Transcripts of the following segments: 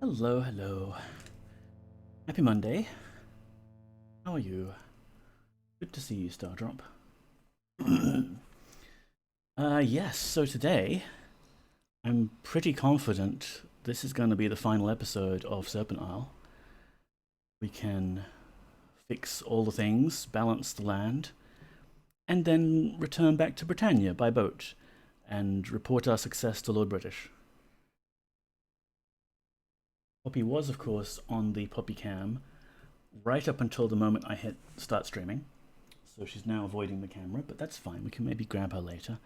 Hello, hello. Happy Monday. How are you? Good to see you, Stardrop. Yes, so today I'm pretty confident this is going to be the final episode of Serpent Isle. We can fix all the things, balance the land, and then return back to Britannia by boat and report our success to Lord British. Poppy was, of course, on the Poppy cam right up until the moment I hit start streaming. So she's now avoiding the camera, but that's fine. We can maybe grab her later.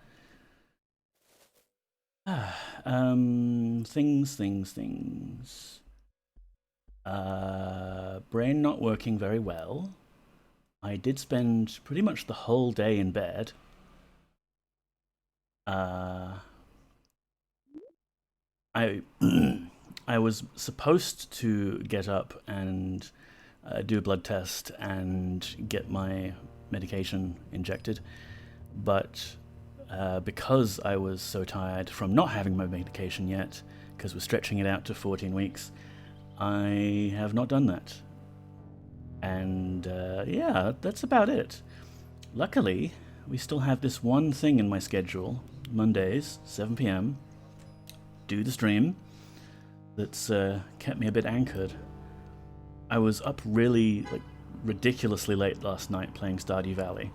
Things. Brain not working very well. I did spend pretty much the whole day in bed. I I was supposed to get up and do a blood test and get my medication injected, but because I was so tired from not having my medication yet, because we're stretching it out to 14 weeks, I have not done that. And yeah, that's about it. Luckily, we still have this one thing in my schedule, Mondays, 7 p.m, do the stream, that's kept me a bit anchored. I was up really, ridiculously late last night playing Stardew Valley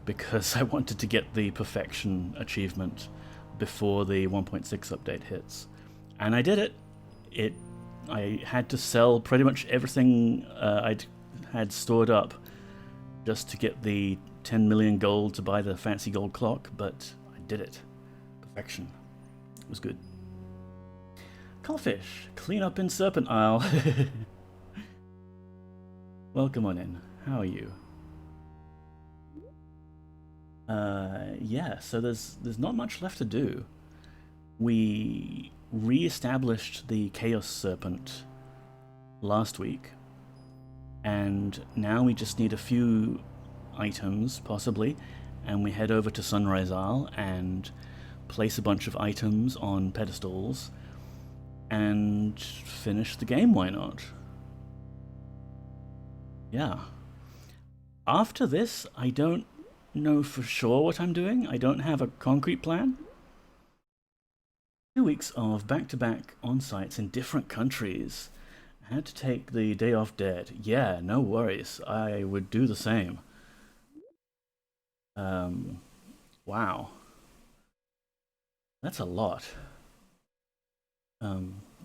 because I wanted to get the perfection achievement before the 1.6 update hits. And I did it. I had to sell pretty much everything I'd had stored up just to get the 10 million gold to buy the fancy gold clock, but I did it. Perfection. It was good. Cullfish, clean up in Serpent Isle. Welcome on in. How are you? Yeah, so there's not much left to do. We re-established the Chaos Serpent last week, and now we just need a few items, possibly, and we head over to Sunrise Isle and place a bunch of items on pedestals and finish the game, why not? Yeah. After this, I don't know for sure what I'm doing. I don't have a concrete plan. 2 weeks of back-to-back on-sites in different countries. I had to take the day off dead. Yeah, no worries. I would do the same. Wow. That's a lot.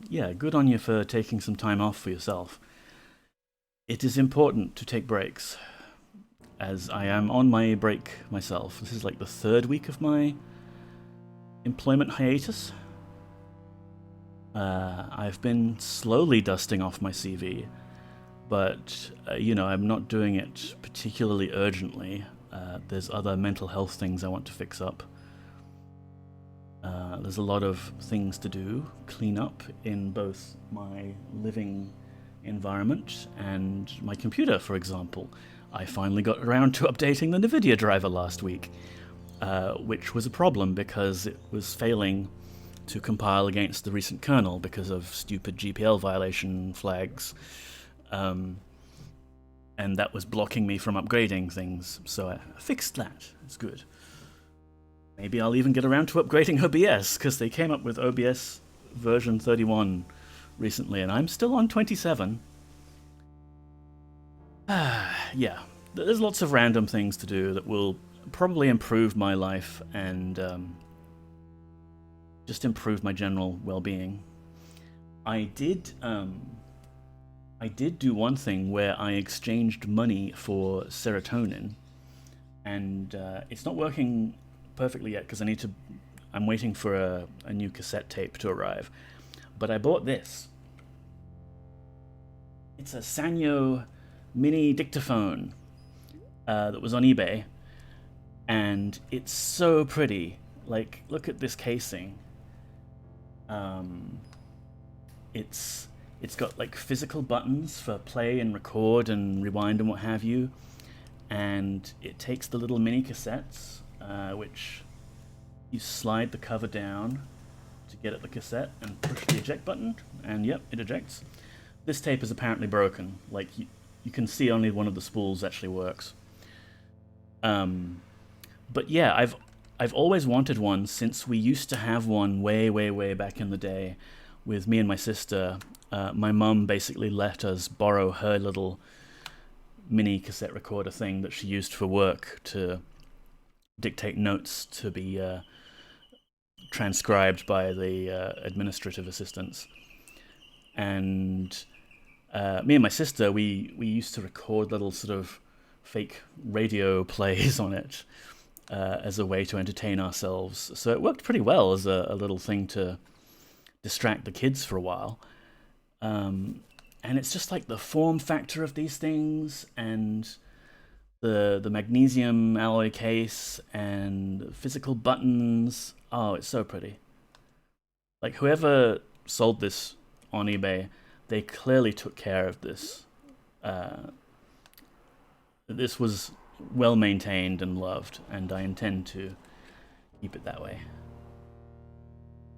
Yeah, good on you for taking some time off for yourself. It is important to take breaks, as I am on my break myself. This is like the 3rd week of my employment hiatus. I've been slowly dusting off my CV, but, I'm not doing it particularly urgently. There's other mental health things I want to fix up. There's a lot of things to do, clean up in both my living environment and my computer, for example. I finally got around to updating the NVIDIA driver last week, which was a problem because it was failing to compile against the recent kernel because of stupid GPL violation flags, and that was blocking me from upgrading things, so I fixed that. It's good. Maybe I'll even get around to upgrading OBS, because they came up with OBS version 31 recently, and I'm still on 27. Yeah, there's lots of random things to do that will probably improve my life and just improve my general well-being. I did do one thing where I exchanged money for serotonin, and it's not working perfectly yet because I'm waiting for a new cassette tape to arrive. But I bought this. It's a Sanyo mini dictaphone that was on eBay, and it's so pretty. Like, look at this casing. It's got like physical buttons for play and record and rewind and what have you, and it takes the little mini cassettes, which you slide the cover down to get at the cassette and push the eject button, and yep, it ejects. This tape is apparently broken. Like, you can see only one of the spools actually works. But yeah, I've always wanted one since we used to have one way back in the day with me and my sister. My mum basically let us borrow her little mini cassette recorder thing that she used for work to dictate notes to be transcribed by the administrative assistants. And me and my sister, we used to record little sort of fake radio plays on it as a way to entertain ourselves. So it worked pretty well as a little thing to distract the kids for a while. And it's just like the form factor of these things, and the magnesium alloy case, and the physical buttons. Oh, it's so pretty. Like, whoever sold this on eBay, they clearly took care of this. This was well maintained and loved, and I intend to keep it that way.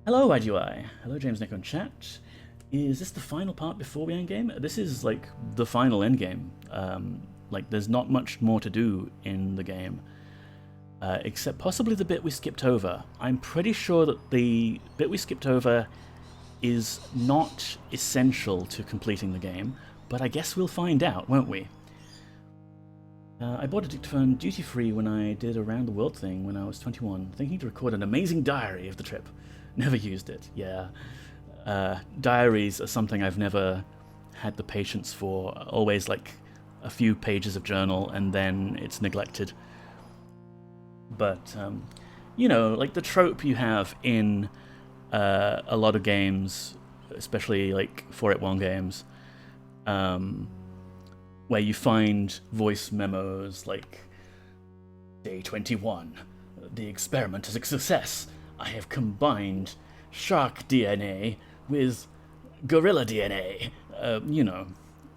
Hello, IGY. Hello, James Nick on chat. Is this the final part before we endgame? This is like the final endgame. Like, there's not much more to do in the game, except possibly the bit we skipped over. I'm pretty sure that the bit we skipped over is not essential to completing the game, but I guess we'll find out, won't we? I bought a dictaphone duty-free when I did a round-the-world thing when I was 21, thinking to record an amazing diary of the trip. Never used it, yeah. Diaries are something I've never had the patience for. Always like a few pages of journal and then it's neglected. But, you know, like the trope you have in a lot of games, especially like 481 games, where you find voice memos like, Day 21, the experiment is a success. I have combined shark DNA with gorilla DNA. You know,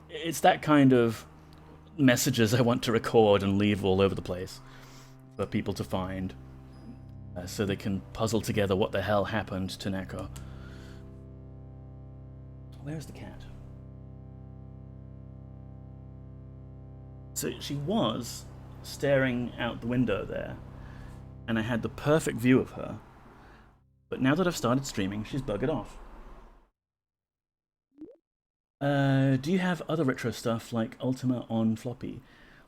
it's that kind of messages I want to record and leave all over the place for people to find, so they can puzzle together what the hell happened to Neko. Where's the cat? So she was staring out the window there, and I had the perfect view of her. But now that I've started streaming, she's buggered off. Do you have other retro stuff like Ultima on floppy?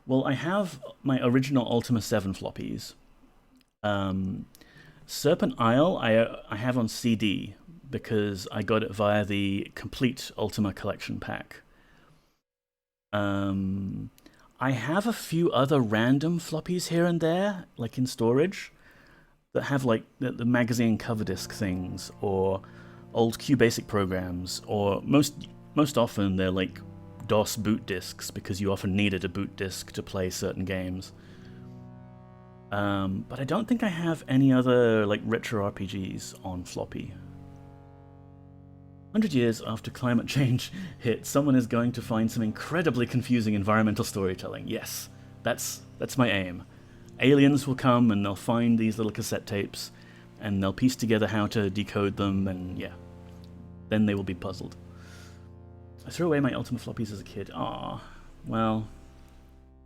Well, I have my original Ultima 7 floppies. Serpent Isle I have on CD because I got it via the complete Ultima collection pack. I have a few other random floppies here and there, like in storage, that have like the magazine cover disc things, or old QBasic programs, or most often they're like DOS boot discs because you often needed a boot disc to play certain games. But I don't think I have any other like retro RPGs on floppy. 100 years after climate change hit, someone is going to find some incredibly confusing environmental storytelling. Yes, that's my aim. Aliens will come and they'll find these little cassette tapes and they'll piece together how to decode them, and yeah, then they will be puzzled. I threw away my Ultima floppies as a kid. Ah, well,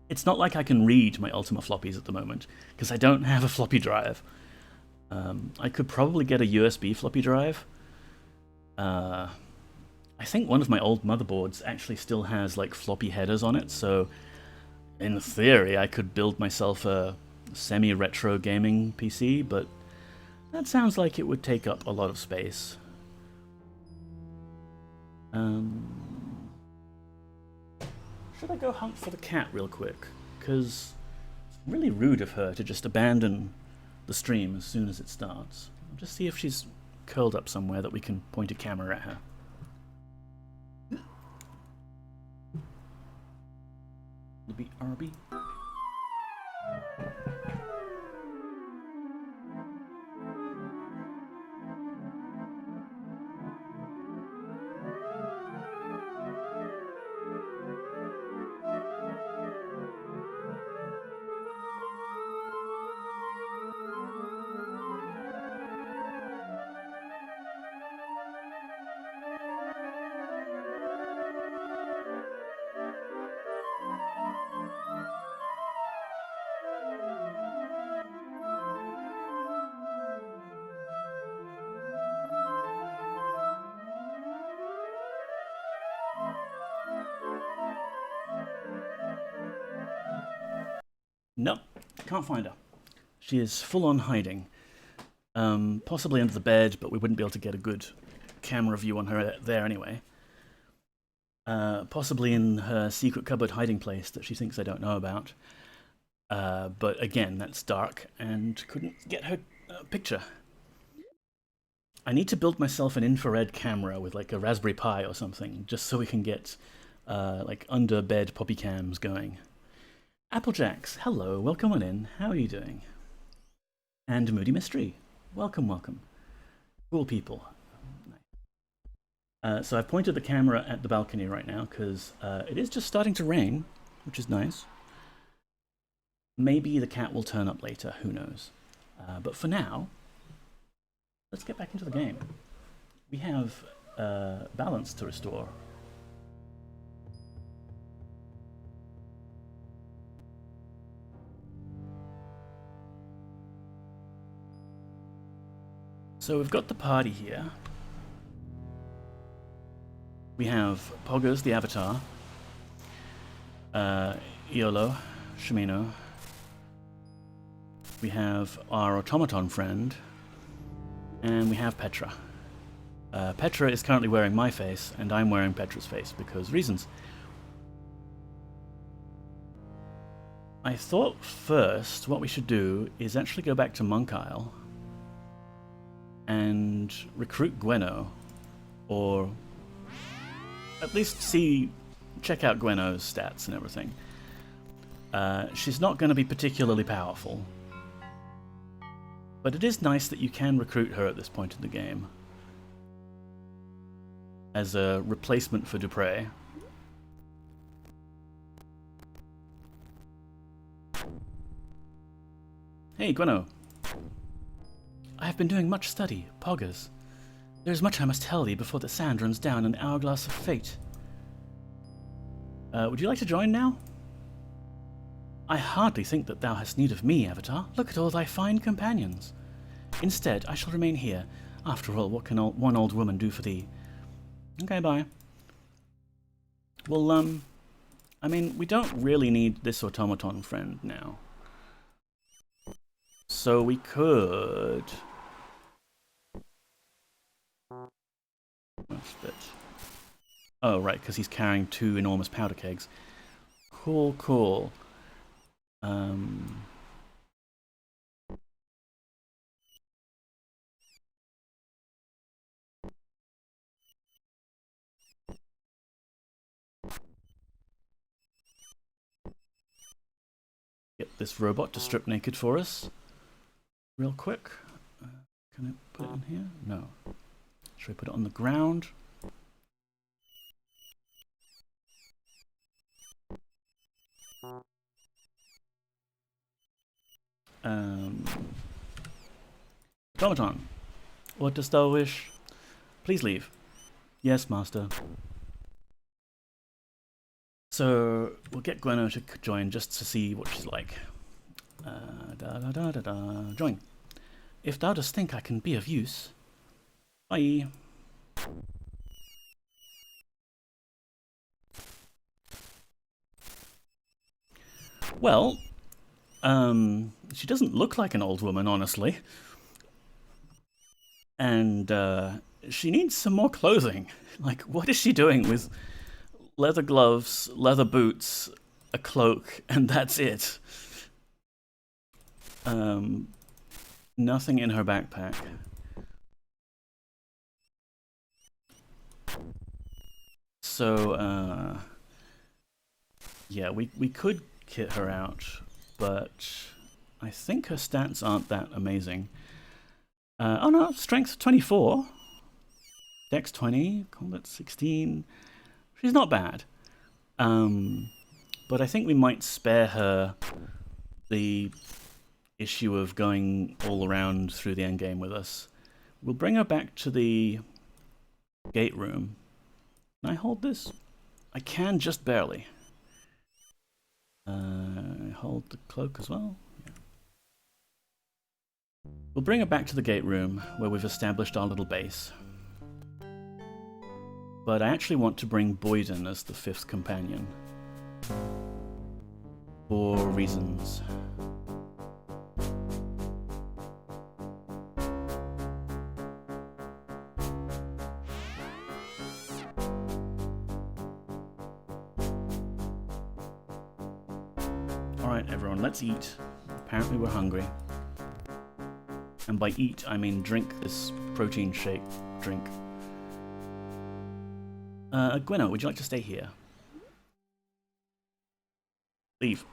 it's not like I can read my Ultima floppies at the moment because I don't have a floppy drive. I could probably get a USB floppy drive. I think one of my old motherboards actually still has like floppy headers on it, so in theory I could build myself a semi-retro gaming PC, but that sounds like it would take up a lot of space. Should I go hunt for the cat real quick? Because it's really rude of her to just abandon the stream as soon as it starts. I'll just see if she's curled up somewhere that we can point a camera at her. RB. Can't find her. She is full on hiding. Possibly under the bed, but we wouldn't be able to get a good camera view on her there anyway. Possibly in her secret cupboard hiding place that she thinks I don't know about. But again, that's dark and couldn't get her picture. I need to build myself an infrared camera with like a Raspberry Pi or something, just so we can get like under bed poppy cams going. Applejacks, hello, welcome on in. How are you doing? And Moody Mystery, welcome, welcome. Cool people. So I've pointed the camera at the balcony right now because it is just starting to rain, which is nice. Maybe the cat will turn up later, who knows. But for now, let's get back into the game. We have balance to restore. So we've got the party here. We have Poggers, the avatar, Iolo, Shimino. We have our automaton friend, and we have Petra. Petra is currently wearing my face, and I'm wearing Petra's face because reasons. I thought first what we should do is actually go back to Monk Isle and recruit Gwenno, or at least check out Gwenno's stats and everything. She's not going to be particularly powerful, but it is nice that you can recruit her at this point in the game as a replacement for Dupre. Hey, Gwenno. I have been doing much study, Poggers. There is much I must tell thee before the sand runs down an hourglass of fate. Would you like to join now? I hardly think that thou hast need of me, Avatar. Look at all thy fine companions. Instead, I shall remain here. After all, what can one old woman do for thee? Okay, bye. Well, I mean, we don't really need this automaton friend now. So we could... Oh, right, because he's carrying 2 enormous powder kegs. Cool, cool. Get this robot to strip naked for us. Real quick. Can I put it in here? No. Should I put it on the ground? Automaton, what dost thou wish? Please leave. Yes, master. So we'll get Gwenno to join just to see what she's like. Join. If thou dost think I can be of use. Bye. Well, she doesn't look like an old woman, honestly. And she needs some more clothing. Like, what is she doing with leather gloves, leather boots, a cloak, and that's it? Nothing in her backpack. So, yeah, we could kit her out, but I think her stats aren't that amazing. Oh no, strength 24, dex 20, combat 16. She's not bad. But I think we might spare her the issue of going all around through the endgame with us. We'll bring her back to the gate room. Can I hold this? I can, just barely. Hold the cloak as well. Yeah. We'll bring her back to the gate room where we've established our little base. But I actually want to bring Boyden as the 5th companion. For reasons. Alright, everyone, let's eat. Apparently we're hungry. And by eat, I mean drink this protein shake drink. Gwenno, would you like to stay here? Leave.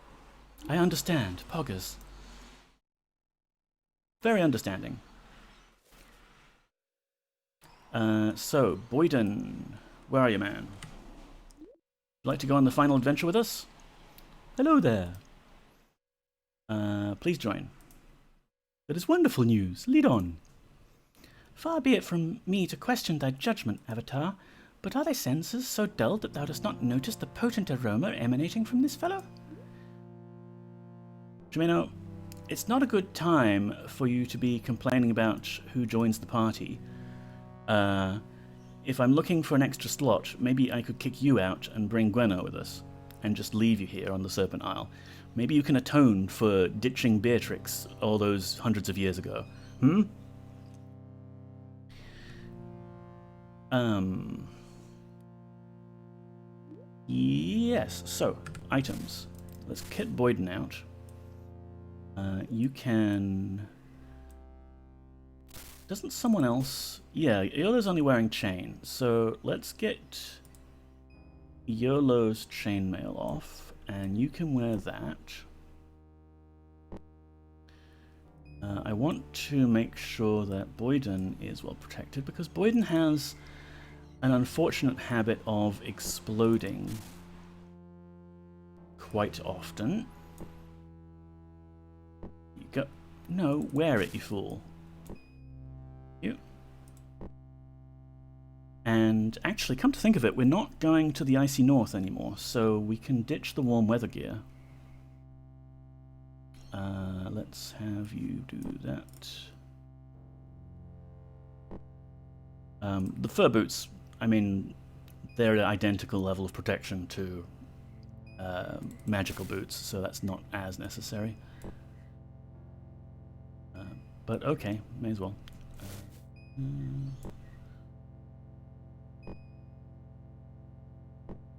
I understand, Poggers. Very understanding. So, Boyden, where are you, man? Would you like to go on the final adventure with us? Hello there. Please join. That is wonderful news. Lead on. Far be it from me to question thy judgment, Avatar, but are thy senses so dull that thou dost not notice the potent aroma emanating from this fellow? Gwenno, it's not a good time for you to be complaining about who joins the party. If I'm looking for an extra slot, maybe I could kick you out and bring Gwenno with us, and just leave you here on the Serpent Isle. Maybe you can atone for ditching Beatrix all those hundreds of years ago. Yes, so, items. Let's kit Boyden out. You can... Doesn't someone else... Yeah, Yolo's only wearing chain, so let's get Yolo's chainmail off, and you can wear that. I want to make sure that Boyden is well protected, because Boyden has an unfortunate habit of exploding quite often. You go... No, wear it, you fool. You. And actually, come to think of it, we're not going to the icy north anymore, so we can ditch the warm weather gear. Let's have you do that. The fur boots, I mean, they're an identical level of protection to magical boots, so that's not as necessary. But okay, may as well.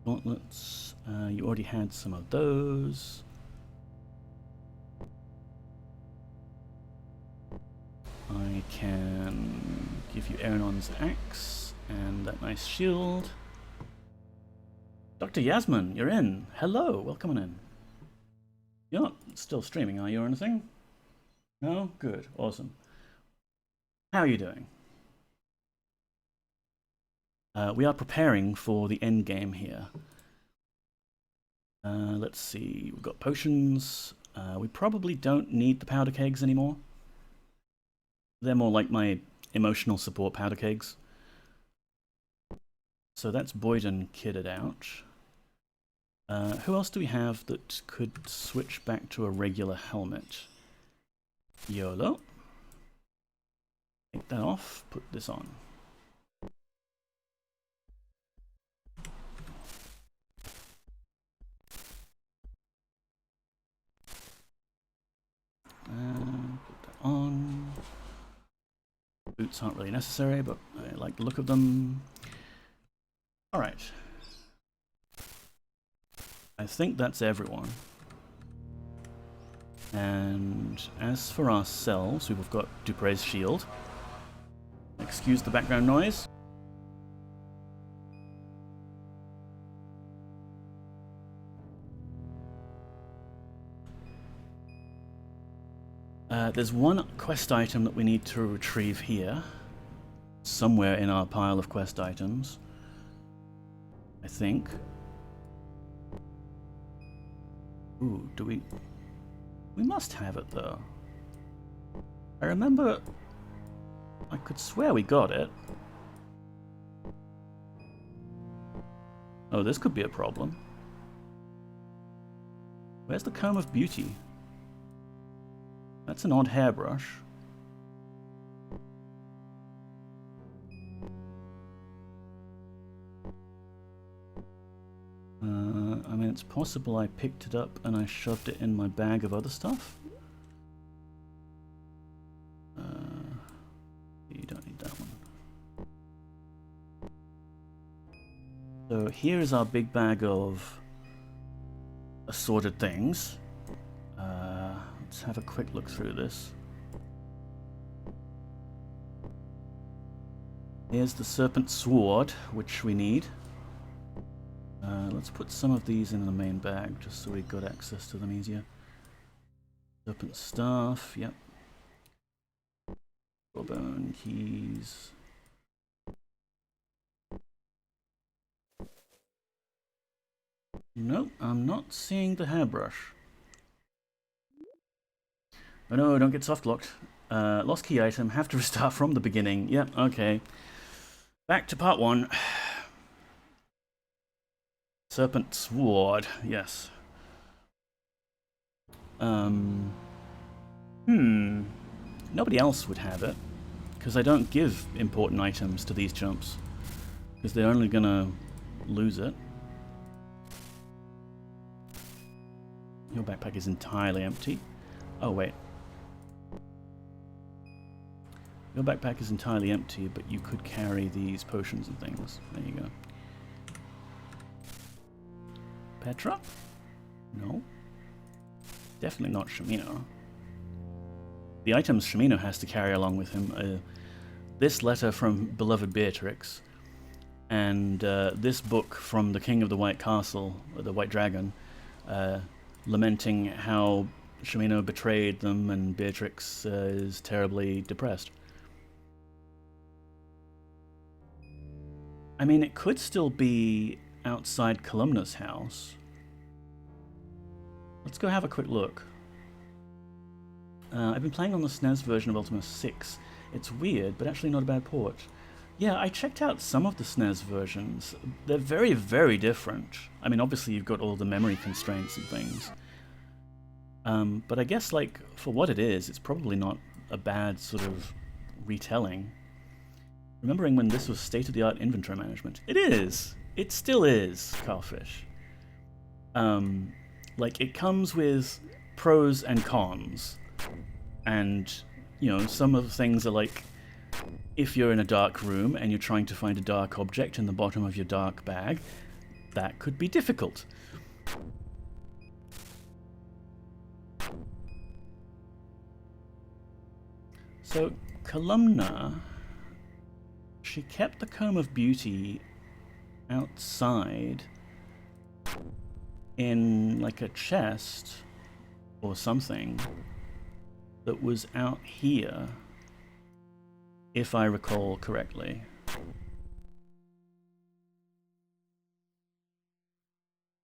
Gauntlets, you already had some of those. I can give you Erinon's axe and that nice shield. Dr. Yasmin, you're in. Hello, welcome on in. You're not still streaming, are you, or anything? No? Good, awesome. How are you doing? We are preparing for the endgame here. Let's see, we've got potions. We probably don't need the powder kegs anymore. They're more like my emotional support powder kegs. So that's Boyden kitted out. Who else do we have that could switch back to a regular helmet? Yolo. Take that off, put this on. Put that on. Boots aren't really necessary, but I like the look of them. Alright. I think that's everyone. And as for ourselves, we've got Dupre's shield. Excuse the background noise. There's one quest item that we need to retrieve here, somewhere in our pile of quest items, I think. Ooh, do we... We must have it, though. I remember... I could swear we got it. Oh, this could be a problem. Where's the Comb of Beauty? That's an odd hairbrush. I mean, it's possible I picked it up and I shoved it in my bag of other stuff. You don't need that one. So here is our big bag of assorted things. Let's have a quick look through this. Here's the Serpent Sword, which we need. Let's put some of these in the main bag, just so we got access to them easier. Serpent Staff, yep. Bone keys. Nope, I'm not seeing the hairbrush. Oh no, don't get soft-locked. Lost key item, have to restart from the beginning. Yep, okay. Back to part 1. Serpent Sword, yes. Nobody else would have it, because I don't give important items to these chumps, because they're only gonna lose it. Your backpack is entirely empty. Oh, wait. Your backpack is entirely empty, but you could carry these potions and things. There you go. Petra? No. Definitely not Shamino. The items Shamino has to carry along with him are this letter from beloved Beatrix, and this book from the King of the White Castle, the White Dragon, lamenting how Shamino betrayed them and Beatrix is terribly depressed. I mean, it could still be outside Columna's house. Let's go have a quick look. I've been playing on the SNES version of Ultima 6. It's weird, but actually not a bad port. Yeah, I checked out some of the SNES versions. They're very, very different. I mean, obviously you've got all the memory constraints and things. But I guess, like, for what it is, it's probably not a bad sort of retelling. Remembering when this was state-of-the-art inventory management. It is! It still is, Carfish. Like, it comes with pros and cons. And, you know, some of the things are like, if you're in a dark room and you're trying to find a dark object in the bottom of your dark bag, that could be difficult. So, Columna, she kept the Comb of Beauty outside in, like, a chest or something that was out here, if I recall correctly.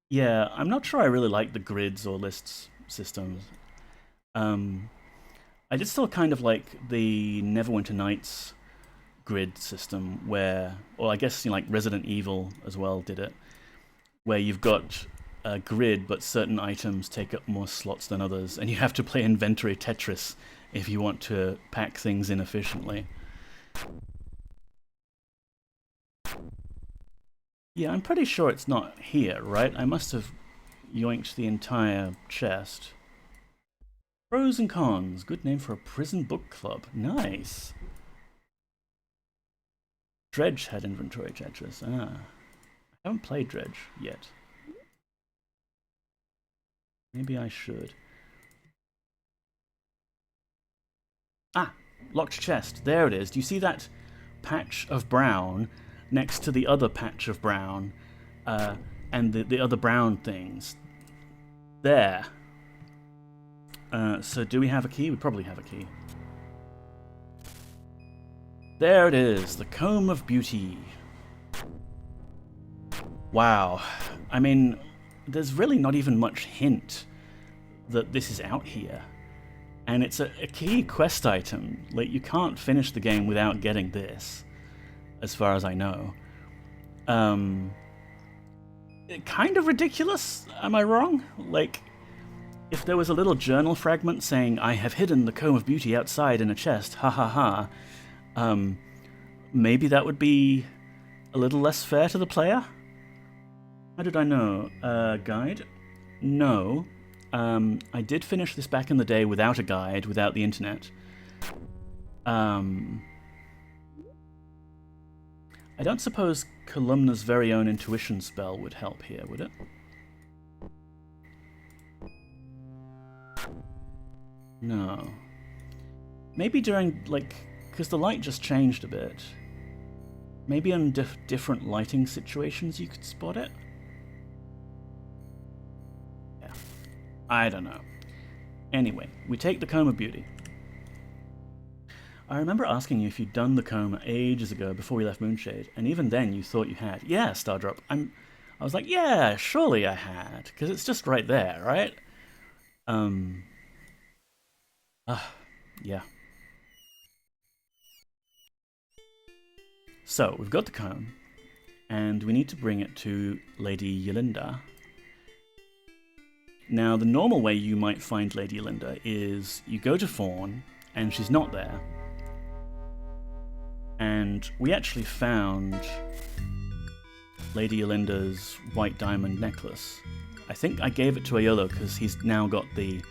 Yeah, I'm not sure I really like the grids or lists systems. I did still kind of like the Neverwinter Nights grid system where, or I guess, you know, like Resident Evil as well did it, where you've got a grid but certain items take up more slots than others, and you have to play inventory Tetris if you want to pack things in efficiently. Yeah, I'm pretty sure it's not here, right? I must have yoinked the entire chest. Pros and cons. Good name for a prison book club. Nice. Dredge had inventory Tetris. Ah. I haven't played Dredge yet. Maybe I should. Ah! Locked chest. There it is. Do you see that patch of brown next to the other patch of brown and the other brown things? There. So do we have a key? We probably have a key. There it is. The Comb of Beauty. Wow. I mean, there's really not even much hint that this is out here. And it's a key quest item. Like, you can't finish the game without getting this, as far as I know. Kind of ridiculous, am I wrong? Like, if there was a little journal fragment saying, I have hidden the Comb of Beauty outside in a chest, ha ha ha, maybe that would be a little less fair to the player? How did I know? Guide? No. I did finish this back in the day without a guide, without the internet. I don't suppose Columna's very own intuition spell would help here, would it? No. Maybe during, like, because the light just changed a bit. Maybe in different lighting situations you could spot it? Yeah. I don't know. Anyway, we take the Comb of Beauty. I remember asking you if you'd done the comb ages ago before we left Moonshade, and even then you thought you had. Yeah, Stardrop. I was like, yeah, surely I had, because it's just right there, right? Yeah. So, we've got the comb, and we need to bring it to Lady Yelinda. Now, the normal way you might find Lady Yelinda is you go to Fawn, and she's not there. And we actually found Lady Yelinda's white diamond necklace. I think I gave it to Ayolo because he's now got the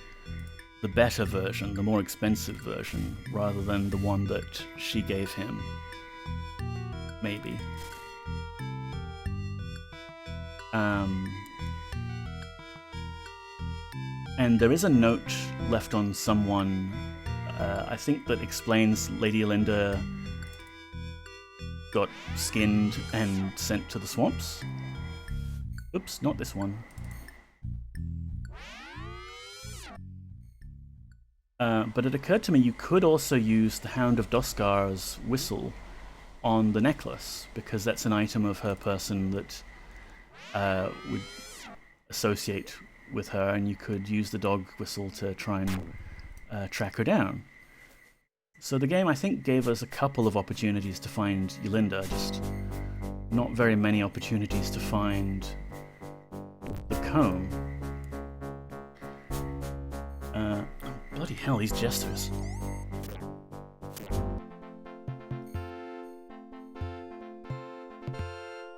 better version, the more expensive version, rather than the one that she gave him. Maybe. And there is a note left on someone, I think, that explains Lady Yelinda got skinned and sent to the swamps. Oops, not this one. But it occurred to me you could also use the Hound of Doskar's whistle on the necklace, because that's an item of her person that would associate with her, and you could use the dog whistle to try and track her down. So the game, I think, gave us a couple of opportunities to find Yelinda, just not very many opportunities to find the comb. Oh, bloody hell, these jesters.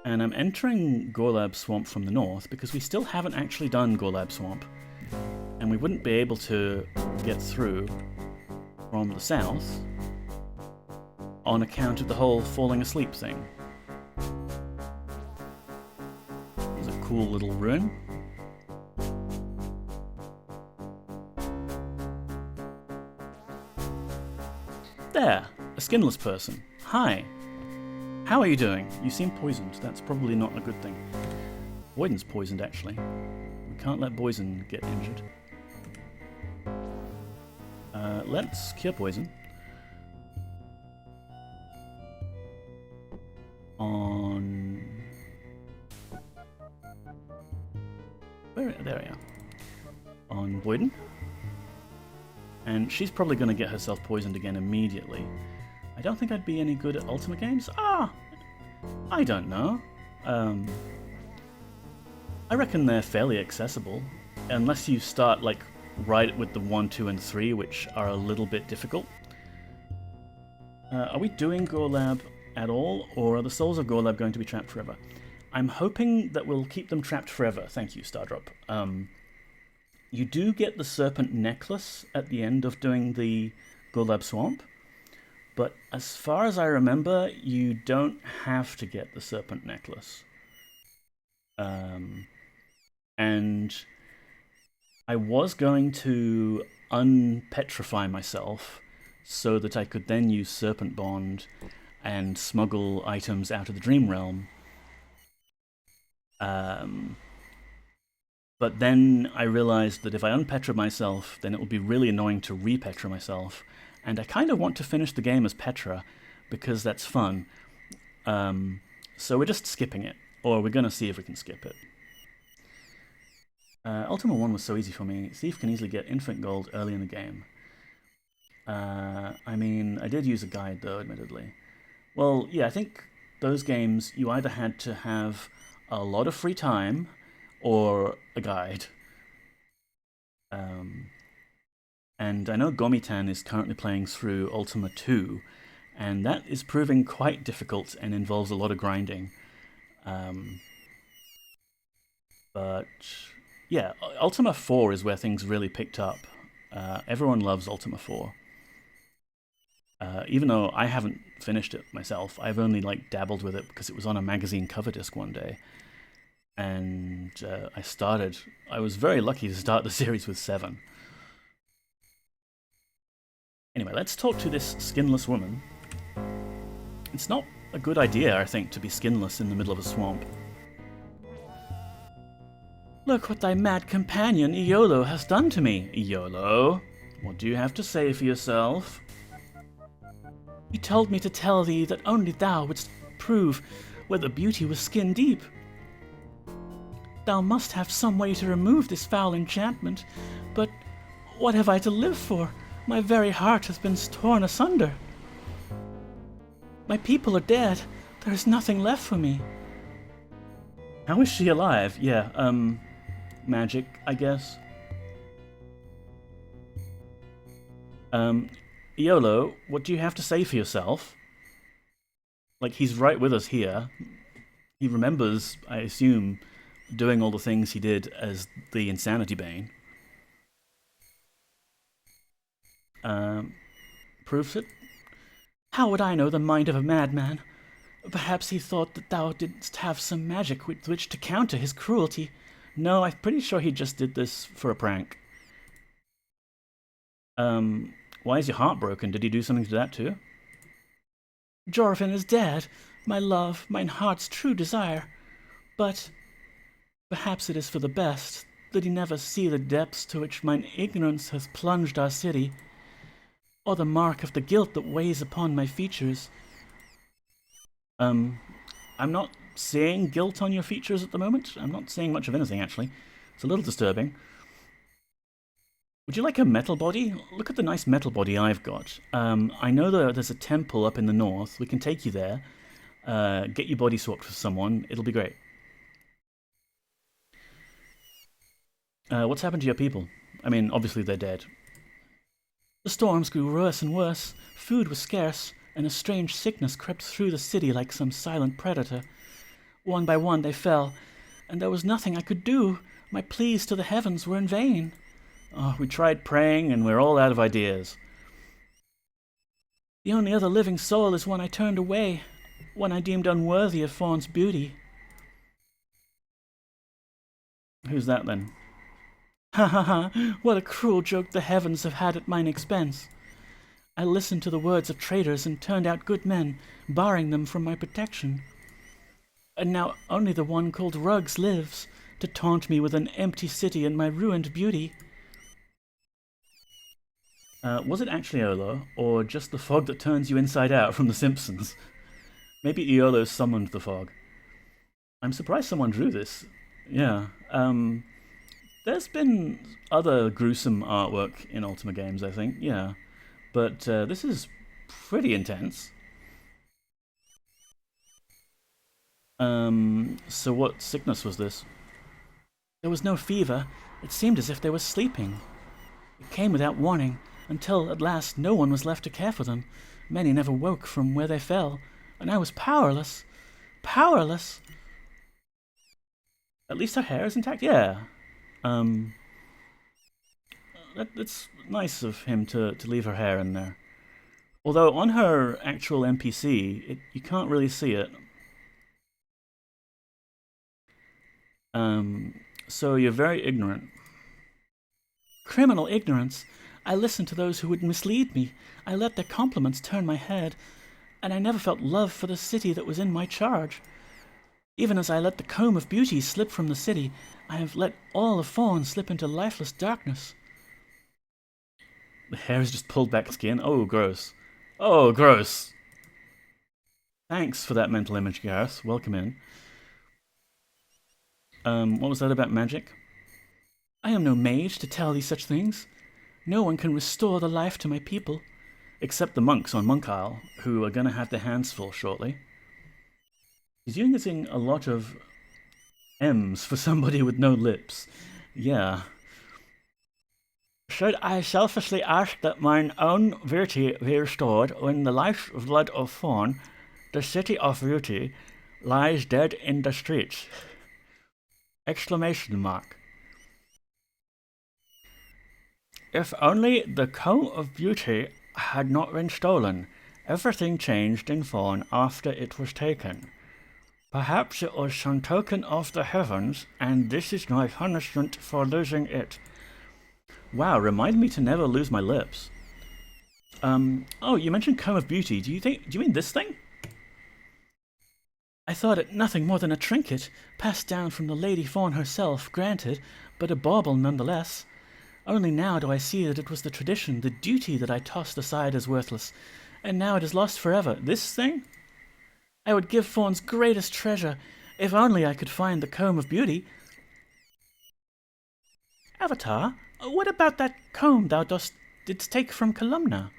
And I'm entering Gorlab Swamp from the north because we still haven't actually done Gorlab Swamp, and we wouldn't be able to get through from the south on account of the whole falling asleep thing. There's a cool little ruin. There, a skinless person. Hi. How are you doing? You seem poisoned. That's probably not a good thing. Boyden's poisoned, actually. We can't let Boyden get injured. Let's cure poison. On... There we are. On Boyden. And she's probably going to get herself poisoned again immediately. I don't think I'd be any good at Ultima games. I don't know. I reckon they're fairly accessible, unless you start like right with the 1, 2, and 3, which are a little bit difficult. Are we doing Gorlab at all, or are the souls of Gorlab going to be trapped forever? I'm hoping that we'll keep them trapped forever. Thank you, Stardrop. You do get the Serpent necklace at the end of doing the Gorlab Swamp, but as far as I remember, you don't have to get the Serpent necklace. And I was going to unpetrify myself so that I could then use Serpent Bond and smuggle items out of the Dream Realm. But then I realized that if I unpetra myself, then it would be really annoying to repetra myself. And I kind of want to finish the game as Petra, because that's fun. So we're just skipping it, or we're going to see if we can skip it. Ultima 1 was so easy for me. Thief can easily get infinite gold early in the game. I mean, I did use a guide though, admittedly. Well, yeah, I think those games, you either had to have a lot of free time, or a guide. And I know Gomitan is currently playing through Ultima 2, and that is proving quite difficult and involves a lot of grinding. But yeah, Ultima 4 is where things really picked up. Everyone loves Ultima 4. Even though I haven't finished it myself, I've only like dabbled with it because it was on a magazine cover disc one day. And I was very lucky to start the series with 7. Anyway, let's talk to this skinless woman. It's not a good idea, I think, to be skinless in the middle of a swamp. Look what thy mad companion, Iolo, has done to me. Iolo, what do you have to say for yourself? He told me to tell thee that only thou wouldst prove whether beauty was skin deep. Thou must have some way to remove this foul enchantment, but what have I to live for? My very heart has been torn asunder. My people are dead. There is nothing left for me. How is she alive? Yeah, magic, I guess. Iolo, what do you have to say for yourself? Like, he's right with us here. He remembers, I assume, doing all the things he did as the Insanity Bane. Proves it? How would I know the mind of a madman? Perhaps he thought that thou didst have some magic with which to counter his cruelty. No, I'm pretty sure he just did this for a prank. Why is your heart broken? Did he do something to that too? Jorvin is dead, my love, mine heart's true desire. But perhaps it is for the best that he never see the depths to which mine ignorance has plunged our city, or the mark of the guilt that weighs upon my features. I'm not seeing guilt on your features at the moment. I'm not seeing much of anything, actually. It's a little disturbing. Would you like a metal body? Look at the nice metal body I've got. I know that there's a temple up in the north. We can take you there. Get your body swapped with someone. It'll be great. What's happened to your people? I mean, obviously they're dead. The storms grew worse and worse. Food was scarce, and a strange sickness crept through the city like some silent predator. One by one they fell, and there was nothing I could do. My pleas to the heavens were in vain. Oh, we tried praying, and we're all out of ideas. The only other living soul is one I turned away, one I deemed unworthy of Fawn's beauty. Who's that, then? Ha ha ha! What a cruel joke the heavens have had at mine expense. I listened to the words of traitors and turned out good men, barring them from my protection. And now only the one called Ruggs lives, to taunt me with an empty city and my ruined beauty. Was it actually Iolo, or just the fog that turns you inside out from The Simpsons? Maybe Iolo summoned the fog. I'm surprised someone drew this. Yeah. There's been other gruesome artwork in Ultima games, I think, yeah. But this is pretty intense. So what sickness was this? There was no fever. It seemed as if they were sleeping. It came without warning, until at last no one was left to care for them. Many never woke from where they fell, and I was powerless. Powerless! At least her hair is intact? Yeah. That's nice of him to leave her hair in there. Although on her actual NPC, you can't really see it. So you're very ignorant. Criminal ignorance. I listened to those who would mislead me. I let their compliments turn my head, and I never felt love for the city that was in my charge. Even as I let the comb of beauty slip from the city, I have let all of Fawn slip into lifeless darkness. The hair is just pulled back skin. Oh, gross. Oh, gross. Thanks for that mental image, Gareth. Welcome in. What was that about magic? I am no mage to tell thee such things. No one can restore the life to my people, except the monks on Monk Isle, who are going to have their hands full shortly. He's using a lot of M's for somebody with no lips. Yeah. Should I selfishly ask that mine own beauty be restored when the lifeblood of Fawn, the city of beauty, lies dead in the streets? Exclamation mark. If only the comb of beauty had not been stolen, everything changed in Fawn after it was taken. Perhaps it was some token of the heavens, and this is my punishment for losing it. Wow, remind me to never lose my lips. Oh, you mentioned Comb of Beauty. Do you mean this thing? I thought it nothing more than a trinket, passed down from the Lady Fawn herself, granted, but a bauble nonetheless. Only now do I see that it was the tradition, the duty that I tossed aside as worthless, and now it is lost forever. This thing? I would give Fawn's greatest treasure, if only I could find the Comb of Beauty. Avatar, what about that comb thou didst take from Columna?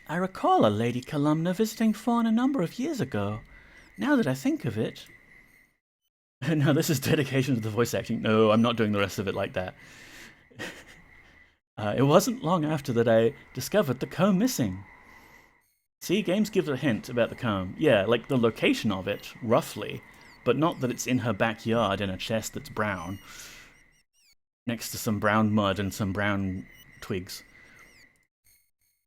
I recall a Lady Columna visiting Fawn a number of years ago. Now that I think of it... No, this is dedication to the voice acting. No, I'm not doing the rest of it like that. It wasn't long after that I discovered the comb missing. See, games give a hint about the comb. Yeah, like the location of it, roughly, but not that it's in her backyard in a chest that's brown, next to some brown mud and some brown twigs.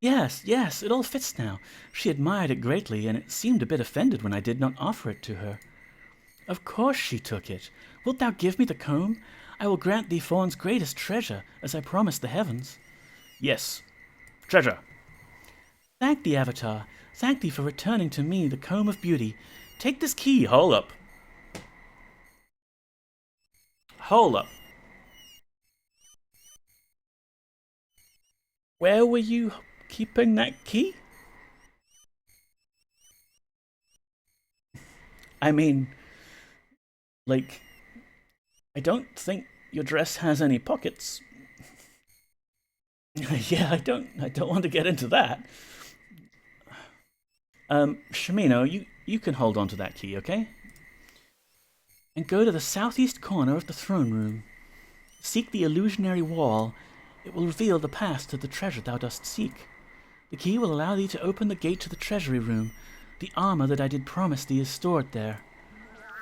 Yes, it all fits now. She admired it greatly, and it seemed a bit offended when I did not offer it to her. Of course she took it. Wilt thou give me the comb? I will grant thee Fawn's greatest treasure, as I promised the heavens. Yes. Treasure. Thank thee, Avatar. Thank thee for returning to me the Comb of Beauty. Take this key. Hold up. Hold up. Where were you keeping that key? I mean, like, I don't think your dress has any pockets. Yeah, I don't want to get into that. Shamino, you can hold on to that key, okay? And go to the southeast corner of the throne room. Seek the illusionary wall. It will reveal the path to the treasure thou dost seek. The key will allow thee to open the gate to the treasury room. The armor that I did promise thee is stored there.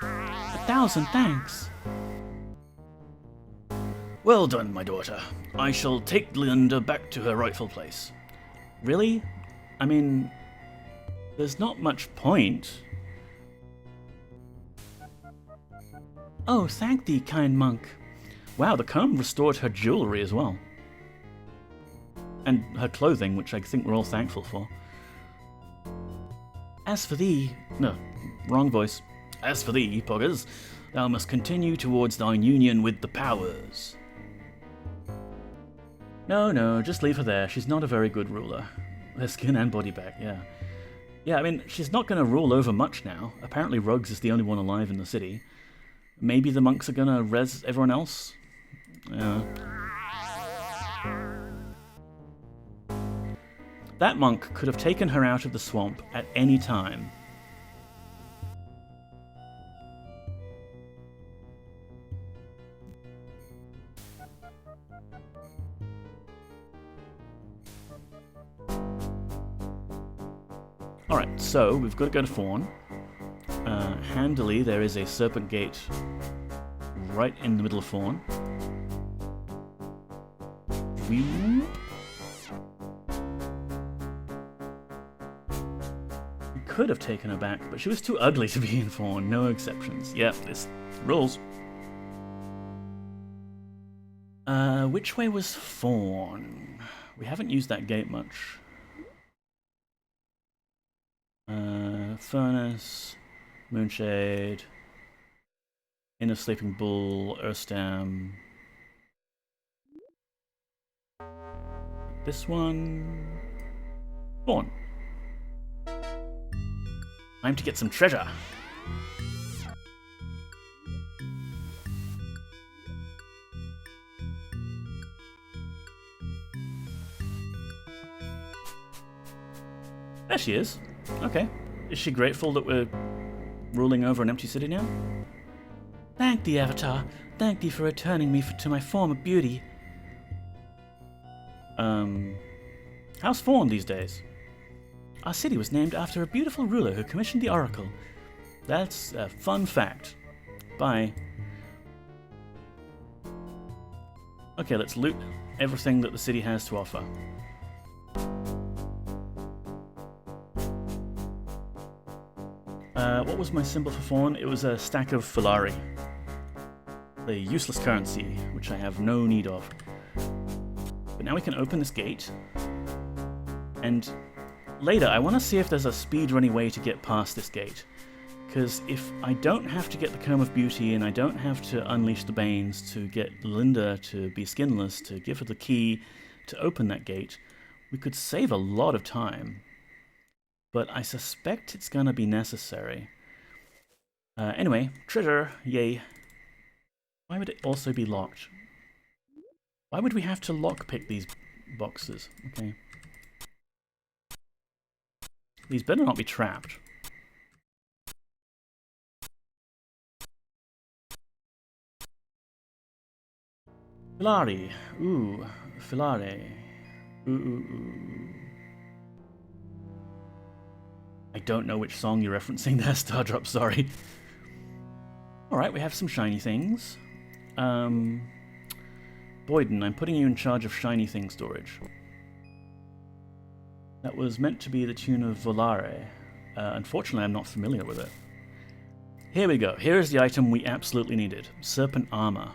1,000 thanks. Well done, my daughter. I shall take Yelinda back to her rightful place. Really? I mean, there's not much point. Oh, thank thee, kind monk. Wow, the comb restored her jewellery as well. And her clothing, which I think we're all thankful for. As for thee... No, wrong voice. As for thee, Poggers, thou must continue towards thine union with the powers. No, just leave her there. She's not a very good ruler. Her skin and body back, yeah. Yeah, I mean, she's not going to rule over much now. Apparently Ruggs is the only one alive in the city. Maybe the monks are going to res everyone else? Yeah. That monk could have taken her out of the swamp at any time. Alright, so we've got to go to Fawn. Handily, there is a Serpent gate right in the middle of Fawn. We could have taken her back, but she was too ugly to be in Fawn. No exceptions. Yep, this rules. Which way was Fawn? We haven't used that gate much. Furnace, Moonshade, Inn of Sleeping Bull, Erstam. This one... Fawn. Time to get some treasure. There she is. Okay. Is she grateful that we're ruling over an empty city now? Thank thee, Avatar. Thank thee for returning me to my former beauty. How's Fawn these days? Our city was named after a beautiful ruler who commissioned the oracle. That's a fun fact. Bye. Okay, let's loot everything that the city has to offer. What was my symbol for Fawn? It was a stack of Filari. The useless currency, which I have no need of. But now we can open this gate. And later, I want to see if there's a speedrunning way to get past this gate. Because if I don't have to get the Comb of Beauty and I don't have to unleash the Banes to get Yelinda to be skinless, to give her the key to open that gate, we could save a lot of time. But I suspect it's going to be necessary. Anyway, treasure, yay. Why would it also be locked? Why would we have to lockpick these boxes? Okay. These better not be trapped. Filari. Ooh. Filare. Ooh. I don't know which song you're referencing there, Stardrop, sorry. Alright, we have some shiny things. Boyden, I'm putting you in charge of shiny thing storage. That was meant to be the tune of Volare. Unfortunately, I'm not familiar with it. Here we go. Here's the item we absolutely needed. Serpent armor.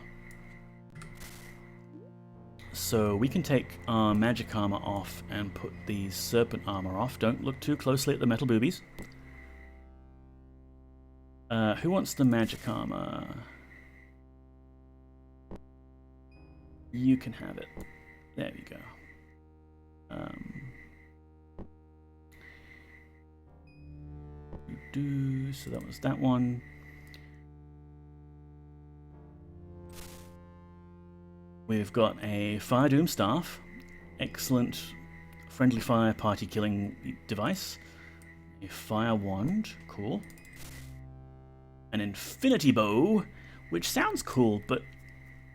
So we can take our magic armor off and put the serpent armor off. Don't look too closely at the metal boobies. Who wants the magic armor? You can have it. There we go. So that was that one. We've got a Fire Doom Staff. Excellent friendly fire party killing device. A Fire Wand. Cool. An Infinity Bow, which sounds cool, but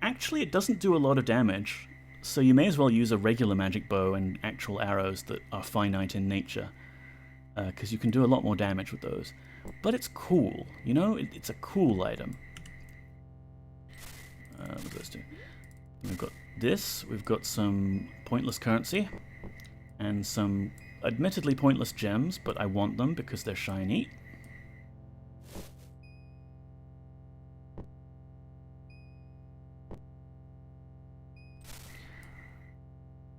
actually it doesn't do a lot of damage. So you may as well use a regular magic bow and actual arrows that are finite in nature. Because you can do a lot more damage with those. But it's cool, you know? It's a cool item. With those two. We've got this, we've got some pointless currency, and some admittedly pointless gems, but I want them because they're shiny.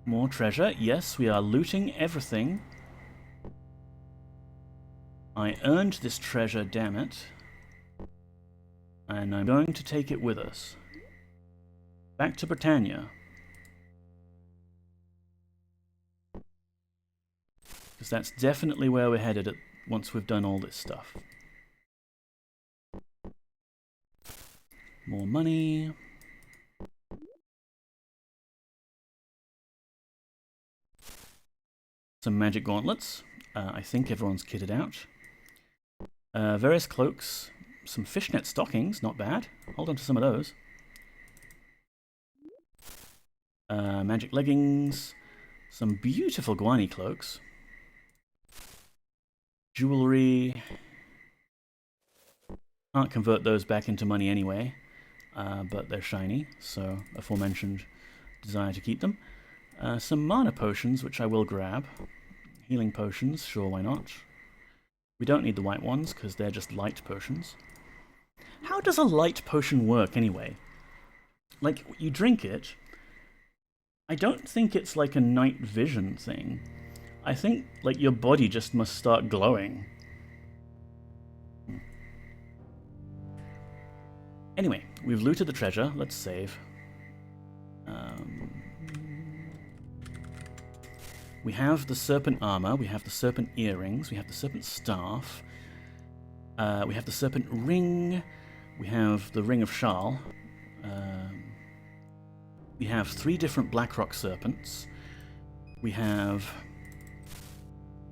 More treasure. Yes, we are looting everything. I earned this treasure, damn it. And I'm going to take it with us. Back to Britannia. Because that's definitely where we're headed once we've done all this stuff. More money. Some magic gauntlets. I think everyone's kitted out. Various cloaks. Some fishnet stockings, not bad. Hold on to some of those. Magic leggings. Some beautiful Gwani cloaks. Jewelry. Can't convert those back into money anyway. But they're shiny, so aforementioned desire to keep them. Some mana potions, which I will grab. Healing potions, sure, why not? We don't need the white ones, because they're just light potions. How does a light potion work, anyway? Like, you drink it. I don't think it's like a night vision thing. I think, like, your body just must start glowing. Anyway, we've looted the treasure. Let's save. We have the serpent armor, we have the serpent earrings, we have the serpent staff, we have the serpent ring, we have the ring of Shal, we have 3 different Blackrock serpents, we have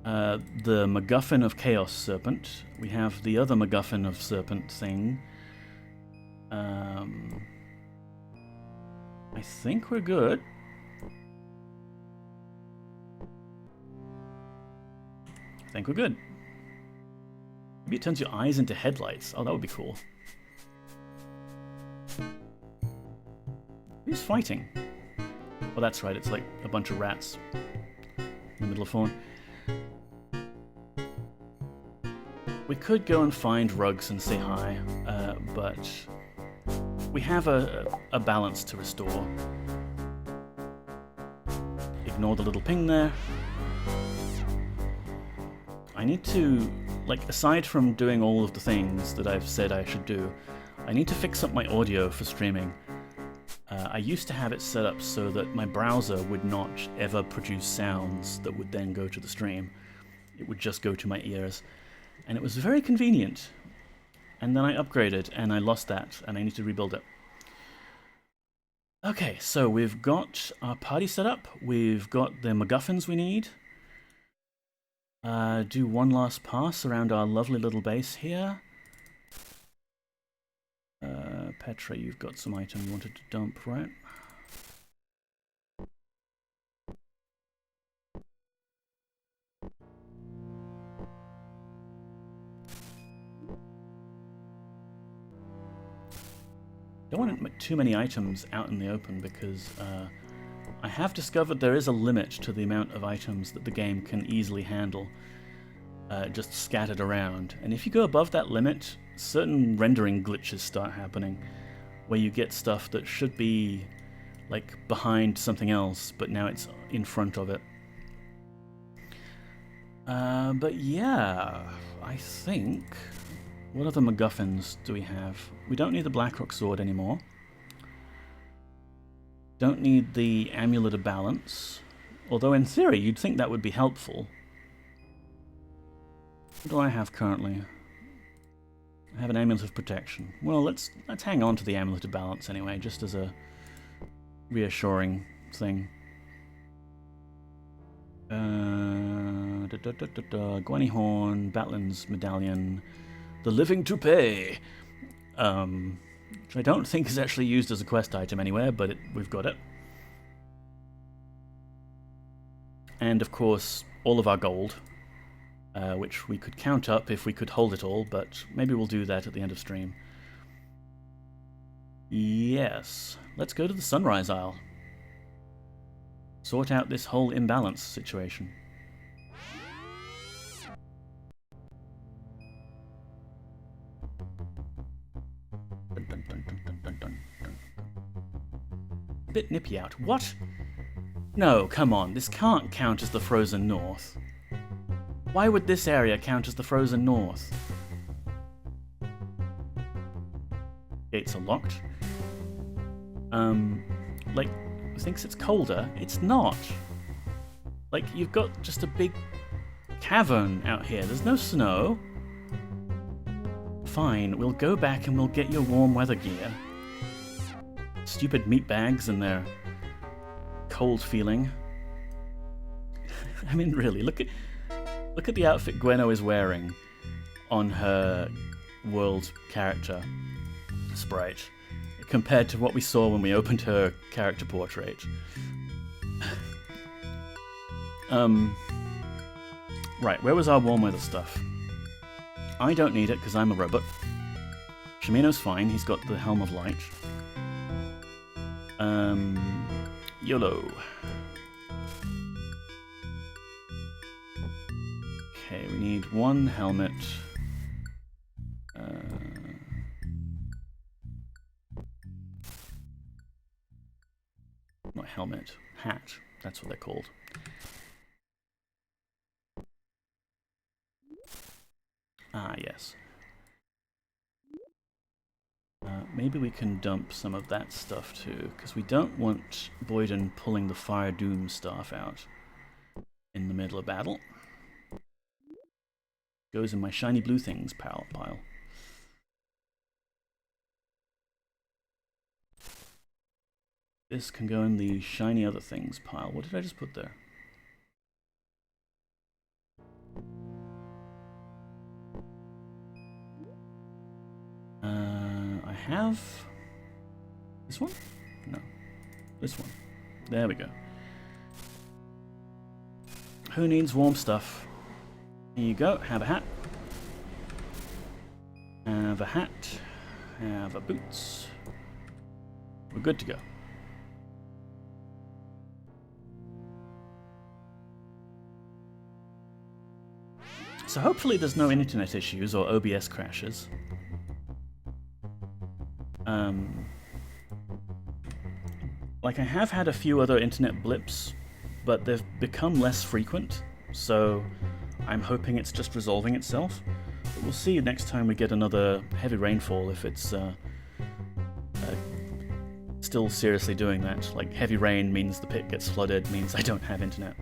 the MacGuffin of Chaos serpent, we have the other MacGuffin of serpent thing. I think we're good. I think we're good. Maybe it turns your eyes into headlights. Oh, that would be cool. Who's fighting? Oh, that's right. It's like a bunch of rats in the middle of Fawn. We could go and find Rugs and say hi, but we have a balance to restore. Ignore the little ping there. I need to, like, aside from doing all of the things that I've said I should do, I need to fix up my audio for streaming. I used to have it set up so that my browser would not ever produce sounds that would then go to the stream. It would just go to my ears. And it was very convenient. And then I upgraded, and I lost that, and I need to rebuild it. Okay, so we've got our party set up. We've got the MacGuffins we need. Do one last pass around our lovely little base here. Petra, you've got some item you wanted to dump, right? Don't want too many items out in the open because I have discovered there is a limit to the amount of items that the game can easily handle, just scattered around. And if you go above that limit, certain rendering glitches start happening, where you get stuff that should be like behind something else, but now it's in front of it. But yeah, I think... What other MacGuffins do we have? We don't need the Blackrock Sword anymore. Don't need the Amulet of Balance. Although in theory you'd think that would be helpful. What do I have currently? I have an Amulet of Protection. Well, let's hang on to the Amulet of Balance anyway, just as a reassuring thing. Gwenny Horn, Batlin's Medallion, the Living Toupee, which I don't think is actually used as a quest item anywhere, but we've got it. And of course, all of our gold, which we could count up if we could hold it all, but maybe we'll do that at the end of stream. Yes, let's go to the Sunrise Isle. Sort out this whole imbalance situation. A bit nippy out. What? No, come on, this can't count as the Frozen North. Why would this area count as the Frozen North? Gates are locked. Like, thinks it's colder. It's not. Like, you've got just a big cavern out here. There's no snow. Fine, we'll go back and we'll get your warm weather gear. Stupid meat bags and their cold feeling. I mean, really, look at the outfit Gwenno is wearing on her world character sprite compared to what we saw when we opened her character portrait. Right, where was our warm weather stuff? I don't need it because I'm a robot. Shimino's fine, he's got the Helm of Light. YOLO. Okay, we need one helmet. Not helmet, hat. That's what they're called. Ah, yes. Maybe we can dump some of that stuff too, because we don't want Boyden pulling the Fire Doom staff out in the middle of battle. Goes in my shiny blue things pile. This can go in the shiny other things pile. What did I just put there? I have this one? No. This one. There we go. Who needs warm stuff? Here you go. Have a hat. Have a hat. Have a boots. We're good to go. So hopefully there's no internet issues or OBS crashes. Like I have had a few other internet blips but they've become less frequent, so I'm hoping it's just resolving itself. But we'll see next time we get another heavy rainfall if it's still seriously doing that. Like, heavy rain means the pit gets flooded, means I don't have internet.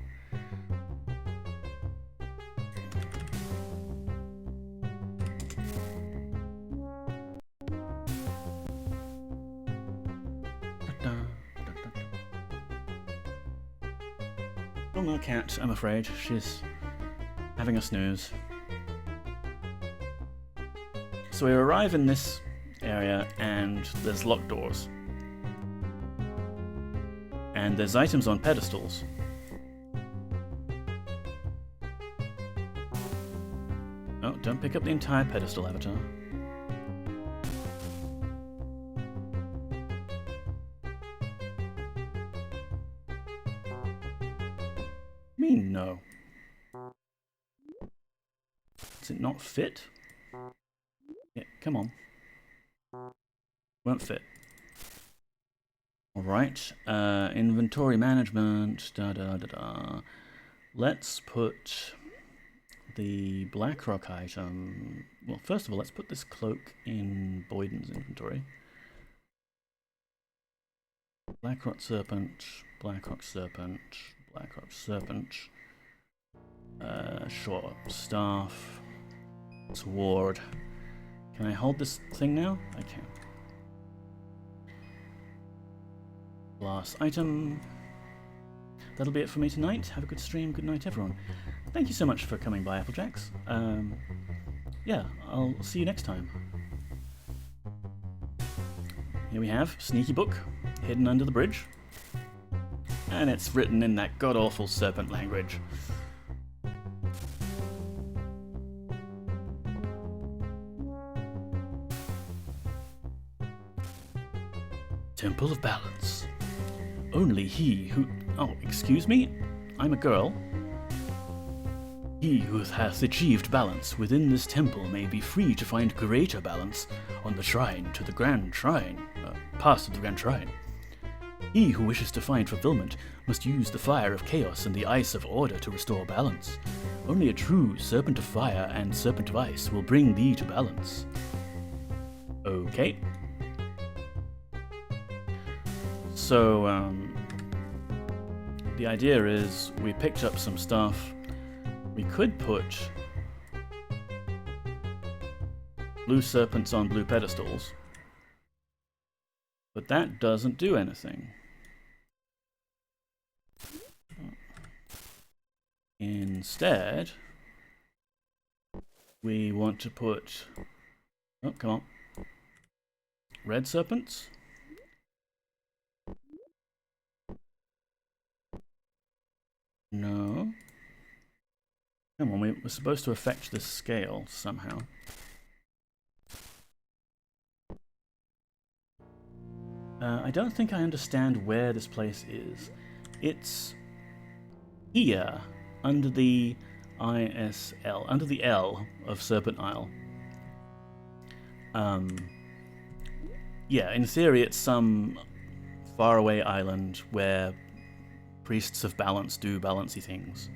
Well, no cat, I'm afraid. She's having a snooze. So we arrive in this area and there's locked doors. And there's items on pedestals. Oh, don't pick up the entire pedestal, Avatar. Me, no. Does it not fit? Yeah, come on. Won't fit. Alright, inventory management, da-da-da-da. Let's put the Blackrock item... Well, first of all, let's put this cloak in Boyden's inventory. Blackrock Serpent, Blackrock Serpent, Blackrock Serpent. Sure, staff, sword. Can I hold this thing now? I can. Last item. That'll be it for me tonight. Have a good stream. Good night, everyone. Thank you so much for coming by, Applejacks. Yeah, I'll see you next time. Here we have Sneaky Book, hidden under the bridge. And it's written in that god-awful serpent language. Temple of Balance. Only he who... Oh, excuse me? I'm a girl. He who hath achieved balance within this temple may be free to find greater balance on the shrine to the Grand Shrine. Pass to the Grand Shrine. He who wishes to find fulfillment must use the fire of chaos and the ice of order to restore balance. Only a true serpent of fire and serpent of ice will bring thee to balance. Okay. So, the idea is we picked up some stuff. We could put blue serpents on blue pedestals, but that doesn't do anything. Instead, we want to put... Oh, come on. Red serpents. No. Come on, we're supposed to affect this scale somehow. I don't think I understand where this place is. It's here, under the ISL, under the L of Serpent Isle. Yeah, in theory it's some faraway island where priests of balance do balancy things.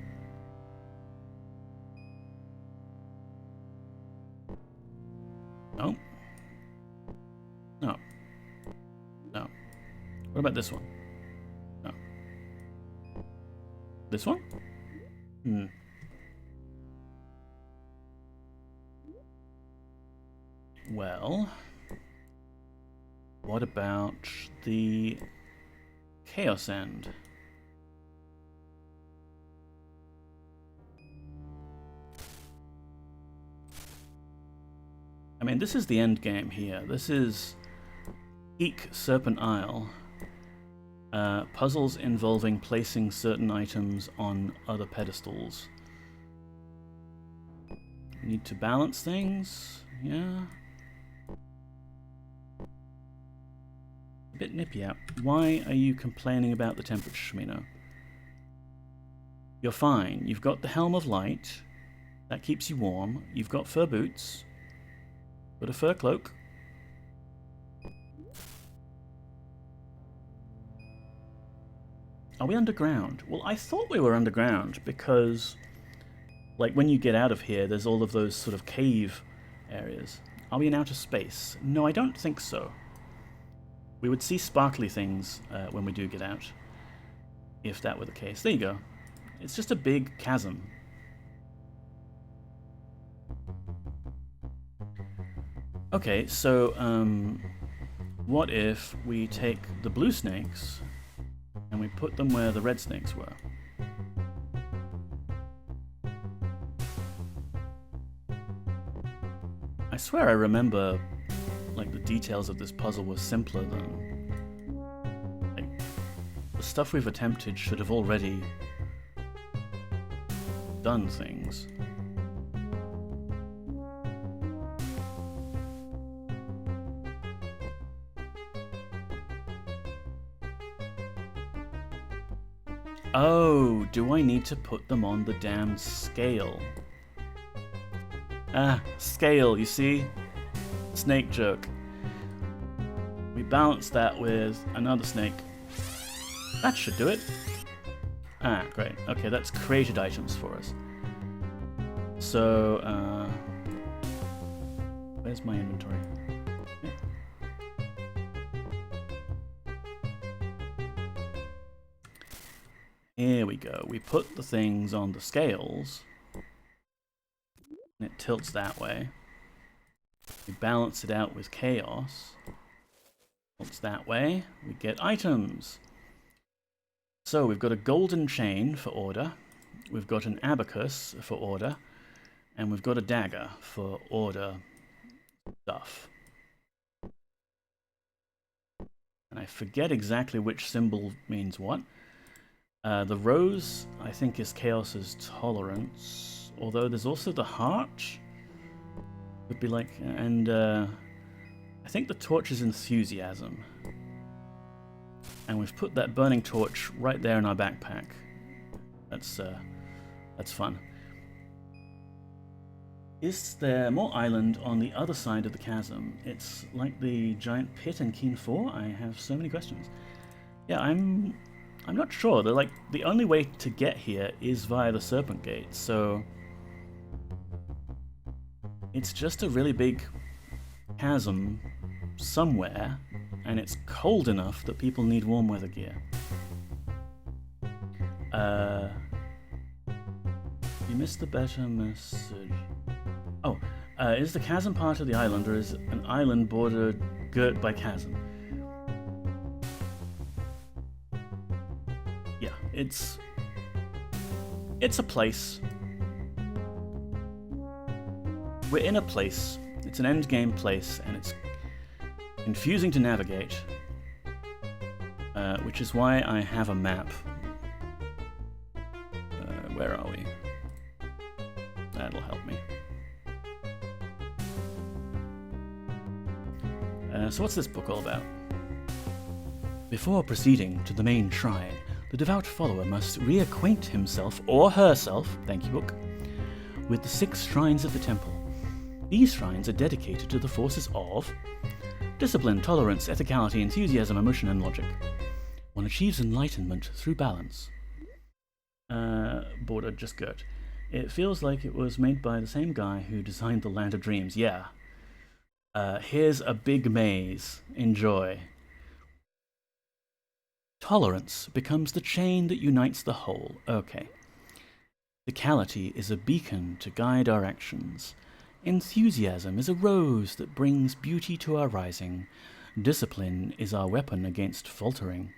No. No. No. What about this one? No. This one? Hmm. Well, what about the Chaos End? I mean, this is the end game here. This is Eek Serpent Isle. Puzzles involving placing certain items on other pedestals. Need to balance things, yeah. A bit nippy out. Why are you complaining about the temperature, Shmino? You're fine. You've got the Helm of Light. That keeps you warm. You've got fur boots. Got a fur cloak. Are we underground? Well, I thought we were underground because, like, when you get out of here, there's all of those sort of cave areas. Are we in outer space? No, I don't think so. We would see sparkly things when we do get out, if that were the case. There you go. It's just a big chasm. Okay, so what if we take the blue snakes and we put them where the red snakes were? I swear I remember, like, the details of this puzzle were simpler than... Like, the stuff we've attempted should have already done things. Oh, do I need to put them on the damn scale? Ah, scale, you see? Snake joke. We balance that with another snake. That should do it. Ah, great. Okay, that's created items for us. So, where's my inventory? Yeah. Here we go. We put the things on the scales, and it tilts that way. We balance it out with chaos. Tilts that way. We get items. So we've got a golden chain for order. We've got an abacus for order. And we've got a dagger for order stuff. And I forget exactly which symbol means what. The rose, I think, is Chaos's tolerance. Although there's also the heart. Would be like, and I think the torch is enthusiasm. And we've put that burning torch right there in our backpack. That's fun. Is there more island on the other side of the chasm? It's like the giant pit in Keen 4. I have so many questions. Yeah, I'm not sure. They're like, the only way to get here is via the Serpent Gate, so it's just a really big chasm somewhere, and it's cold enough that people need warm weather gear. You missed the better message. Oh, is the chasm part of the island, or is an island bordered girt by chasm? Yeah, it's a place. We're in a place. It's an endgame place, and it's confusing to navigate, which is why I have a map. Where are we? That'll help me. So what's this book all about? Before proceeding to the main shrine, the devout follower must reacquaint himself or herself, thank you book, with the 6 shrines of the temple. These shrines are dedicated to the forces of discipline, tolerance, ethicality, enthusiasm, emotion, and logic. One achieves enlightenment through balance. Border just girt. It feels like it was made by the same guy who designed the Land of Dreams. Yeah. Here's a big maze. Enjoy. Tolerance becomes the chain that unites the whole. Okay. Ethicality is a beacon to guide our actions. Enthusiasm is a rose that brings beauty to our rising. Discipline is our weapon against faltering.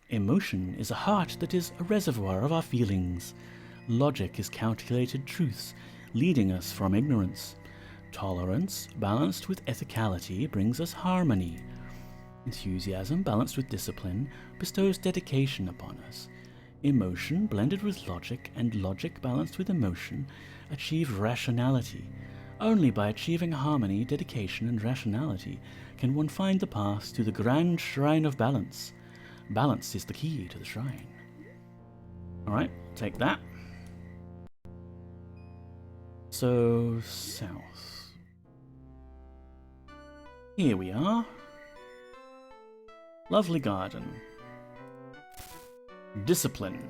Emotion is a heart that is a reservoir of our feelings. Logic is calculated truths, leading us from ignorance. Tolerance, balanced with ethicality, brings us harmony. Enthusiasm, balanced with discipline, bestows dedication upon us. Emotion, blended with logic, and logic, balanced with emotion, achieve rationality. Only by achieving harmony, dedication, and rationality can one find the path to the grand shrine of balance. Balance is the key to the shrine. Alright, take that. So, south. Here we are. Lovely garden. Discipline.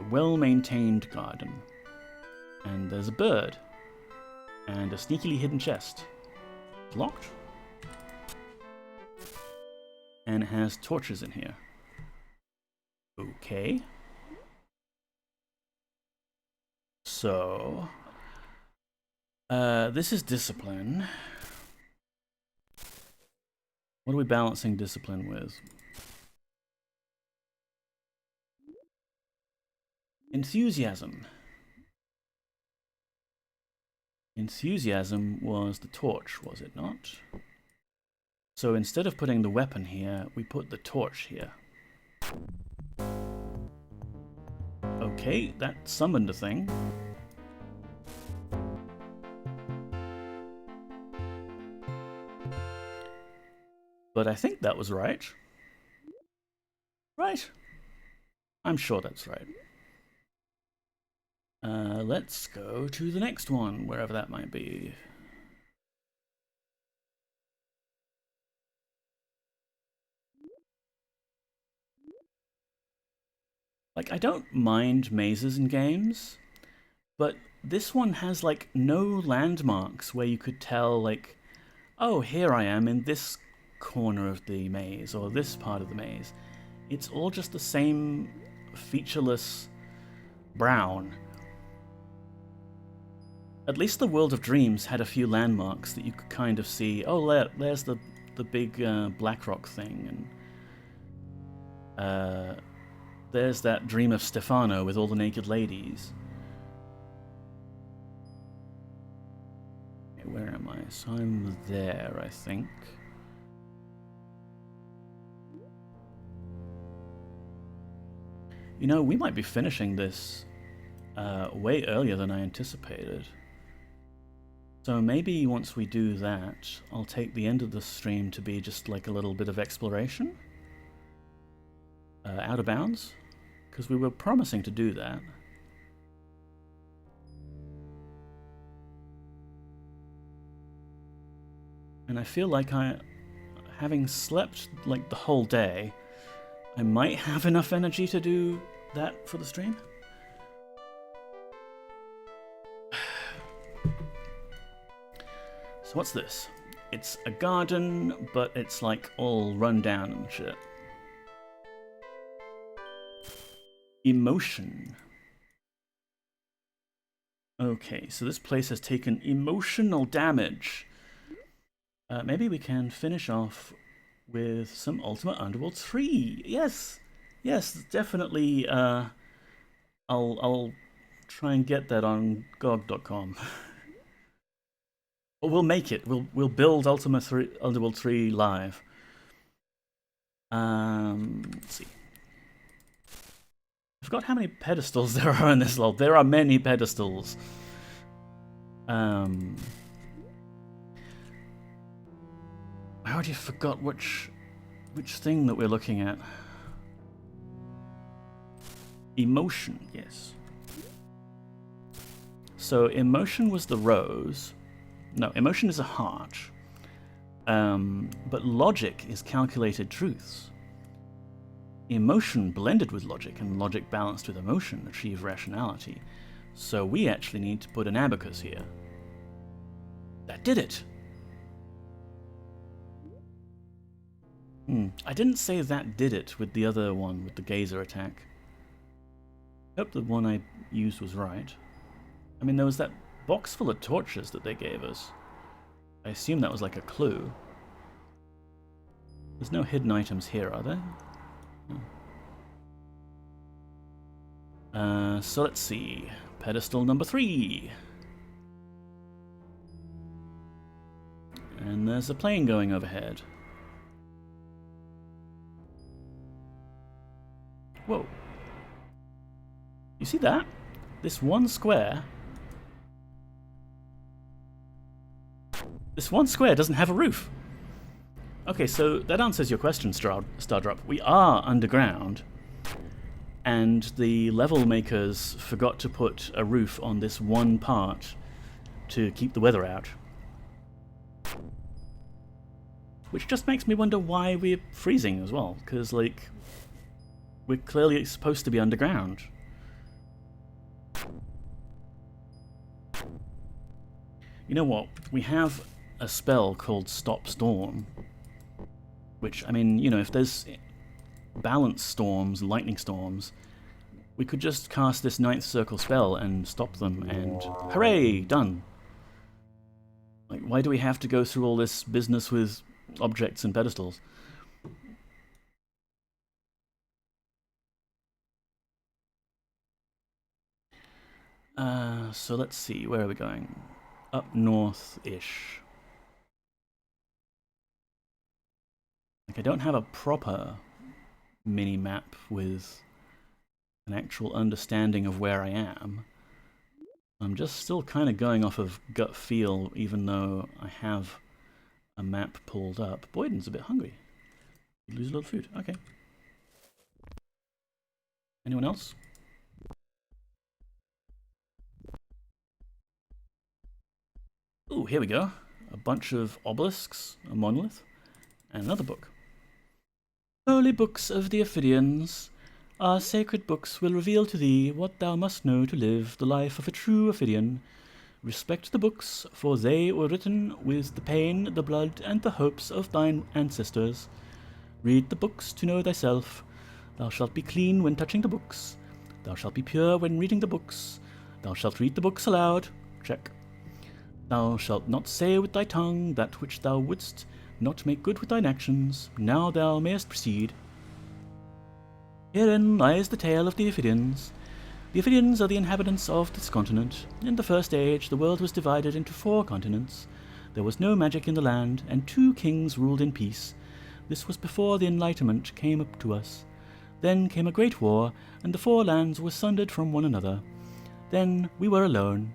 A well-maintained garden. And there's a bird. And a sneakily hidden chest. It's locked. And it has torches in here. Okay. So... this is discipline. What are we balancing discipline with? Enthusiasm. Enthusiasm was the torch, was it not? So instead of putting the weapon here, we put the torch here. Okay, that summoned a thing. But I think that was right. Right? I'm sure that's right. Let's go to the next one, wherever that might be. Like, I don't mind mazes in games, but this one has, like, no landmarks where you could tell, like, oh, here I am in this corner of the maze, or this part of the maze. It's all just the same featureless brown. At least the World of Dreams had a few landmarks that you could kind of see. Oh, there's the big black rock thing, and there's that Dream of Stefano with all the naked ladies. Okay, where am I? So I'm there, I think. You know, we might be finishing this way earlier than I anticipated. So maybe once we do that, I'll take the end of the stream to be just like a little bit of exploration. Out of bounds. Because we were promising to do that. And I feel like having slept like the whole day, I might have enough energy to do that for the stream. So what's this? It's a garden, but it's like all run down and shit. Emotion. Okay, so this place has taken emotional damage. Maybe we can finish off with some Ultima Underworld 3. Yes, yes, definitely. I'll try and get that on GOG.com. But we'll make it. We'll build Ultima Underworld 3 live. Let's see. I forgot how many pedestals there are in this world. There are many pedestals. I already forgot which thing that we're looking at. Emotion, yes. So emotion was the rose. No, emotion is a heart. But logic is calculated truths. Emotion blended with logic, and logic balanced with emotion achieve rationality. So we actually need to put an abacus here. That did it! I didn't say that did it with the other one, with the gazer attack. I hope the one I used was right. I mean, there was that box full of torches that they gave us. I assume that was like a clue. There's no hidden items here, are there? No. So let's see. Pedestal number 3. And there's a plane going overhead. Whoa. You see that? This one square... This one square doesn't have a roof. Okay, so that answers your question, Stardrop. We are underground, and the level makers forgot to put a roof on this one part to keep the weather out. Which just makes me wonder why we're freezing as well, because, like, We're clearly supposed to be underground. You know what? We have a spell called Stop Storm. Which, I mean, you know, if there's balance storms, lightning storms, we could just cast this ninth circle spell and stop them, and hooray! Done! Like, why do we have to go through all this business with objects and pedestals? So let's see, where are we going? Up north-ish. Like, I don't have a proper mini-map with an actual understanding of where I am. I'm just still kind of going off of gut feel, even though I have a map pulled up. Boyden's a bit hungry. You lose a lot of food. Okay. Anyone else? Ooh, here we go. A bunch of obelisks, a monolith, and another book. Holy books of the Ophidians, our sacred books will reveal to thee what thou must know to live the life of a true Ophidian. Respect the books, for they were written with the pain, the blood, and the hopes of thine ancestors. Read the books to know thyself. Thou shalt be clean when touching the books. Thou shalt be pure when reading the books. Thou shalt read the books aloud. Check. Thou shalt not say with thy tongue that which thou wouldst not make good with thine actions. Now thou mayest proceed. Herein lies the tale of the Ophidians. The Ophidians are the inhabitants of this continent. In the first age, the world was divided into 4 continents. There was no magic in the land, and 2 kings ruled in peace. This was before the Enlightenment came up to us. Then came a great war, and the 4 lands were sundered from one another. Then we were alone.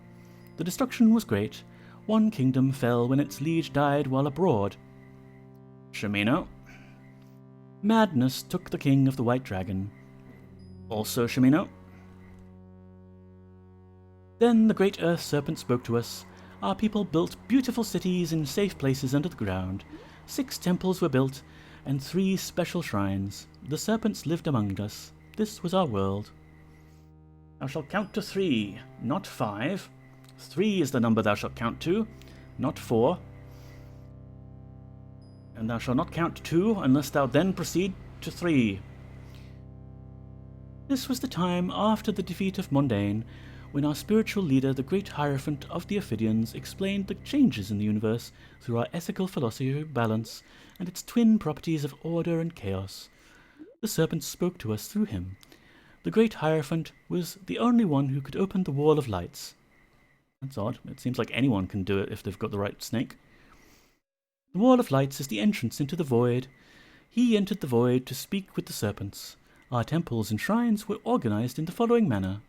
The destruction was great. One kingdom fell when its liege died while abroad. Shamino. Madness took the king of the White Dragon. Also Shamino. Then the great earth serpent spoke to us. Our people built beautiful cities in safe places under the ground. 6 temples were built, and 3 special shrines. The serpents lived among us. This was our world. Thou shalt count to 3, not 5. 3 is the number thou shalt count to, not 4. And thou shalt not count to 2 unless thou then proceed to 3. This was the time after the defeat of Mondain, when our spiritual leader, the great Hierophant of the Ophidians, explained the changes in the universe through our ethical philosophy of balance and its twin properties of order and chaos. The serpent spoke to us through him. The great Hierophant was the only one who could open the Wall of Lights. That's odd. It seems like anyone can do it if they've got the right snake. The Wall of Lights is the entrance into the void. He entered the void to speak with the serpents. Our temples and shrines were organized in the following manner.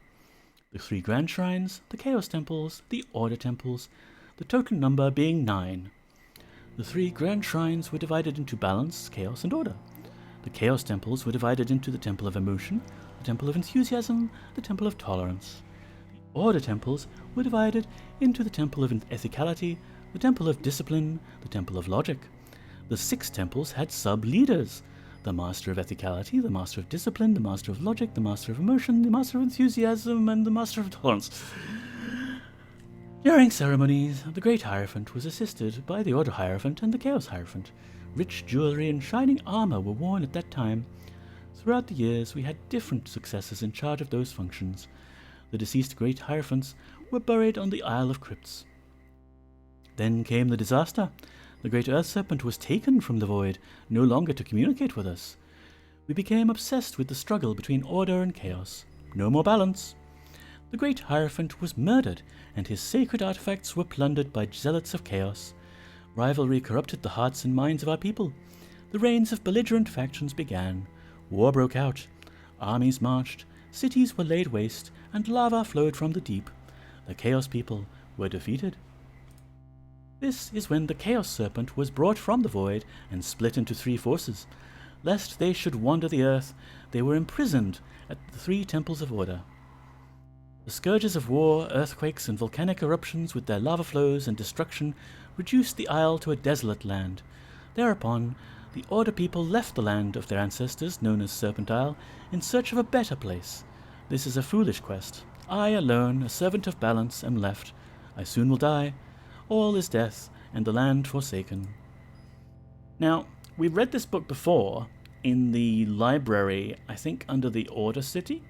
The 3 grand shrines, the chaos temples, the order temples, the total number being 9. The 3 grand shrines were divided into balance, chaos, and order. The chaos temples were divided into the temple of emotion, the temple of enthusiasm, the temple of tolerance. The order temples were divided into the temple of ethicality, the temple of discipline, the temple of logic. The 6 temples had sub-leaders: the master of ethicality, the master of discipline, the master of logic, the master of emotion, the master of enthusiasm, and the master of tolerance. During ceremonies, the great Hierophant was assisted by the Order Hierophant and the Chaos Hierophant. Rich jewelry and shining armor were worn at that time. Throughout the years, we had different successors in charge of those functions. The deceased great Hierophants were buried on the Isle of Crypts. Then came the disaster. The great Earth Serpent was taken from the void, no longer to communicate with us. We became obsessed with the struggle between order and chaos. No more balance. The great Hierophant was murdered, and his sacred artifacts were plundered by zealots of chaos. Rivalry corrupted the hearts and minds of our people. The reigns of belligerent factions began. War broke out. Armies marched. Cities were laid waste, and lava flowed from the deep. The Chaos people were defeated. This is when the Chaos Serpent was brought from the void and split into 3 forces. Lest they should wander the earth, they were imprisoned at the 3 temples of order. The scourges of war, earthquakes, and volcanic eruptions with their lava flows and destruction reduced the isle to a desolate land. Thereupon, The Order people left the land of their ancestors, known as Serpent Isle, in search of a better place. This is a foolish quest. I alone, a servant of balance, am left. I soon will die. All is death, and the land forsaken. Now, we read this book before in the library, I think under the Order City.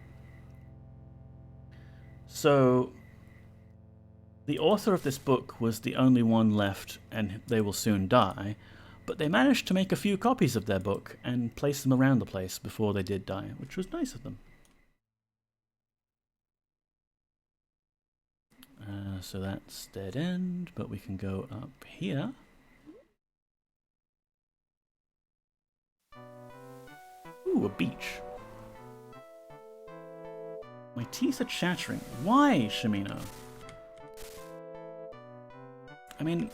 So, the author of this book was the only one left, and they will soon die, but they managed to make a few copies of their book and place them around the place before they did die, which was nice of them. So that's dead end, but we can go up here. Ooh, a beach. My teeth are chattering. Why, Shimino? I mean,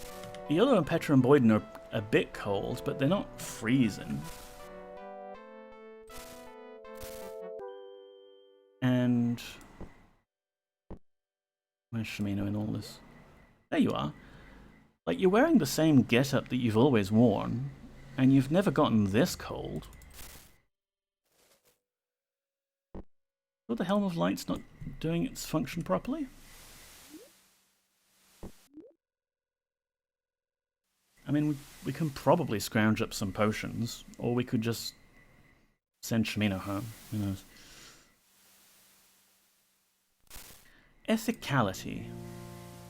Yellow and Petra and Boyden are a bit cold, but they're not freezing. And where's Shimino in all this? There you are. Like, you're wearing the same getup that you've always worn, and you've never gotten this cold. So the Helm of Light's not doing its function properly? I mean, we can probably scrounge up some potions, or we could just send Shimino home. Who knows? Ethicality.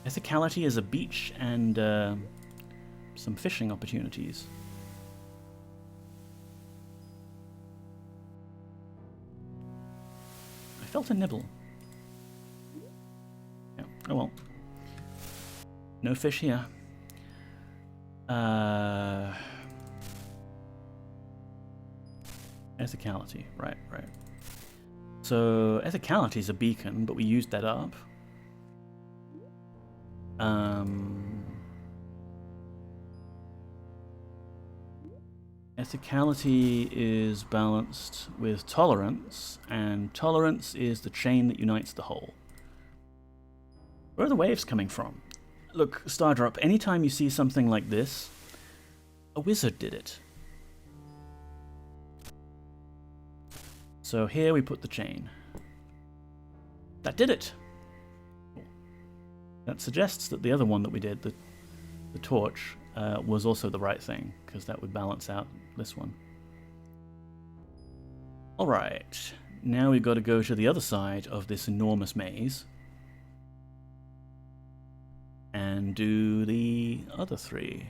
Ethicality is a beach and some fishing opportunities. I felt a nibble. Yeah. Oh well. No fish here. Ethicality. Right. So, ethicality is a beacon, but we used that up. Ethicality is balanced with tolerance, and tolerance is the chain that unites the whole. Where are the waves coming from? Look, Stardrop, anytime you see something like this, a wizard did it. So here we put the chain. That did it! That suggests that the other one that we did, the torch, was also the right thing, because that would balance out this one. Alright, now we've got to go to the other side of this enormous maze and do the other three.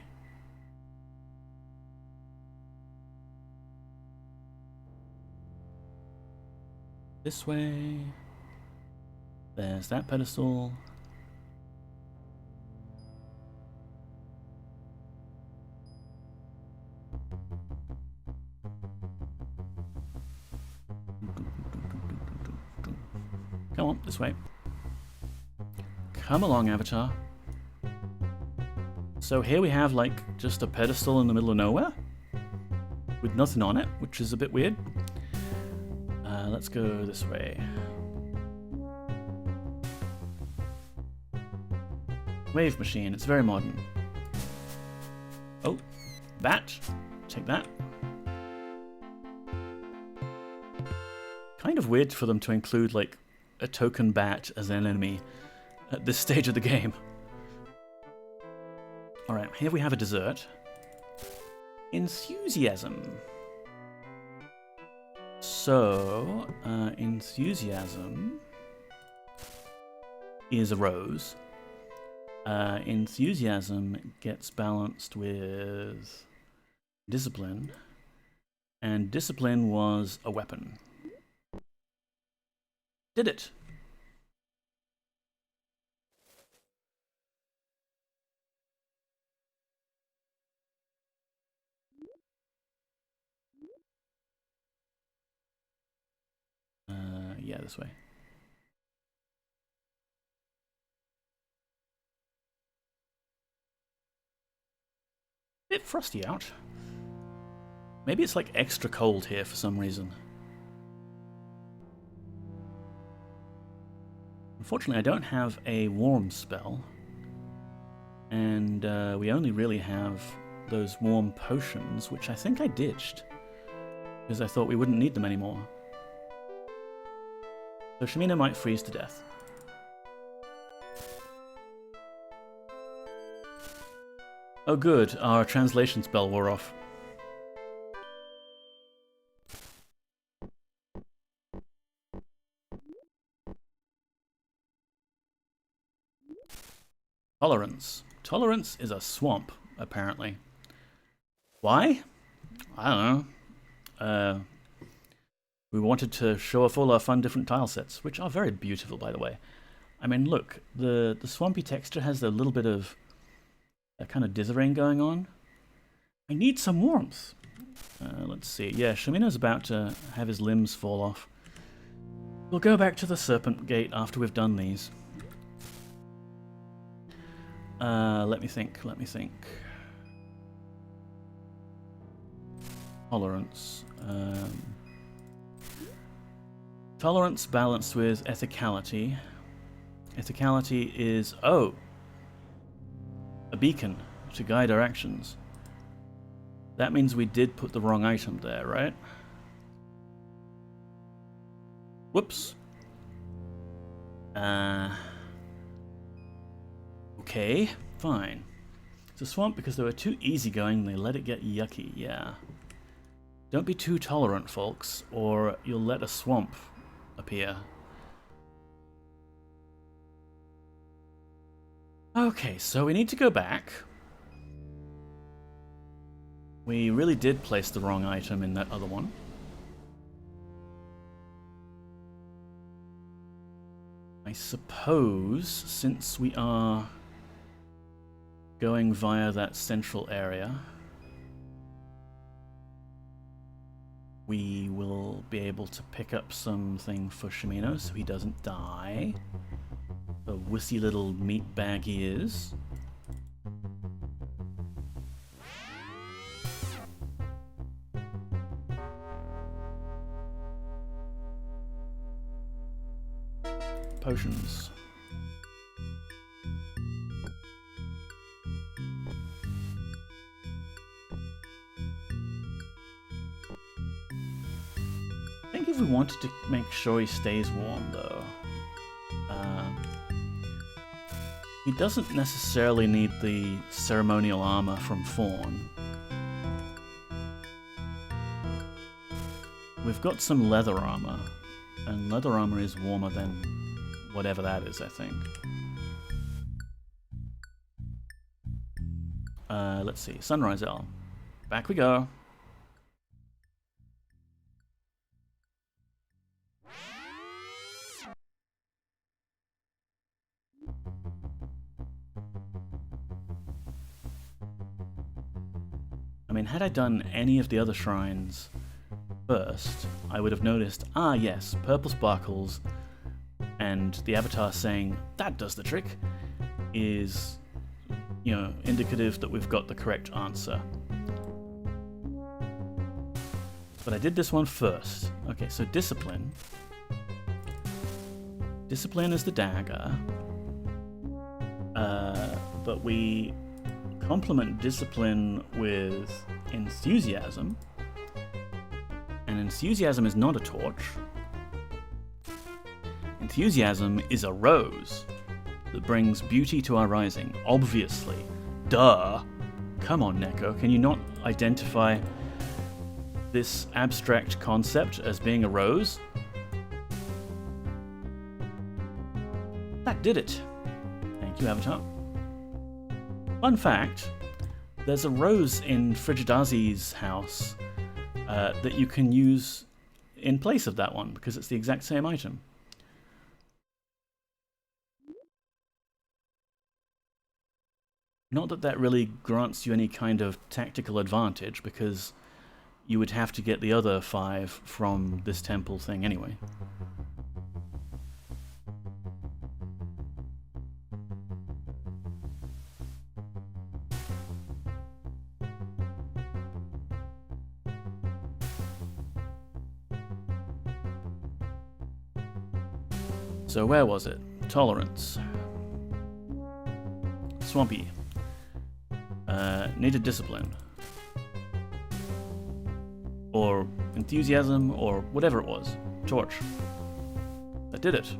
This way. There's that pedestal. Come on, this way. Come along, Avatar. So here we have, like, just a pedestal in the middle of nowhere with nothing on it, which is a bit weird. Let's go this way. Wave machine, it's very modern. Oh, bat. Take that. Kind of weird for them to include, like, a token bat as an enemy at this stage of the game. Alright, here we have a dessert. Enthusiasm. So, enthusiasm is a rose. Enthusiasm gets balanced with discipline, and discipline was a weapon. Did it! Yeah, this way. Bit frosty out. Maybe it's like extra cold here for some reason. Unfortunately, I don't have a warm spell, and we only really have those warm potions, which I think I ditched, because I thought we wouldn't need them anymore. So Shamina might freeze to death. Oh good, our translation spell wore off. Tolerance. Tolerance is a swamp, apparently. Why? I don't know. We wanted to show off all our fun different tile sets, which are very beautiful, by the way. I mean, look, the swampy texture has a little bit of a kind of dithering going on. I need some warmth. Let's see. Yeah, Shamina's about to have his limbs fall off. We'll go back to the Serpent Gate after we've done these. Let me think. Tolerance. Tolerance balanced with ethicality. Ethicality is, oh, a beacon to guide our actions. That means we did put the wrong item there, right? Whoops. Okay, fine. It's a swamp because they were too easygoing, they let it get yucky, yeah. Don't be too tolerant, folks, or you'll let a swamp appear. Okay, so we need to go back. We really did place the wrong item in that other one. I suppose, since we are going via that central area, we will be able to pick up something for Shimino so he doesn't die. The wussy little meat bag he is. Potions. I think if we wanted to make sure he stays warm, though, he doesn't necessarily need the ceremonial armor from Fawn. We've got some leather armor, and leather armor is warmer than whatever that is, I think. Let's see, Sunrise Elm. Back we go. I mean, had I done any of the other shrines first, I would have noticed, ah yes, purple sparkles, and the avatar saying, that does the trick, is, you know, indicative that we've got the correct answer. But I did this one first. Okay, so Discipline. Discipline is the dagger, but we complement Discipline with Enthusiasm, and Enthusiasm is not a torch. Enthusiasm is a rose that brings beauty to our rising, obviously. Duh! Come on, Neko, can you not identify this abstract concept as being a rose? That did it. Thank you, Avatar. Fun fact, there's a rose in Frigidazi's house that you can use in place of that one, because it's the exact same item. Not that that really grants you any kind of tactical advantage, because you would have to get the other 5 from this temple thing anyway. So where was it? Tolerance. Swampy. Needed discipline. Or enthusiasm, or whatever it was. Torch. That did it.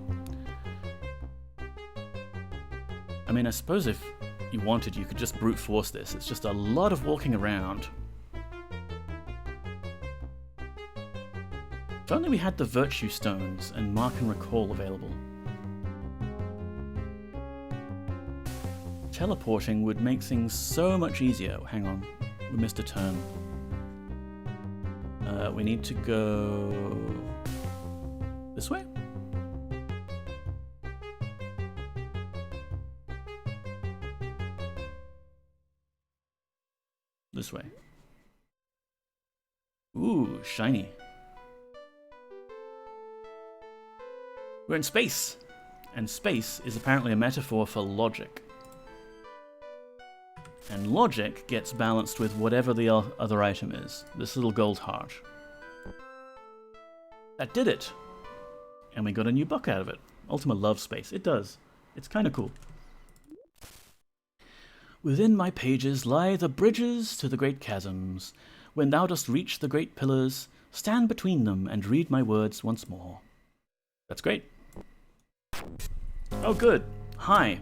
I mean, I suppose if you wanted, you could just brute force this. It's just a lot of walking around. If only we had the virtue stones and mark and recall available. Teleporting would make things so much easier. Hang on, we missed a turn. We need to go this way? This way. Ooh, shiny. We're in space! And space is apparently a metaphor for logic. And logic gets balanced with whatever the other item is. This little gold heart. That did it! And we got a new book out of it. Ultima loves space. It does. It's kind of cool. Within my pages lie the bridges to the great chasms. When thou dost reach the great pillars, stand between them and read my words once more. That's great. Oh, good. Hi.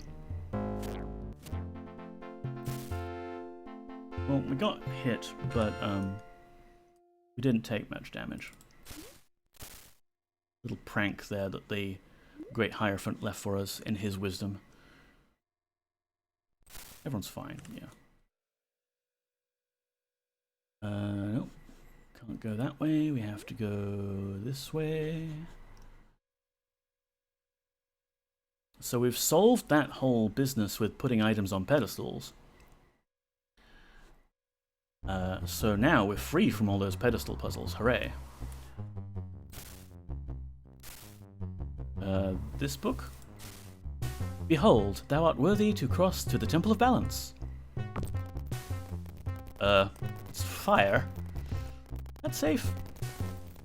Well, we got hit, but we didn't take much damage. Little prank there that the Great Hierophant left for us in his wisdom. Everyone's fine, yeah. Nope. Can't go that way. We have to go this way. So we've solved that whole business with putting items on pedestals. So now we're free from all those pedestal puzzles. Hooray. This book? Behold, thou art worthy to cross to the Temple of Balance. It's fire. That's safe.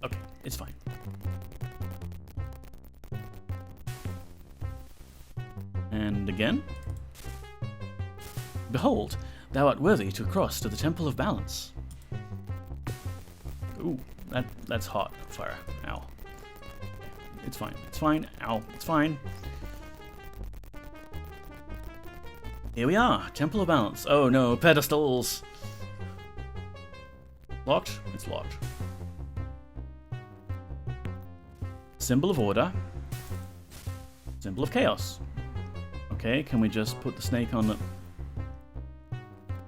Okay, it's fine. And again. Behold, thou art worthy to cross to the Temple of Balance. Ooh, that's hot. Fire. Ow. It's fine. It's fine. Ow. It's fine. Here we are. Temple of Balance. Oh no, pedestals! Locked? It's locked. Symbol of order. Symbol of chaos. Okay, can we just put the snake on the...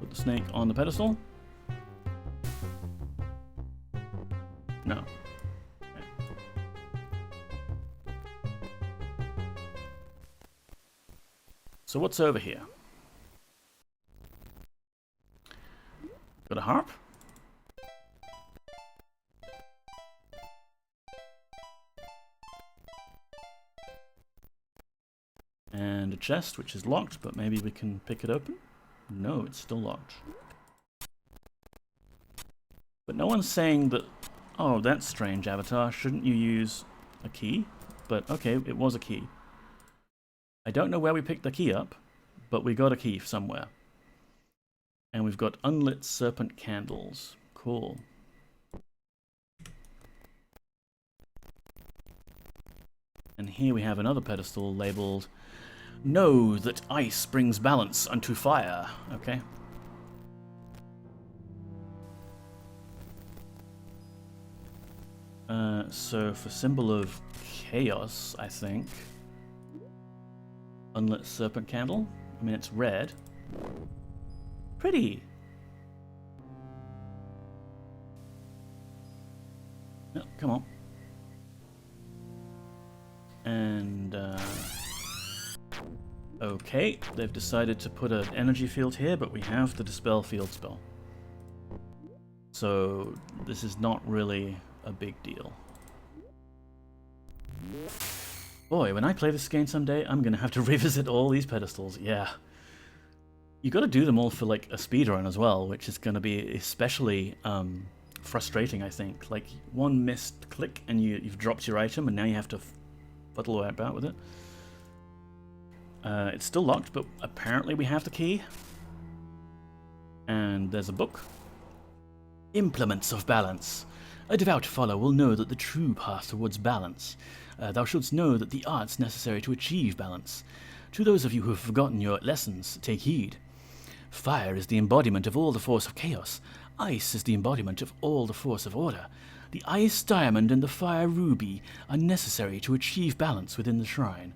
Put the snake on the pedestal? No. So what's over here? Got a harp? And a chest, which is locked, but maybe we can pick it open? No, it's still locked. But no one's saying that... Oh, that's strange, Avatar. Shouldn't you use a key? But okay, it was a key. I don't know where we picked the key up, but we got a key somewhere. And we've got unlit serpent candles. Cool. And here we have another pedestal labeled, Know that ice brings balance unto fire. Okay. So for symbol of chaos, I think. Unlit serpent candle. I mean, it's red. Pretty. No, come on. And, okay, they've decided to put an energy field here, but we have the Dispel field spell. So, this is not really a big deal. Boy, when I play this game someday, I'm gonna have to revisit all these pedestals, yeah. You gotta do them all for, like, a speedrun as well, which is gonna be especially, frustrating, I think. Like, one missed click and you've dropped your item, and now you have to fuddle about with it. It's still locked, but apparently we have the key. And there's a book. Implements of balance. A devout follower will know that the true path towards balance. Thou shouldst know that the arts necessary to achieve balance. To those of you who have forgotten your lessons, take heed. Fire is the embodiment of all the force of chaos. Ice is the embodiment of all the force of order. The ice diamond and the fire ruby are necessary to achieve balance within the shrine.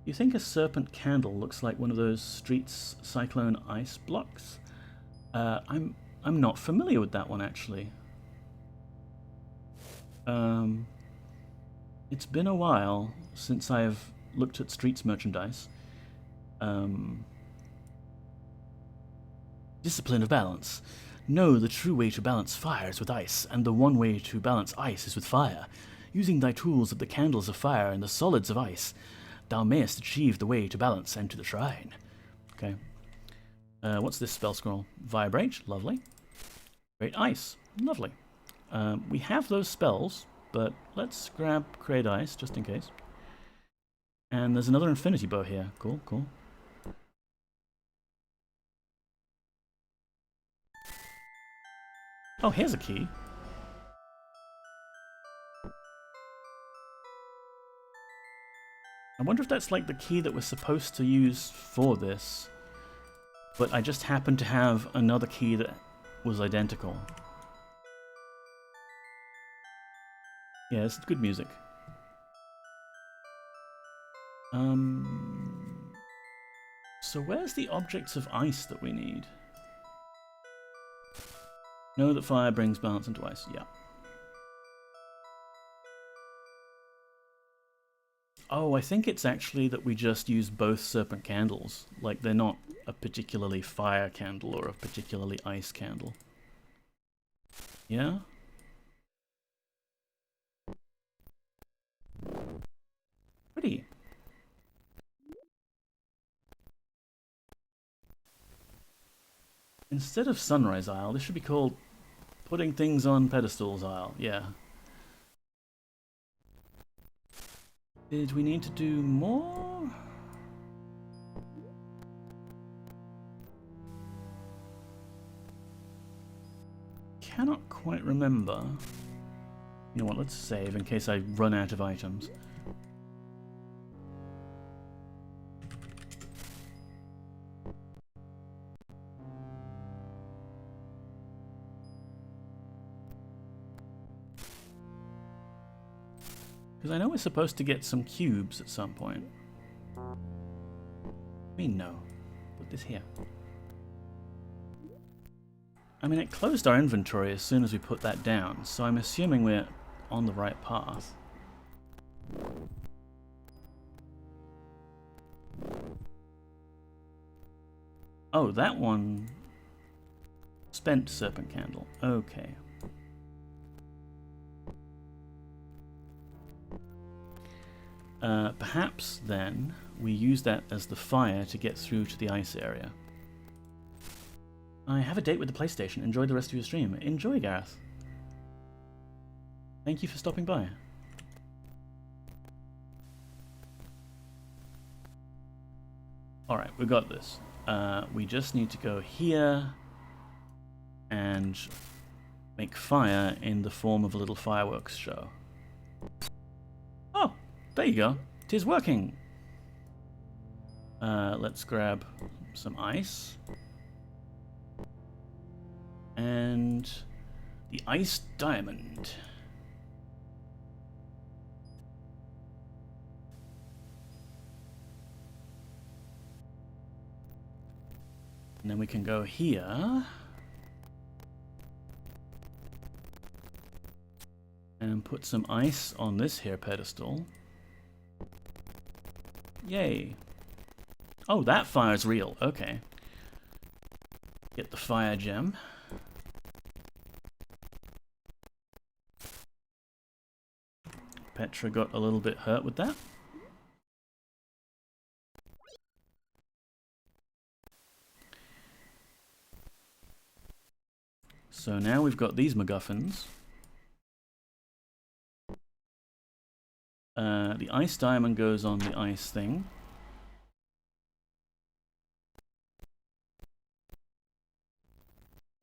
You think a serpent candle looks like one of those streets cyclone ice blocks? I'm not familiar with that one, actually. It's been a while since I've looked at Streets merchandise. Discipline of balance. Know the true way to balance fire is with ice, and the one way to balance ice is with fire. Using thy tools of the candles of fire and the solids of ice, thou mayest achieve the way to balance enter the shrine. Okay. What's this spell scroll? Vibrate, lovely. Create ice, lovely. We have those spells, but let's grab create ice just in case. And there's another infinity bow here. Cool, cool. Oh, here's a key. I wonder if that's like the key that we're supposed to use for this, but I just happened to have another key that was identical. Yeah, it's good music. So where's the objects of ice that we need? Know that fire brings balance into ice. Yeah. Oh, I think it's actually that we just use both serpent candles. Like, they're not a particularly fire candle or a particularly ice candle. Yeah? Pretty. Instead of Sunrise Isle, this should be called Putting Things on Pedestals Isle. Yeah. Did we need to do more? Cannot quite remember. You know what, let's save in case I run out of items. Because I know we're supposed to get some cubes at some point. I mean, no. Put this here. I mean, it closed our inventory as soon as we put that down, so I'm assuming we're on the right path. Oh, that one... Spent serpent candle. Okay. Perhaps, then, we use that as the fire to get through to the ice area. I have a date with the PlayStation. Enjoy the rest of your stream. Enjoy, Gareth. Thank you for stopping by. Alright, we got this. We just need to go here and make fire in the form of a little fireworks show. Oh, there you go. It is working. Let's grab some ice. And the ice diamond. And then we can go here. And put some ice on this here pedestal. Yay. Oh, that fire's real. Okay. Get the fire gem. Petra got a little bit hurt with that. So now we've got these MacGuffins. The ice diamond goes on the ice thing.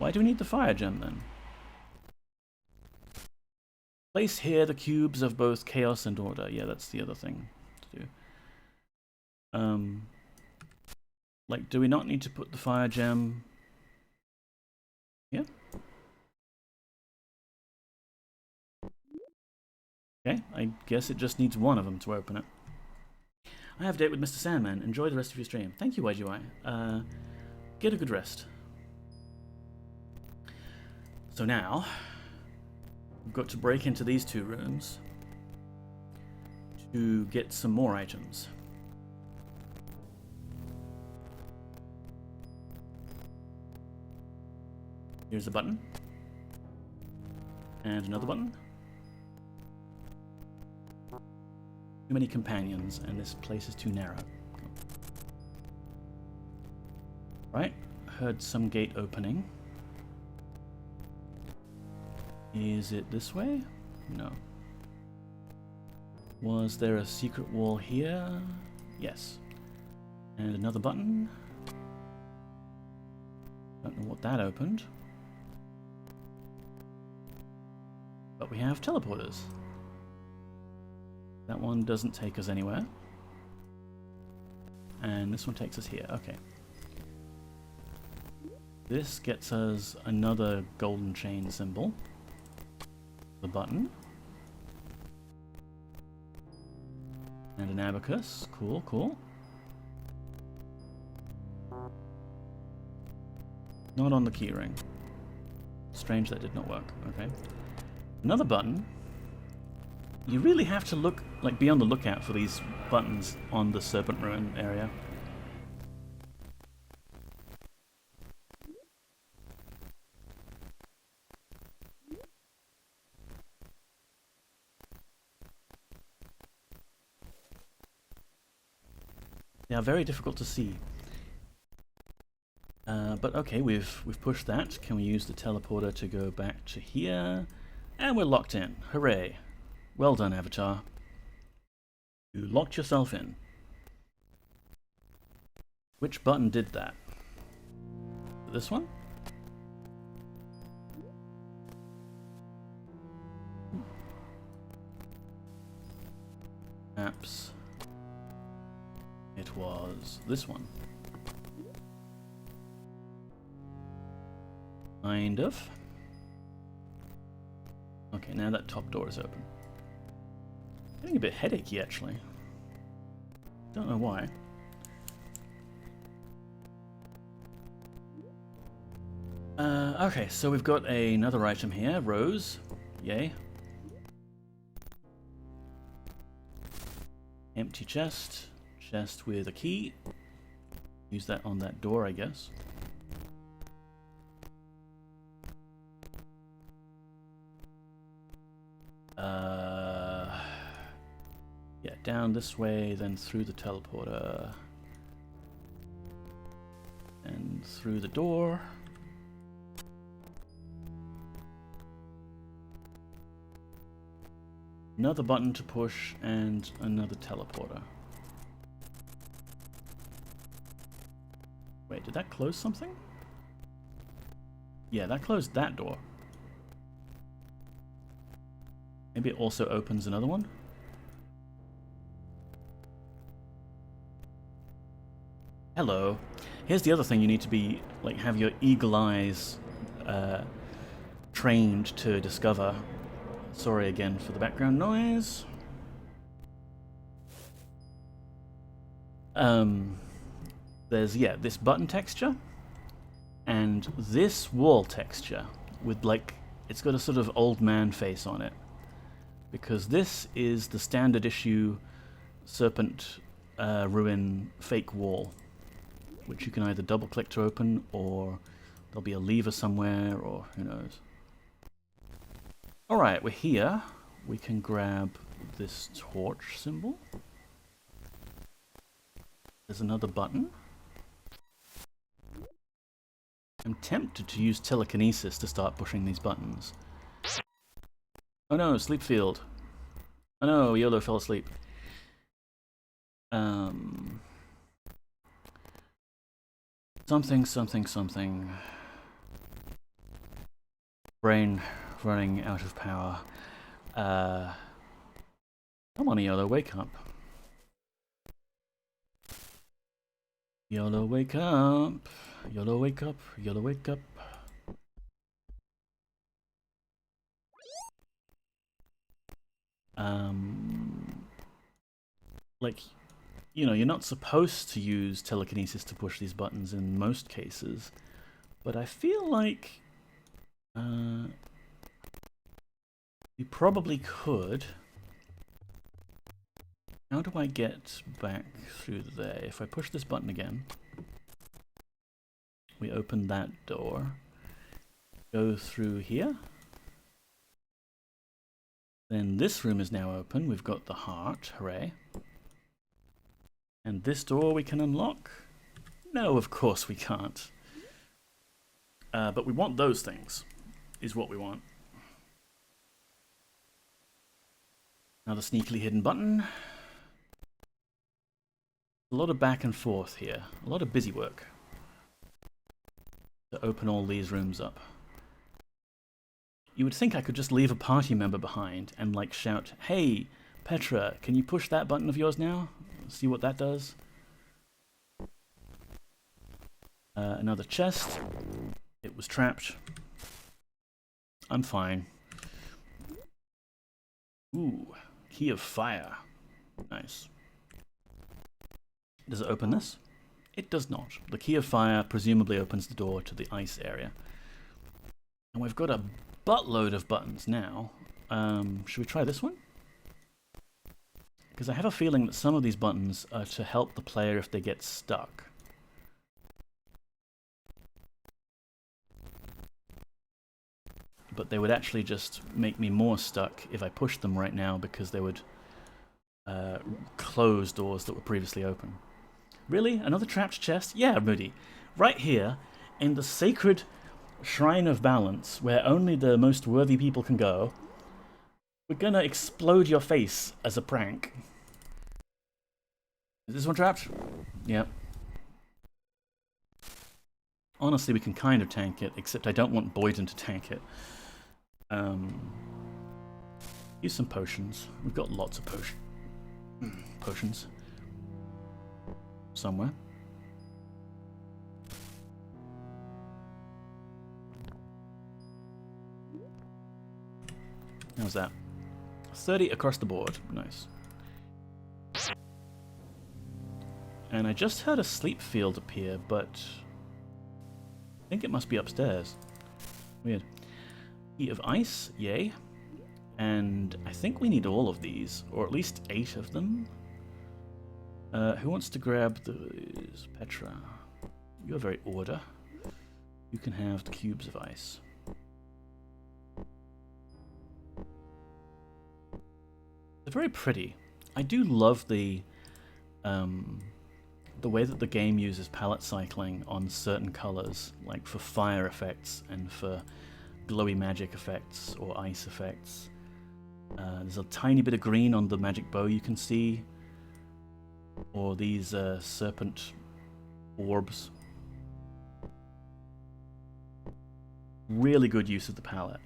Why do we need the fire gem then? Place here the cubes of both chaos and order. Yeah, that's the other thing to do. Like, do we not need to put the fire gem here? Okay, I guess it just needs one of them to open it. I have a date with Mr. Sandman. Enjoy the rest of your stream. Thank you, YGY. Get a good rest. So now, we've got to break into these two rooms to get some more items. Here's a button. And another button. Too many companions, and this place is too narrow. Right, heard some gate opening. Is it this way? No. Was there a secret wall here? Yes. And another button. Don't know what that opened. But we have teleporters. That one doesn't take us anywhere. And this one takes us here. Okay. This gets us another golden chain symbol. The button. And an abacus. Cool, cool. Not on the keyring. Strange that did not work. Okay. Another button. You really have to look, like, be on the lookout for these buttons on the Serpent Ruin area. They are very difficult to see. But okay, we've pushed that. Can we use the teleporter to go back to here? And we're locked in. Hooray. Well done, Avatar. You locked yourself in. Which button did that? This one? Perhaps it was this one. Kind of. Okay, now that top door is open. Getting a bit headachy, actually. Don't know why. Okay, so we've got another item here. Rose. Yay. Empty chest. Chest with a key. Use that on that door, I guess. Yeah, down this way, then through the teleporter. And through the door. Another button to push, and another teleporter. Wait, did that close something? Yeah, that closed that door. Maybe it also opens another one? Hello. Here's the other thing you need to be, like, have your eagle eyes trained to discover. Sorry again for the background noise. There's, yeah, this button texture and this wall texture with, like, it's got a sort of old man face on it. Because this is the standard issue Serpent Ruin fake wall, which you can either double click to open, or there'll be a lever somewhere, or who knows. Alright, we're here. We can grab this torch symbol. There's another button. I'm tempted to use telekinesis to start pushing these buttons. Oh no, sleep field. Oh no, YOLO fell asleep. Something, something, something. Brain running out of power. Come on, Yolo, wake up. Yolo, wake up. Yolo, wake up. Yolo, wake up. Like, you know, you're not supposed to use telekinesis to push these buttons in most cases, but I feel like you probably could. How do I get back through there? If I push this button again, we open that door, go through here. Then this room is now open. We've got the heart, hooray. And this door we can unlock? No, of course we can't. But we want those things, is what we want. Another sneakily hidden button. A lot of back and forth here. A lot of busy work to open all these rooms up. You would think I could just leave a party member behind and like shout, "Hey, Petra, can you push that button of yours now? See what that does." Another chest. It was trapped. I'm fine. Ooh, key of fire. Nice. Does it open this? It does not. The key of fire presumably opens the door to the ice area. And we've got a buttload of buttons now. Should we try this one? Because I have a feeling that some of these buttons are to help the player if they get stuck. But they would actually just make me more stuck if I pushed them right now because they would close doors that were previously open. Really? Another trapped chest? Yeah, Moody. Right here, in the sacred shrine of balance, where only the most worthy people can go, we're gonna explode your face as a prank. Is this one trapped? Yep. Honestly, we can kind of tank it, except I don't want Boyden to tank it. Use some potions. We've got lots of potions. Somewhere. How's that? 30 across the board. Nice. And I just heard a sleep field appear, but I think it must be upstairs. Weird. Key of ice, yay. And I think we need all of these, or at least 8 of them. Who wants to grab those? Petra. You're very order. You can have the cubes of ice. They're very pretty. I do love the way that the game uses palette cycling on certain colors, like for fire effects and for glowy magic effects or ice effects. There's a tiny bit of green on the magic bow you can see, or these serpent orbs. Really good use of the palette,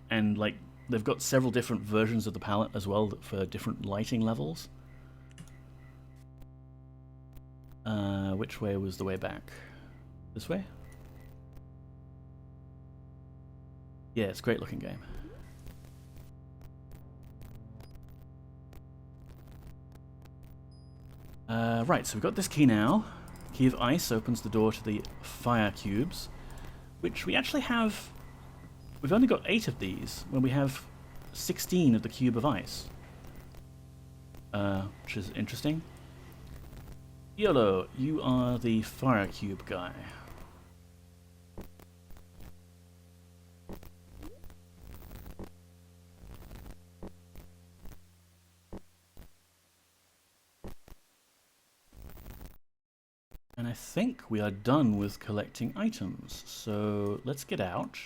and like they've got several different versions of the palette as well for different lighting levels. Which way was the way back? This way? Yeah, it's a great looking game. Right, so we've got this key now. Key of ice opens the door to the fire cubes, which we actually have. We've only got 8 of these when we have 16 of the cube of ice, which is interesting. Yolo, you are the fire cube guy. And I think we are done with collecting items, so let's get out.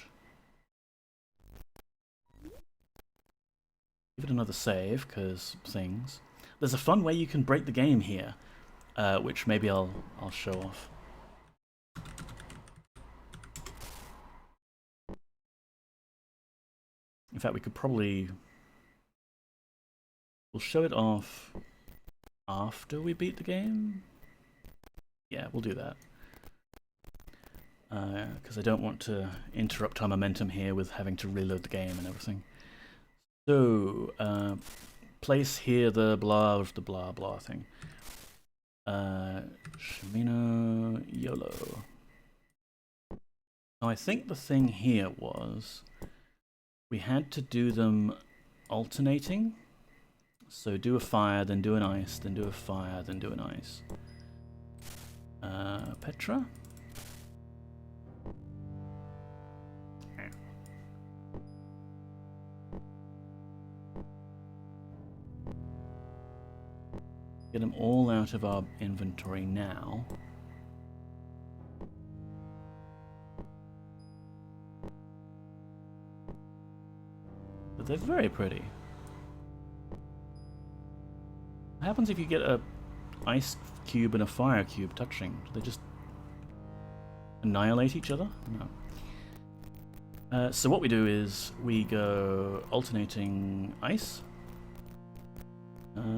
Give it another save, because things. There's a fun way you can break the game here, which maybe I'll show off. In fact, we could probably... We'll show it off after we beat the game. Yeah, we'll do that. Because I don't want to interrupt our momentum here with having to reload the game and everything. So, place here the blah blah thing. Shimino YOLO. Now I think the thing here was we had to do them alternating. So do a fire, then do an ice, then do a fire, then do an ice. Petra? Get them all out of our inventory now. But they're very pretty. What happens if you get a ice cube and a fire cube touching? Do they just annihilate each other? No. So what we do is we go alternating ice,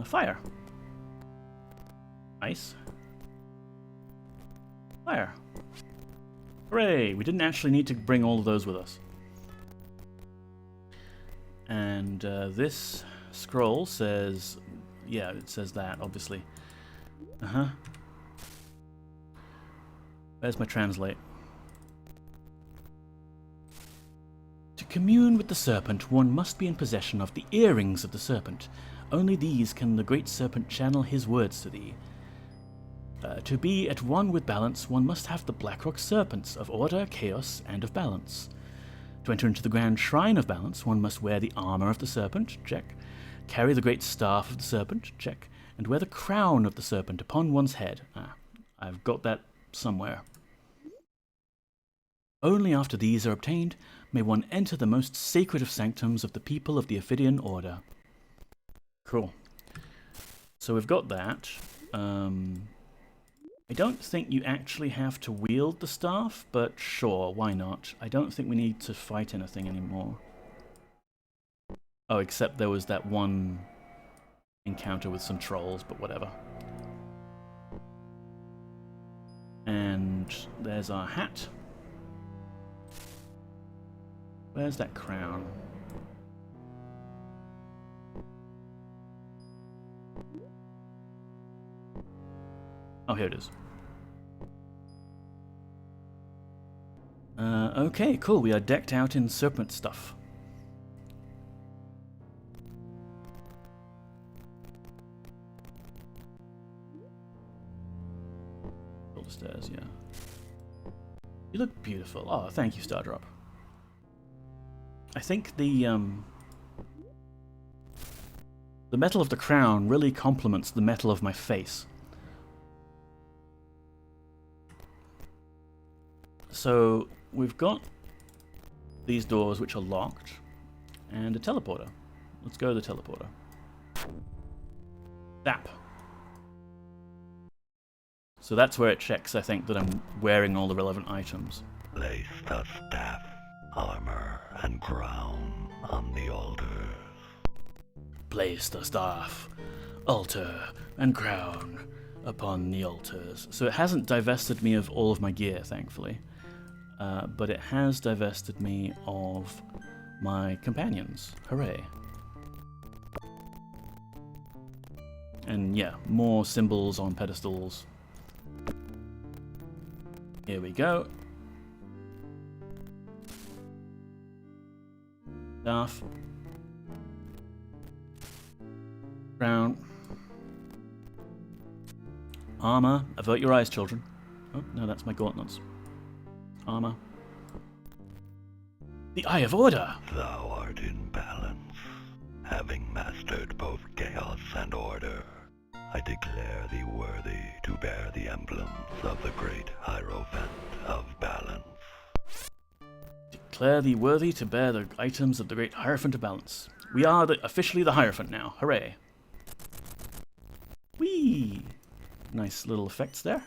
fire, ice, fire. Hooray! We didn't actually need to bring all of those with us. And this scroll says, yeah, it says that, obviously. Where's my translate? To commune with the serpent, one must be in possession of the earrings of the serpent. Only these can the great serpent channel his words to thee. To be at one with balance, one must have the Blackrock serpents of order, chaos, and of balance. To enter into the grand shrine of balance, one must wear the armor of the serpent, check. Carry the great staff of the serpent, check. And wear the crown of the serpent upon one's head. I've got that somewhere. Only after these are obtained may one enter the most sacred of sanctums of the people of the Ophidian Order. Cool. So we've got that. I don't think you actually have to wield the staff, but sure, why not? I don't think we need to fight anything anymore. Oh, except there was that one encounter with some trolls, but whatever. And there's our hat. Where's that crown? Oh, here it is. Okay, cool. We are decked out in serpent stuff. All the stairs, yeah. You look beautiful. Oh, thank you, Stardrop. I think the metal of the crown really complements the metal of my face. So we've got these doors which are locked and a teleporter. Let's go to the teleporter. Zap. So that's where it checks, I think, that I'm wearing all the relevant items. Place the staff, armor, and crown on the altars. Place the staff, altar, and crown upon the altars. So it hasn't divested me of all of my gear, thankfully. But it has divested me of my companions. Hooray. And yeah, more symbols on pedestals. Here we go. Staff. Crown. Armor. Avert your eyes, children. Oh, no, that's my gauntlets. Armor. The Eye of Order! Thou art in balance, having mastered both chaos and order. I declare thee worthy to bear the emblems of the great Hierophant of Balance. Declare thee worthy to bear the items of the great Hierophant of Balance. We are officially the Hierophant now. Hooray. Whee! Nice little effects there.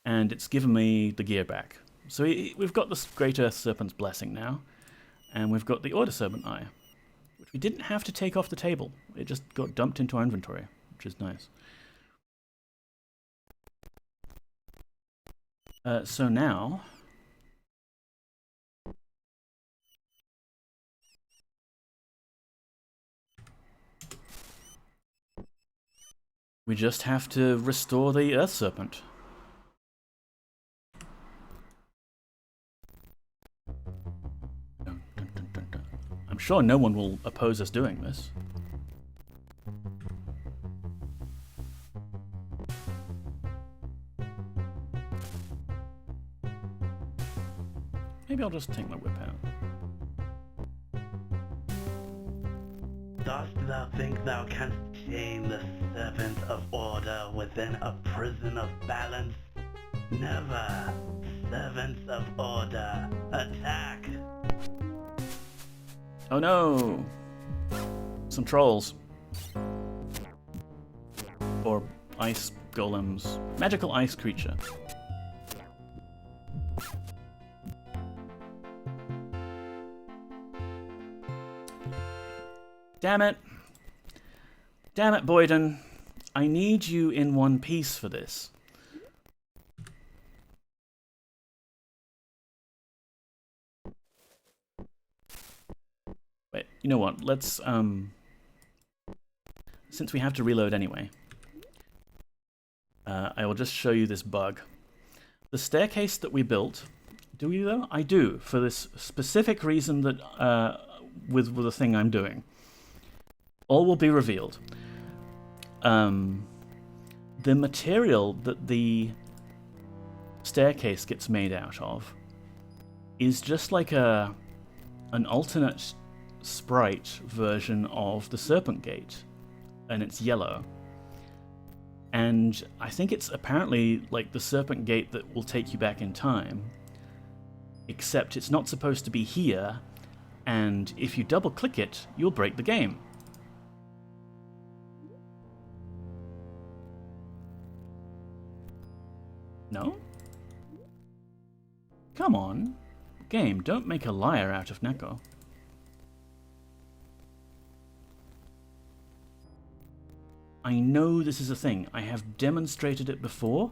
And it's given me the gear back. So we've got this Great Earth Serpent's Blessing now. And we've got the Order Serpent Eye, which we didn't have to take off the table. It just got dumped into our inventory, which is nice. So now... we just have to restore the Earth Serpent. Dun, dun, dun, dun, dun. I'm sure no one will oppose us doing this. Maybe I'll just take my whip out. Dost thou think thou canst chain the serpent of order within a prison of balance? Never. Servants of order, attack! Oh no! Some trolls. Or ice golems. Magical ice creature. Damn it. Damn it, Boyden. I need you in one piece for this. Wait, you know what? Let's, since we have to reload anyway, I will just show you this bug. The staircase that we built, do we though? I do, for this specific reason that, with the thing I'm doing. All will be revealed. The material that the staircase gets made out of is just like an alternate sprite version of the Serpent Gate, and it's yellow. And I think it's apparently like the Serpent Gate that will take you back in time, except it's not supposed to be here, and if you double click it, you'll break the game. No? Come on. Game, don't make a liar out of Neko. I know this is a thing. I have demonstrated it before.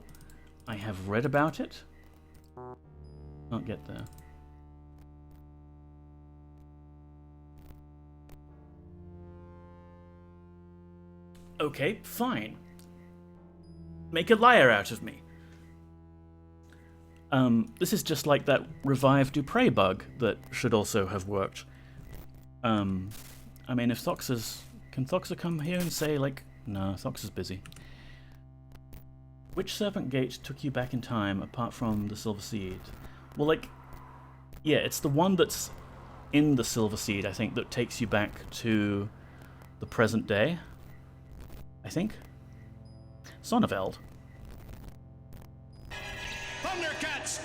I have read about it. Can't get there. Okay, fine. Make a liar out of me. This is just like that revive Dupre bug that should also have worked. I mean, if Thoxer's... Can Thoxer come here and say, like... No, Thoxer's busy. Which Serpent Gate took you back in time, apart from the Silver Seed? Well, like... Yeah, it's the one that's in the Silver Seed, I think, that takes you back to the present day. I think. Sonneveld. Thundercats!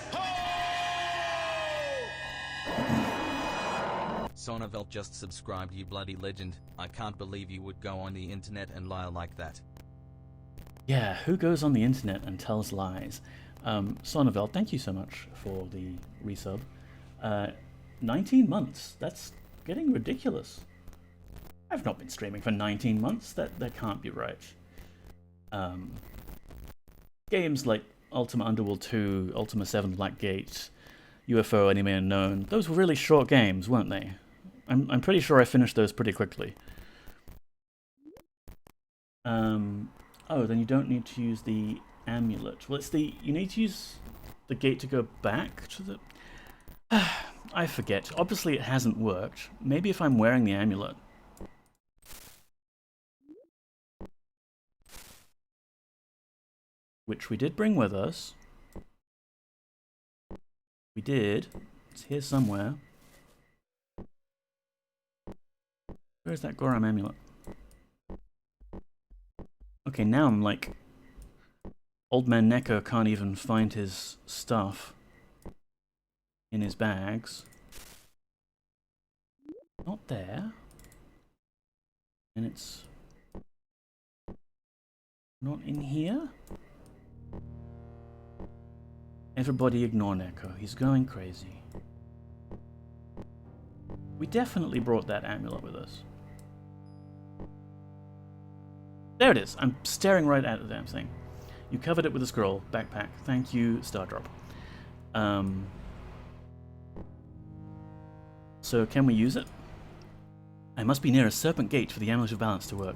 Sonneveld just subscribed, you bloody legend. I can't believe you would go on the internet and lie like that. Yeah, who goes on the internet and tells lies? Sonneveld, thank you so much for the resub. 19 months. That's getting ridiculous. I've not been streaming for 19 months. That can't be right. Games like Ultima Underworld 2, Ultima 7 Blackgate, UFO Enemy Unknown, those were really short games, weren't they? I'm pretty sure I finished those pretty quickly. Oh, then you don't need to use the amulet. Well, you need to use the gate to go back to the... I forget. Obviously it hasn't worked. Maybe if I'm wearing the amulet. Which we did bring with us. We did. It's here somewhere. Where's that Goram amulet? Okay, now I'm like... Old Man Neko can't even find his stuff in his bags. Not there. And it's... not in here? Everybody ignore Neko. He's going crazy. We definitely brought that amulet with us. There it is. I'm staring right at the damn thing. You covered it with a scroll. Backpack. Thank you, Stardrop. So can we use it? I must be near a serpent gate for the amulet of balance to work.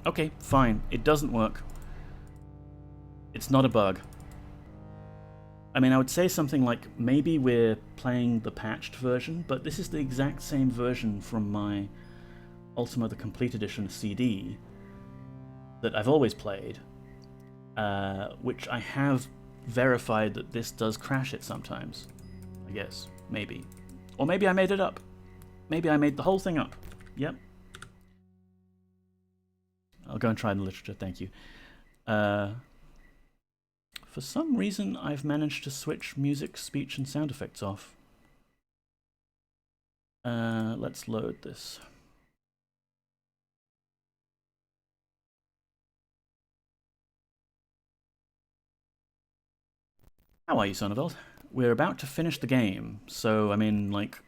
Okay, fine. It doesn't work. It's not a bug. I mean, I would say something like, maybe we're playing the patched version, but this is the exact same version from my Ultima the Complete Edition CD that I've always played, which I have verified that this does crash it sometimes. I guess. Maybe. Or maybe I made it up. Maybe I made the whole thing up. Yep. I'll go and try the literature, thank you. For some reason, I've managed to switch music, speech, and sound effects off. Let's load this. How are you, Sonneveld? We're about to finish the game, so, I mean, like,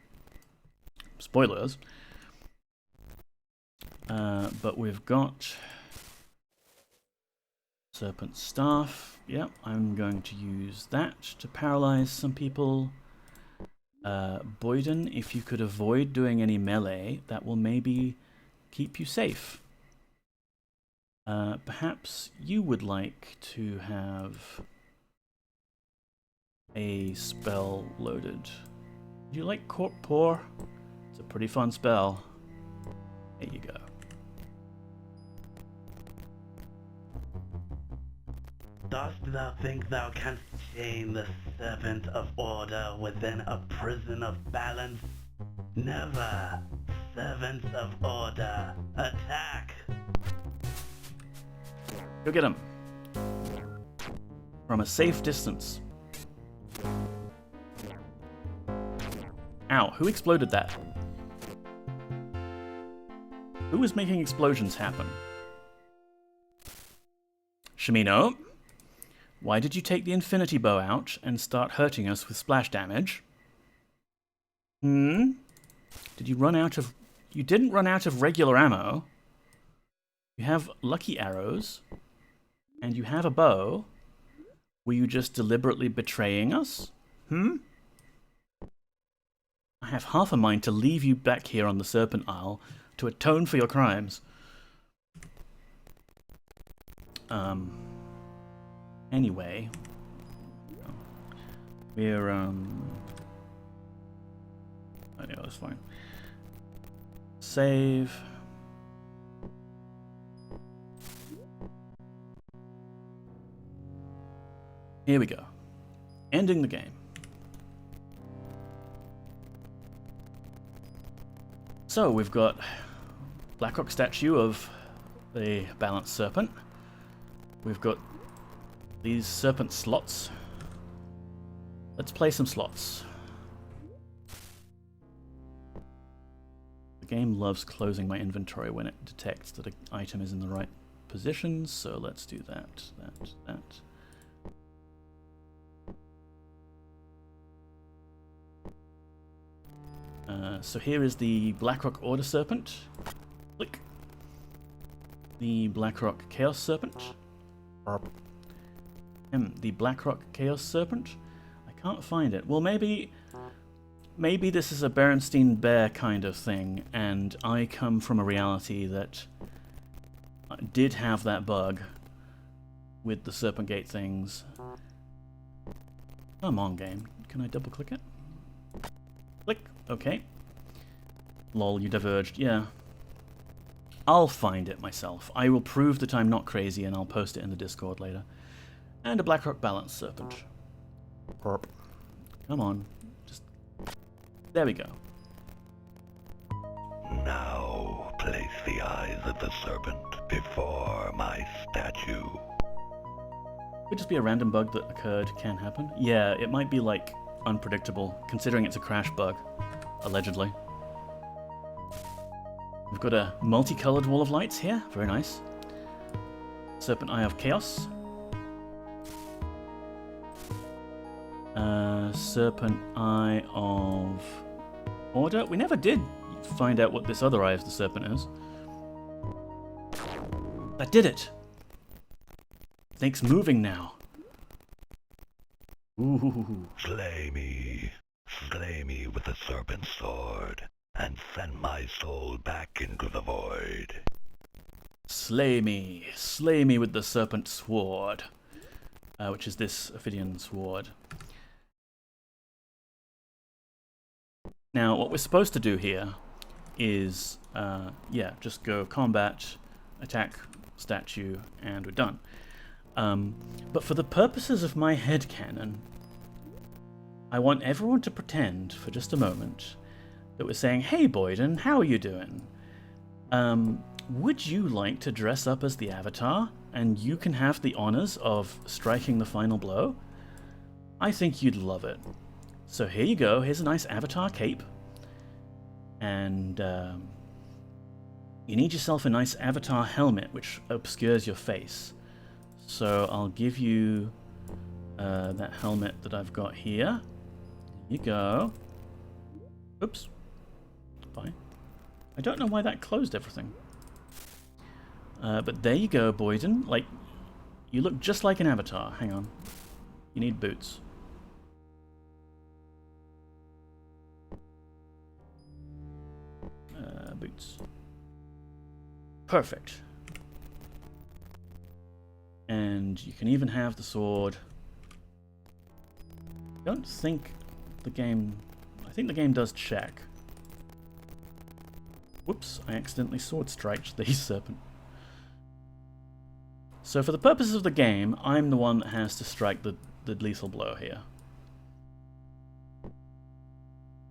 spoilers. But we've got Serpent Staff. Yep, I'm going to use that to paralyze some people. Boyden, if you could avoid doing any melee, that will maybe keep you safe. Perhaps you would like to have a spell loaded. Do you like Corp Pour? It's a pretty fun spell. There you go. Dost thou think thou canst chain the serpent of order within a prison of balance? Never! Servants of order, attack! Go get him. From a safe distance. Ow, who exploded that? Who was making explosions happen? Shimino? Why did you take the infinity bow out and start hurting us with splash damage? Did you run out of... You didn't run out of regular ammo. You have lucky arrows. And you have a bow. Were you just deliberately betraying us? I have half a mind to leave you back here on the Serpent Isle to atone for your crimes. Anyway, we're, I know that's fine. Save. Here we go. Ending the game. So we've got Blackrock statue of the balanced serpent. We've got these serpent slots. Let's play some slots. The game loves closing my inventory when it detects that an item is in the right position, so let's do that. So here is the Blackrock Order Serpent. Click. The Blackrock Chaos Serpent. The Blackrock Chaos Serpent. I can't find it. Well, maybe this is a Berenstein Bear kind of thing, and I come from a reality that did have that bug with the Serpent Gate things. Come on, game. Can I double click it? Click. Okay. Lol, you diverged. Yeah. I'll find it myself. I will prove that I'm not crazy, and I'll post it in the Discord later. And a Blackrock Balance Serpent. Perp. Come on. Just... There we go. Now place the eyes of the serpent before my statue. Could just be a random bug that occurred. Can happen. Yeah, it might be, like, unpredictable, considering it's a crash bug. Allegedly. We've got a multicolored wall of lights here. Very nice. Serpent Eye of Chaos. Serpent Eye of Order. We never did find out what this other Eye of the Serpent is. That did it! Snake's moving now. Ooh. Slay me with the serpent sword, and send my soul back into the void. Slay me with the serpent sword, which is this Ophidian sword. Now, what we're supposed to do here is, just go combat, attack statue, and we're done. But for the purposes of my headcanon, I want everyone to pretend for just a moment that we're saying, "Hey Boyden, how are you doing? Would you like to dress up as the Avatar, and you can have the honors of striking the final blow? I think you'd love it. So here you go, here's a nice Avatar cape. And you need yourself a nice Avatar helmet, which obscures your face. So I'll give you that helmet that I've got here. Here you go. Oops. Fine. I don't know why that closed everything. But there you go, Boyden. Like, you look just like an Avatar. Hang on. You need boots. Boots. Perfect. And you can even have the sword. I don't think the game... I think the game does check. Whoops, I accidentally sword striked the serpent. So for the purposes of the game, I'm the one that has to strike the lethal blow here.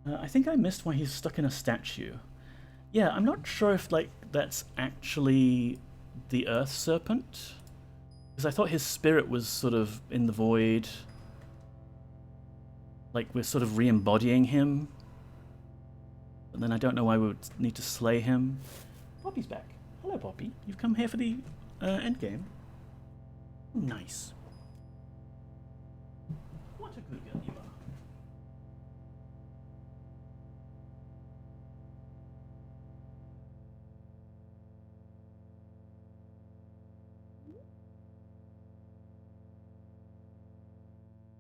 I think I missed why he's stuck in a statue. Yeah, I'm not sure if that's actually the Earth Serpent. Because I thought his spirit was sort of in the void. Like we're sort of re-embodying him. But then I don't know why we would need to slay him. Poppy's back. Hello, Poppy. You've come here for the endgame. Nice. What a good girl you are.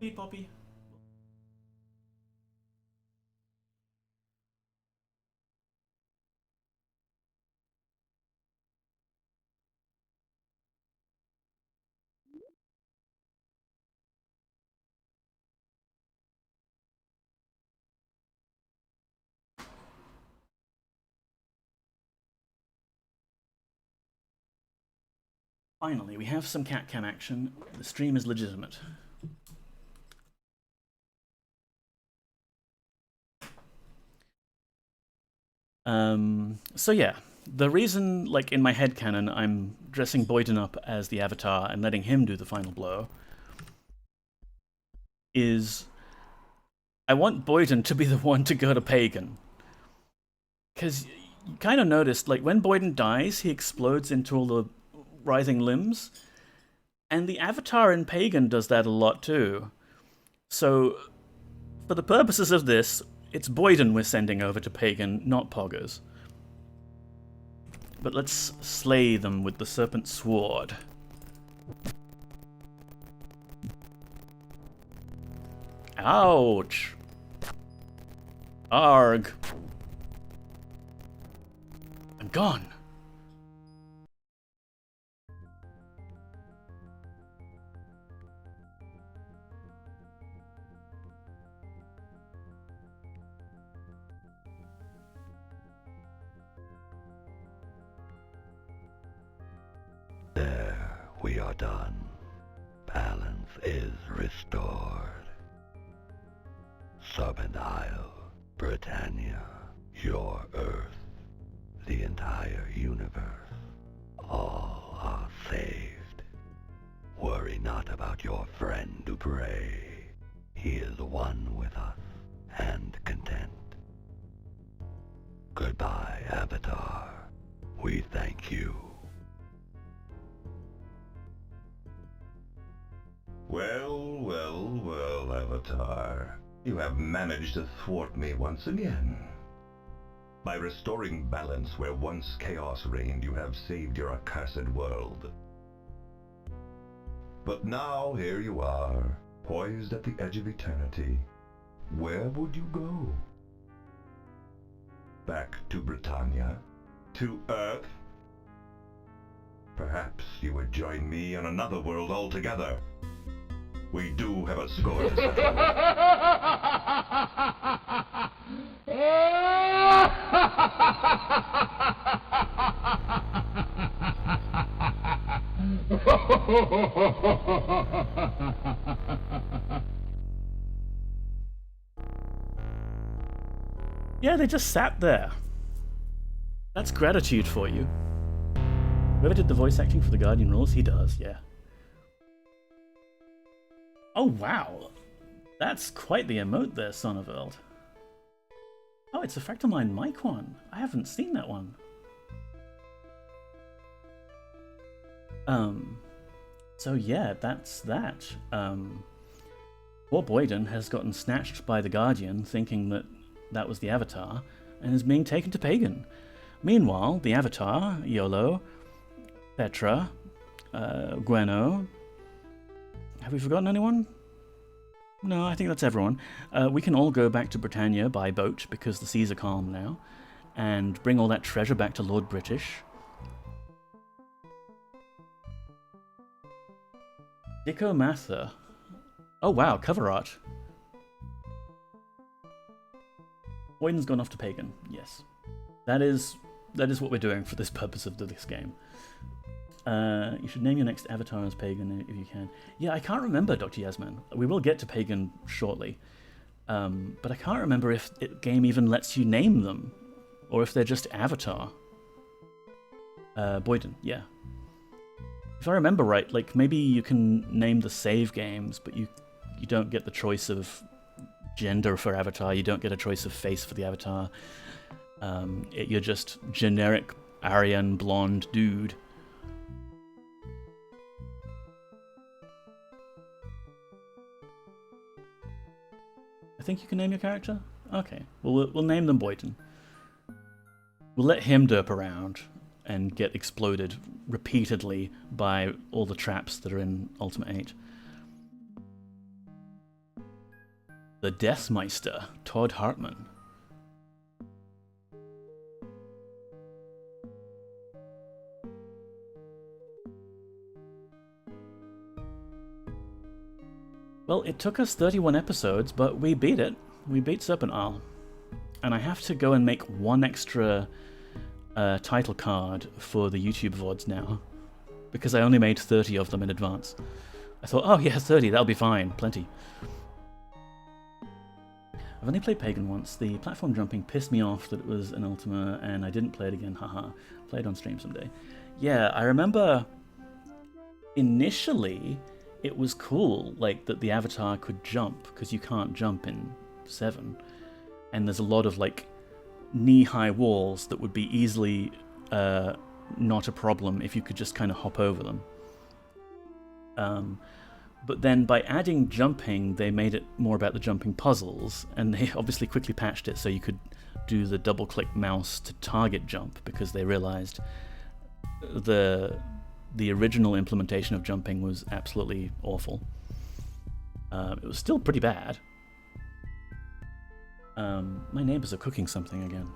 Hey, Poppy. Finally, we have some cat cam action. The stream is legitimate. So yeah, the reason, like in my headcanon, I'm dressing Boyden up as the Avatar and letting him do the final blow is I want Boyden to be the one to go to Pagan. Because you kind of noticed, like when Boyden dies, he explodes into all the writhing limbs, and the Avatar in Pagan does that a lot too. So for the purposes of this, it's Boyden we're sending over to Pagan, not Poggers. But let's slay them with the Serpent Sword. Ouch! Arg! I'm gone! There, we are done. Balance is restored. Serpent Isle, Britannia, your Earth, the entire universe, all are saved. Worry not about your friend Dupre. He is one with us and content. Goodbye, Avatar. We thank you. Well, Avatar. You have managed to thwart me once again. By restoring balance where once chaos reigned, you have saved your accursed world. But now here you are, poised at the edge of eternity. Where would you go? Back to Britannia? To Earth? Perhaps you would join me on another world altogether. We do have a score to settle. Yeah, they just sat there. That's gratitude for you. Whoever did the voice acting for the Guardian rules, he does, yeah. Oh wow, that's quite the emote there, Sonneveld. Oh, it's a Fractalmine mic one. I haven't seen that one. So yeah, that's that. Poor Boyden has gotten snatched by the Guardian, thinking that that was the Avatar, and is being taken to Pagan. Meanwhile, the Avatar, Yolo, Petra, Gwenno... Have we forgotten anyone? No, I think that's everyone. We can all go back to Britannia by boat, because the seas are calm now, and bring all that treasure back to Lord British. Dicko Mather. Oh wow, cover art. Boyden's gone off to Pagan, yes. That is what we're doing for this purpose of this game. You should name your next avatar as Pagan if you can. Yeah, I can't remember, Dr. Yasmin. We will get to Pagan shortly. But I can't remember if the game even lets you name them, or if they're just avatar. Boyden, yeah. If I remember right, like maybe you can name the save games, but you don't get the choice of gender for avatar, you don't get a choice of face for the avatar. You're just generic Aryan blonde dude. I think you can name your character? Okay, well, we'll name them Boyden. We'll let him derp around and get exploded repeatedly by all the traps that are in Ultima 8. The Deathmeister, Todd Hartman. Well, it took us 31 episodes, but we beat it. We beat Serpent. And I have to go and make one extra title card for the YouTube VODs now, because I only made 30 of them in advance. I thought, oh yeah, 30, that'll be fine, plenty. I've only played Pagan once. The platform jumping pissed me off that it was an Ultima, and I didn't play it again, haha. Play it on stream someday. Yeah, I remember initially it was cool, like, that the avatar could jump, because you can't jump in 7. And there's a lot of, like, knee-high walls that would be easily not a problem if you could just kind of hop over them. But then by adding jumping, they made it more about the jumping puzzles, and they obviously quickly patched it so you could do the double-click mouse to target jump, because they realized the original implementation of jumping was absolutely awful. It was still pretty bad. My neighbors are cooking something again.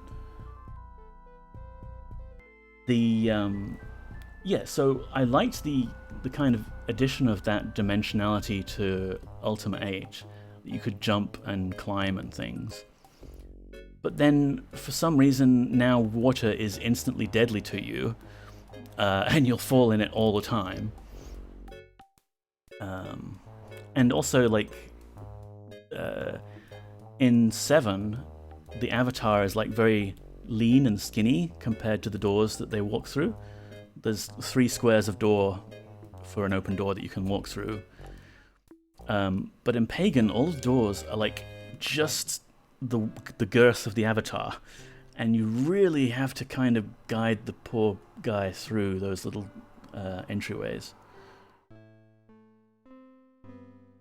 Yeah, so I liked the kind of addition of that dimensionality to Ultima 8, that you could jump and climb and things. But then, for some reason, now water is instantly deadly to you, and you'll fall in it all the time. And also, like, in 7, the avatar is like very lean and skinny compared to the doors that they walk through. There's 3 squares of door for an open door that you can walk through. But in Pagan, all the doors are like just the girth of the avatar, and you really have to kind of guide the poor guy through those little entryways.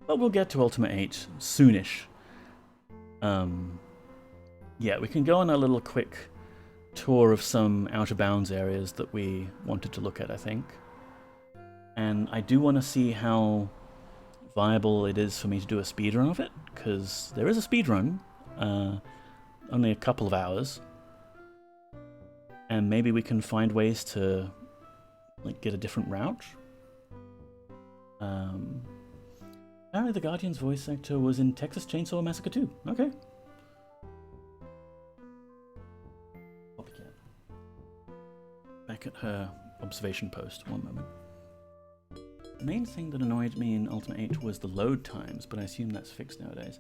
But we'll get to Ultima 8 soonish. Yeah, we can go on a little quick tour of some out of bounds areas that we wanted to look at, I think. And I do want to see how viable it is for me to do a speedrun of it, because there is a speedrun, only a couple of hours, and maybe we can find ways to like get a different route. Apparently the Guardian's voice actor was in Texas Chainsaw Massacre 2. Okay. Back at her observation post, one moment. The main thing that annoyed me in Ultima 8 was the load times, but I assume that's fixed nowadays.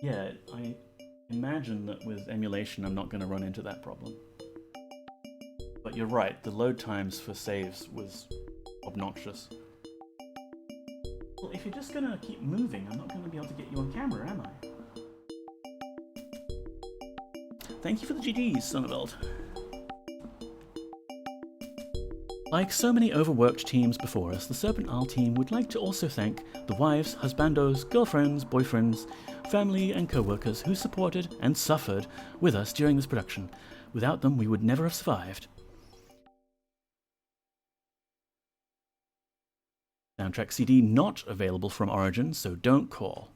Yeah, I imagine that with emulation I'm not going to run into that problem. But you're right, the load times for saves was obnoxious. Well, if you're just going to keep moving, I'm not going to be able to get you on camera, am I? Thank you for the GGs, Sonneveld. Like so many overworked teams before us, the Serpent Isle team would like to also thank the wives, husbandos, girlfriends, boyfriends, family and co-workers who supported and suffered with us during this production. Without them, we would never have survived. Soundtrack CD not available from Origin, so don't call.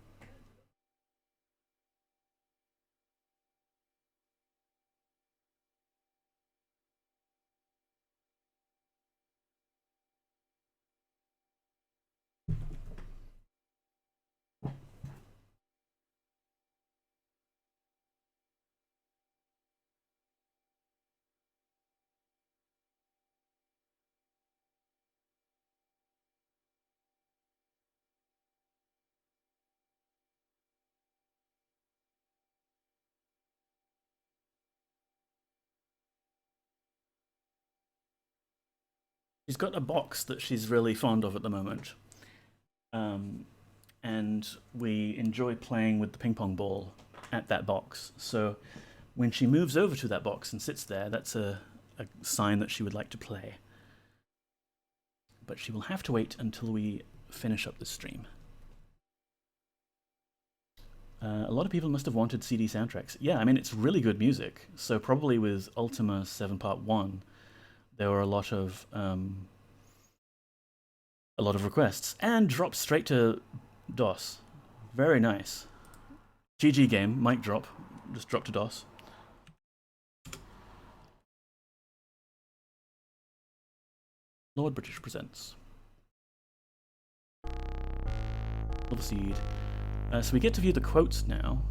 She's got a box that she's really fond of at the moment. And we enjoy playing with the ping pong ball at that box. So when she moves over to that box and sits there, that's a sign that she would like to play. But she will have to wait until we finish up the stream. A lot of people must have wanted CD soundtracks. Yeah, I mean, it's really good music. So probably with Ultima 7 Part 1, there were a lot of requests, and dropped straight to DOS. Very nice. GG game, mic drop, just drop to DOS. Lord British presents Silver Seed. So we get to view the quotes now.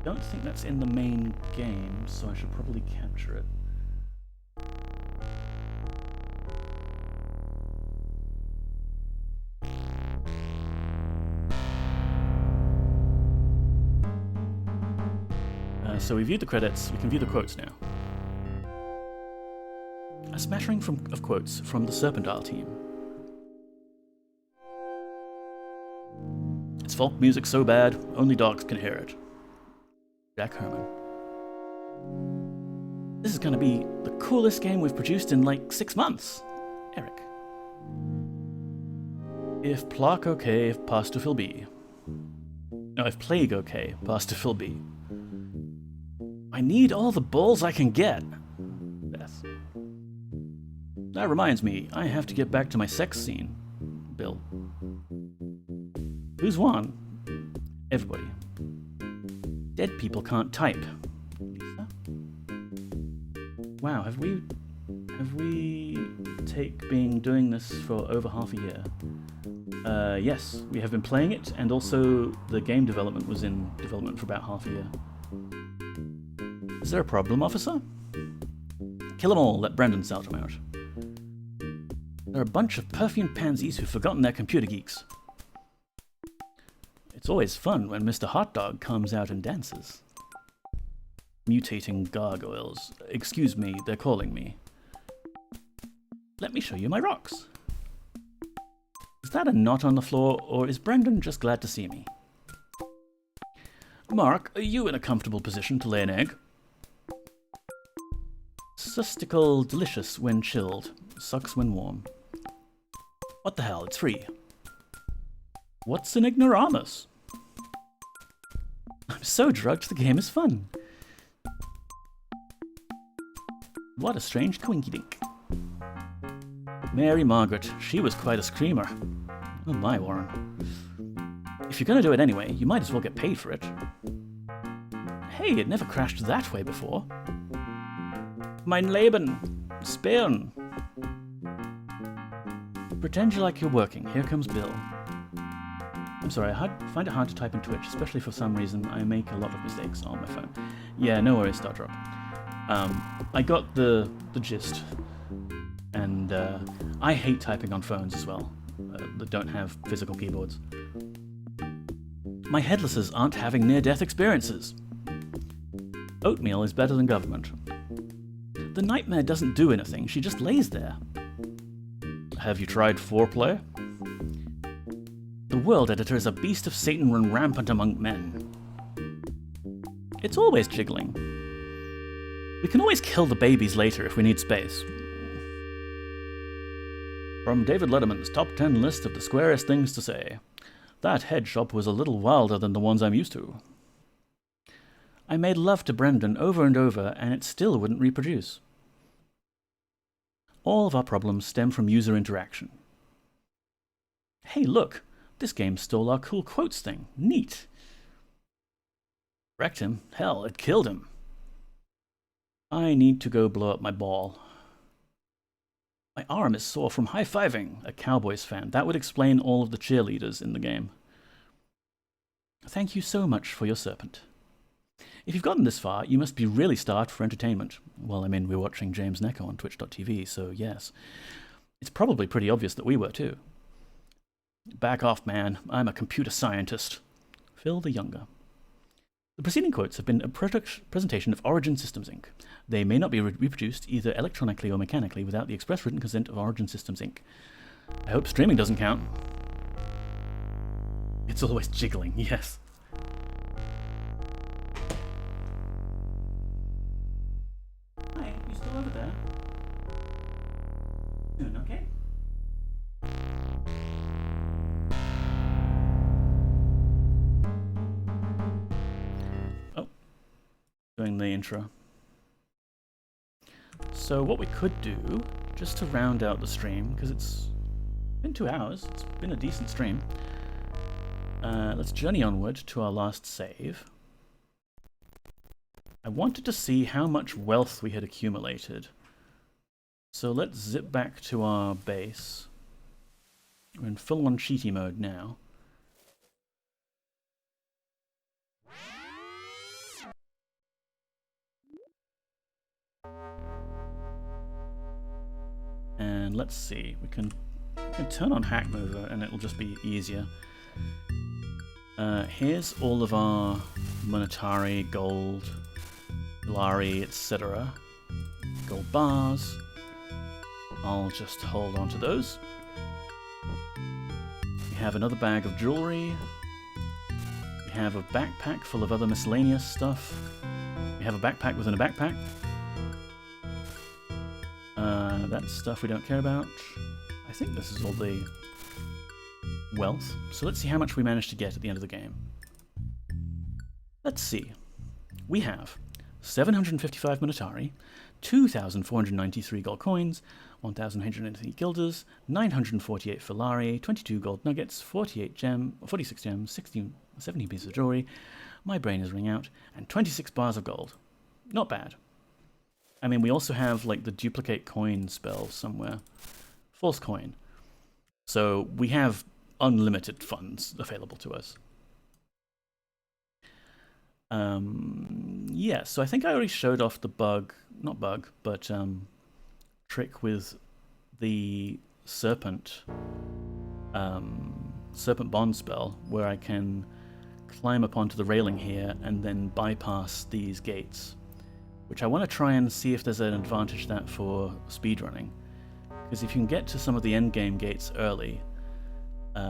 Don't think that's in the main game, so I should probably capture it. So we viewed the credits, we can view the quotes now. A smattering of quotes from the Serpent Isle team. It's folk music so bad, only dogs can hear it. Jack Herman. This is gonna be the coolest game we've produced in like 6 months. Eric. If plague okay, if pasta fill be. No, if plague okay, pasta fill be. I need all the balls I can get. Beth. That reminds me, I have to get back to my sex scene. Bill. Who's won? Everybody. Dead people can't type. Lisa? Wow, have we been doing this for over half a year? Yes, we have been playing it, and also the game development was in development for about half a year. Is there a problem, officer? Kill them all, let Brandon sell them out. They're a bunch of perfumed pansies who've forgotten their computer geeks. It's always fun when Mr. Hot Dog comes out and dances. Mutating gargoyles. Excuse me, they're calling me. Let me show you my rocks. Is that a knot on the floor, or is Brandon just glad to see me? Mark, are you in a comfortable position to lay an egg? Sustical delicious when chilled, sucks when warm. What the hell, it's free. What's an ignoramus? I'm so drugged, the game is fun. What a strange coinky-dink. Mary Margaret, she was quite a screamer. Oh my, Warren. If you're gonna do it anyway, you might as well get paid for it. Hey, it never crashed that way before. Mein Leben. Spin. Pretend you like you're working. Here comes Bill. I'm sorry, I find it hard to type in Twitch, especially for some reason I make a lot of mistakes on my phone. Yeah, no worries, Star Drop. I got the gist. And I hate typing on phones as well, that don't have physical keyboards. My headlesses aren't having near-death experiences. Oatmeal is better than government. The nightmare doesn't do anything, she just lays there. Have you tried foreplay? The world editor is a beast of Satan run rampant among men. It's always jiggling. We can always kill the babies later if we need space. From David Letterman's top 10 list of the squarest things to say. That head shop was a little wilder than the ones I'm used to. I made love to Brendan over and over, and it still wouldn't reproduce. All of our problems stem from user interaction. Hey, look! This game stole our cool quotes thing. Neat! Wrecked him. Hell, it killed him. I need to go blow up my ball. My arm is sore from high-fiving, a Cowboys fan. That would explain all of the cheerleaders in the game. Thank you so much for your Serpent. If you've gotten this far, you must be really starved for entertainment. Well, I mean, we're watching James Necker on twitch.tv, so yes. It's probably pretty obvious that we were too. Back off, man. I'm a computer scientist. Phil the Younger. The preceding quotes have been a presentation of Origin Systems Inc. They may not be reproduced either electronically or mechanically without the express written consent of Origin Systems Inc. I hope streaming doesn't count. It's always jiggling, yes. Hi, you still over there? Doing okay? Doing the intro. So what we could do, just to round out the stream, because it's been 2 hours, it's been a decent stream, let's journey onward to our last save. I wanted to see how much wealth we had accumulated. So let's zip back to our base. We're in full-on cheaty mode now. And let's see, we can turn on Hack Mover and it'll just be easier. Here's all of our monetary, gold, Lari, etc. Gold bars. I'll just hold on to those. We have another bag of jewelry. We have a backpack full of other miscellaneous stuff. We have a backpack within a backpack. That's stuff we don't care about. I think this is all the wealth. So let's see how much we managed to get at the end of the game. Let's see. We have 755 monetary, 2,493 gold coins, 1,180 guilders, 948 Filari, 22 gold nuggets, 46 gems, 70 pieces of jewelry, my brain is ringing out, and 26 bars of gold. Not bad. I mean, we also have, like, the duplicate coin spell somewhere. False coin. So we have unlimited funds available to us. Yeah, so I think I already showed off the trick with the Serpent, Serpent Bond spell, where I can climb up onto the railing here and then bypass these gates. Which I want to try and see if there's an advantage that for speedrunning. Because if you can get to some of the endgame gates early,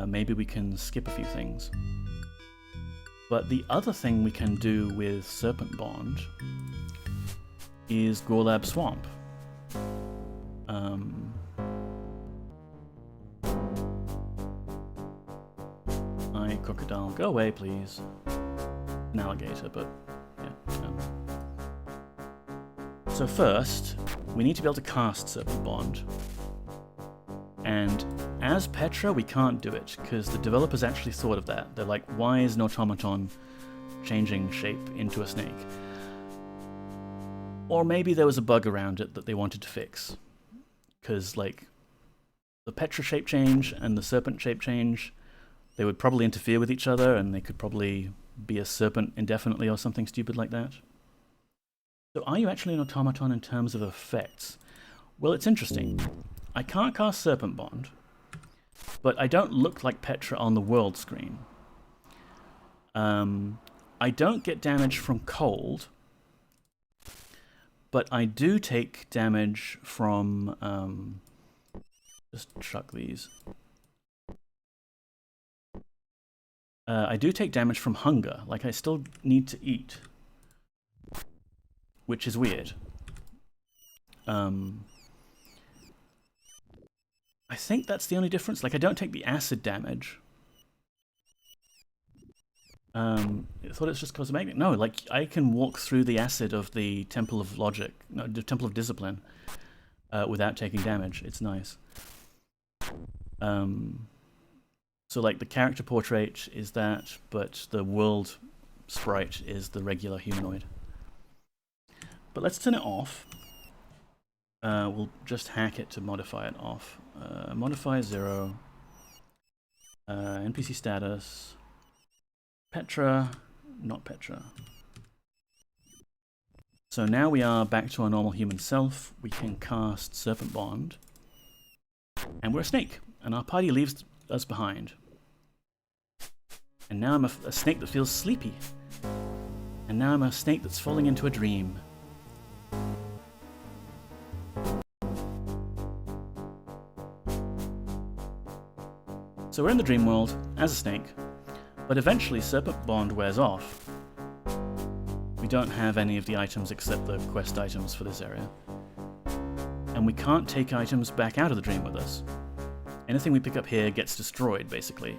maybe we can skip a few things. But the other thing we can do with Serpent Bond is Gorlab Swamp. Hi, Crocodile, go away, please. an alligator, but yeah. So first, we need to be able to cast Serpent Bond. And as Petra, we can't do it, because the developers actually thought of that. They're like, why is an automaton changing shape into a snake? Or maybe there was a bug around it that they wanted to fix. Because, like, the Petra shape change and the serpent shape change, they would probably interfere with each other, and they could probably be a serpent indefinitely or something stupid like that. So are you actually an automaton in terms of effects? Well, it's interesting. I can't cast Serpent Bond, but I don't look like Petra on the world screen. I don't get damage from cold, but I do take damage from... just chuck these. I do take damage from hunger. Like, I still need to eat, which is weird. I think that's the only difference. Like, I don't take the acid damage. I thought it's just cosmetic. No, like, I can walk through the acid of the Temple of Logic, no, the Temple of Discipline, without taking damage. It's nice. So, like, the character portrait is that, but the world sprite is the regular humanoid. But let's turn it off. We'll just hack it to modify it off. Modify 0. NPC status. Petra. Not Petra. So now we are back to our normal human self. We can cast Serpent Bond. And we're a snake. And our party leaves us behind. And now I'm a snake that feels sleepy. And now I'm a snake that's falling into a dream. So we're in the dream world as a snake, but eventually Serpent Bond wears off. We don't have any of the items except the quest items for this area. And we can't take items back out of the dream with us. Anything we pick up here gets destroyed, basically.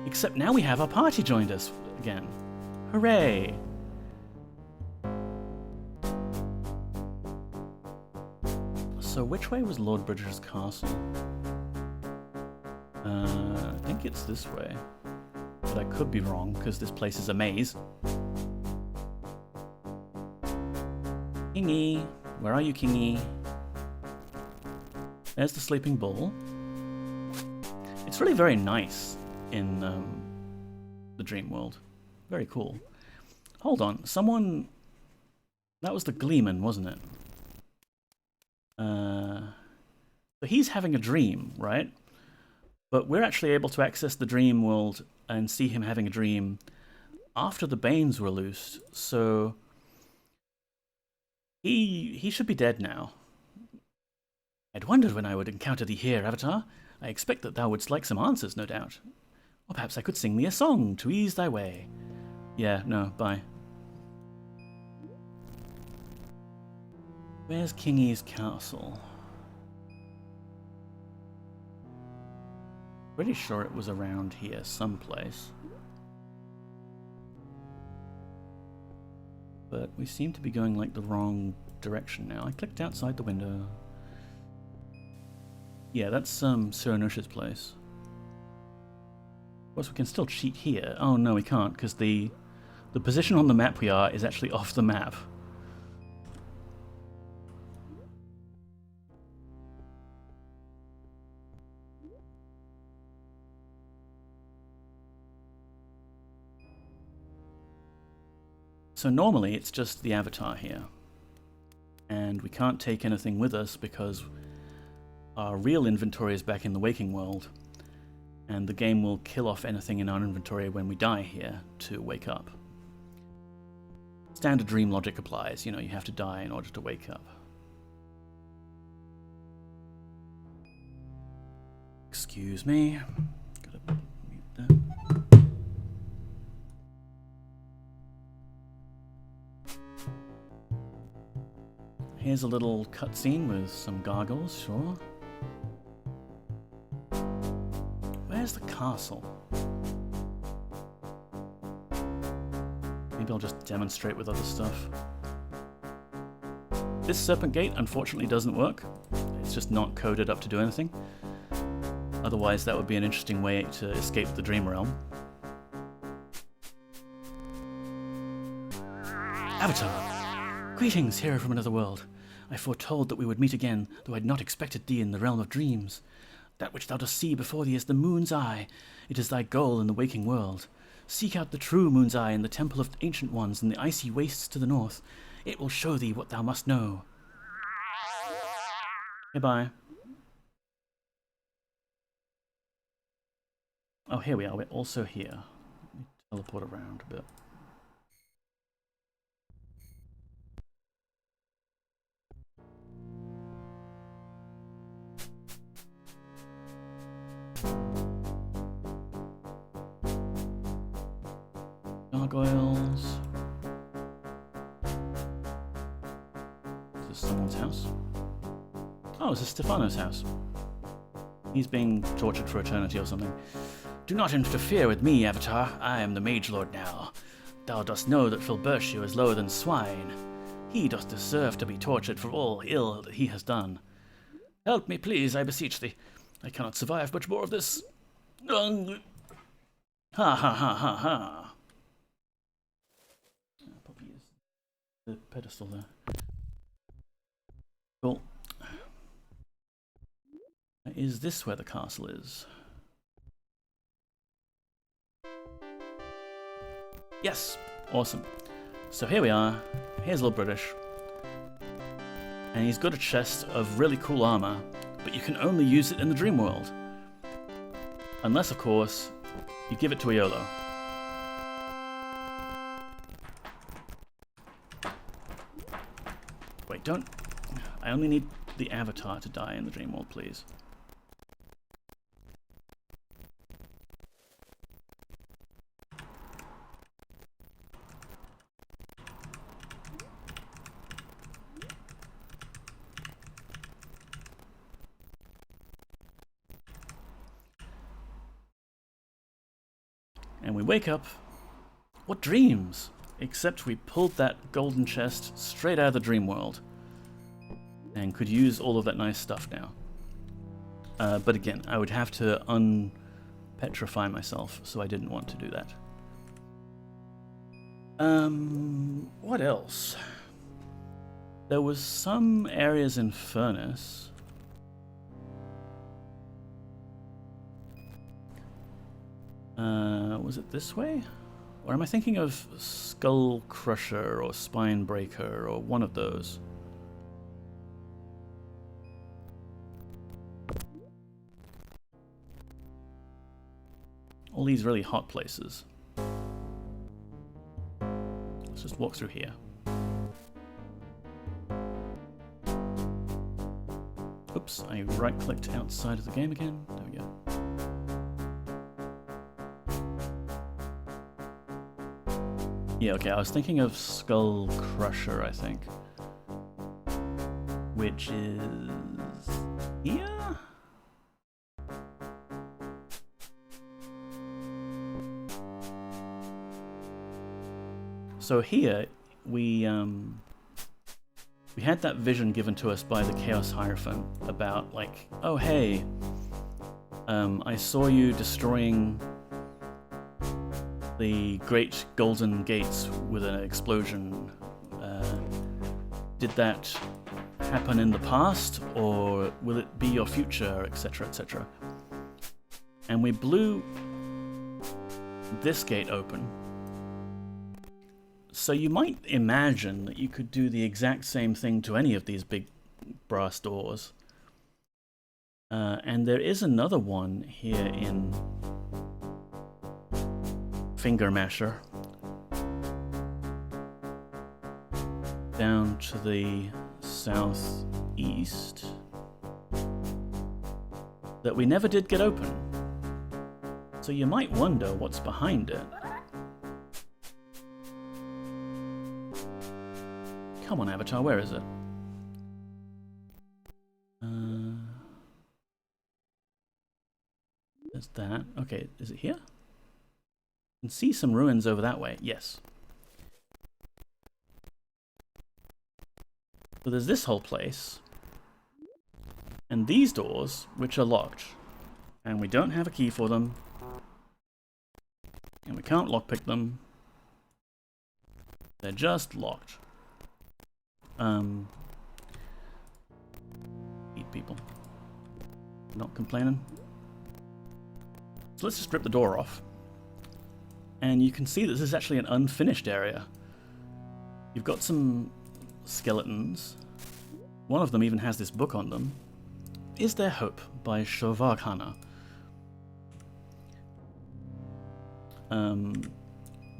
Except now we have our party joined us again. Hooray! So which way was Lord Bridger's castle? I think it's this way. But I could be wrong, because this place is a maze. Kingy! Where are you, Kingy? There's the sleeping bull. It's really very nice in the dream world. Very cool. Hold on, someone... That was the Gleeman, wasn't it? So he's having a dream, right? But we're actually able to access the dream world and see him having a dream after the Banes were loosed. So he should be dead now. I'd wondered when I would encounter thee here, Avatar. I expect that thou wouldst like some answers, no doubt. Or perhaps I could sing thee a song to ease thy way. Yeah, no, bye. Where's Kingy's castle? Pretty sure it was around here someplace. But we seem to be going like the wrong direction now. I clicked outside the window. Yeah, that's Siranusha's place. Of course, we can still cheat here. Oh no, we can't, because the position on the map we are is actually off the map. So normally it's just the avatar here. And we can't take anything with us because our real inventory is back in the waking world. And the game will kill off anything in our inventory when we die here to wake up. Standard dream logic applies, you know, you have to die in order to wake up. Excuse me. Gotta mute that. Here's a little cutscene with some gargles, sure. Where's the castle? Maybe I'll just demonstrate with other stuff. This Serpent Gate unfortunately doesn't work. It's just not coded up to do anything. Otherwise that would be an interesting way to escape the Dream Realm. Avatar! Greetings, hero from another world. I foretold that we would meet again, though I had not expected thee in the realm of dreams. That which thou dost see before thee is the moon's eye. It is thy goal in the waking world. Seek out the true moon's eye in the temple of ancient ones in the icy wastes to the north. It will show thee what thou must know. Goodbye. Oh, here we are. We're also here. Let me teleport around a bit. Gargoyles. Is this someone's house? Oh, this is Stefano's house. He's being tortured for eternity or something. Do not interfere with me, Avatar. I am the Mage Lord now. Thou dost know that Filbertio is lower than swine. He doth deserve to be tortured for all ill that he has done. Help me, please, I beseech thee. I cannot survive much more of this. Ha ha ha ha ha. I'll probably use the pedestal there. Cool. Is this where the castle is? Yes! Awesome. So here we are. Here's Little British. And he's got a chest of really cool armor, but you can only use it in the dream world. Unless, of course, you give it to Iolo. Wait, don't... I only need the Avatar to die in the dream world, please. And we wake up. What dreams? Except we pulled that golden chest straight out of the dream world. And could use all of that nice stuff now. But again, I would have to unpetrify myself, so I didn't want to do that. What else? There was some areas in Furnace. Was it this way? Or am I thinking of Skull Crusher or Spine Breaker or one of those? All these really hot places. Let's just walk through here. Oops, I right-clicked outside of the game again. There we go. Yeah, okay, I was thinking of Skull Crusher, I think. Which is... here? So here, we had that vision given to us by the Chaos Hierophant about, like, oh hey, I saw you destroying the great golden gates with an explosion. Did that happen in the past, or will it be your future, etc., etc.? And we blew this gate open. So you might imagine that you could do the exact same thing to any of these big brass doors. And there is another one here in Finger Masher, down to the southeast, that we never did get open. So you might wonder what's behind it. Come on, Avatar, where is it? There's that. Okay, is it here? You can see some ruins over that way. Yes. So there's this whole place, and these doors, which are locked, and we don't have a key for them, and we can't lockpick them. They're just locked. Eat people. Not complaining. So let's just rip the door off. And you can see that this is actually an unfinished area. You've got some skeletons. One of them even has this book on them. Is There Hope by Shovaghana.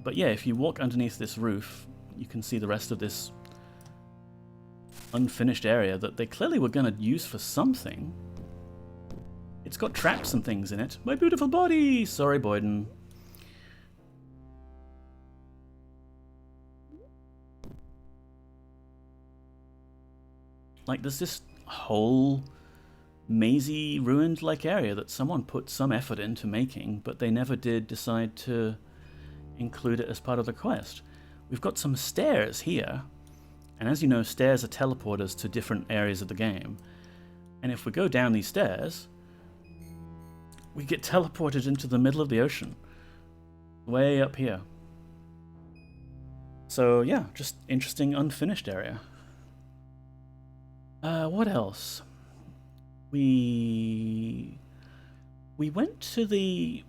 But yeah, if you walk underneath this roof, you can see the rest of this unfinished area that they clearly were going to use for something. It's got traps and things in it. My beautiful body! Sorry, Boyden. Like, there's this whole mazy, ruined-like area that someone put some effort into making, but they never did decide to include it as part of the quest. We've got some stairs here, and as you know, stairs are teleporters to different areas of the game. And if we go down these stairs, we get teleported into the middle of the ocean, way up here. So yeah, just interesting unfinished area. What else? We went to the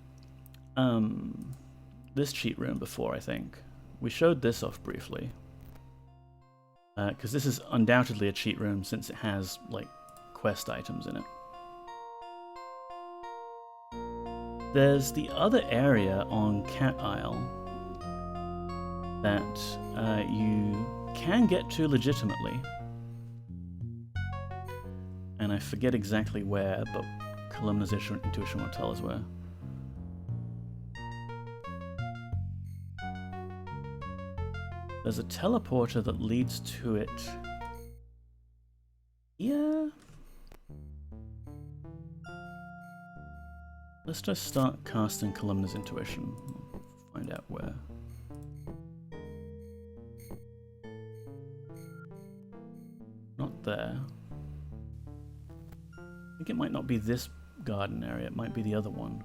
this cheat room before, I think. We showed this off briefly. Because this is undoubtedly a cheat room since it has, like, quest items in it. There's the other area on Cat Isle that you can get to legitimately. And I forget exactly where, but Columna's intuition will tell us where. There's a teleporter that leads to it. Yeah. Let's just start casting Columna's intuition. Find out where. Not there. I think it might not be this garden area, it might be the other one.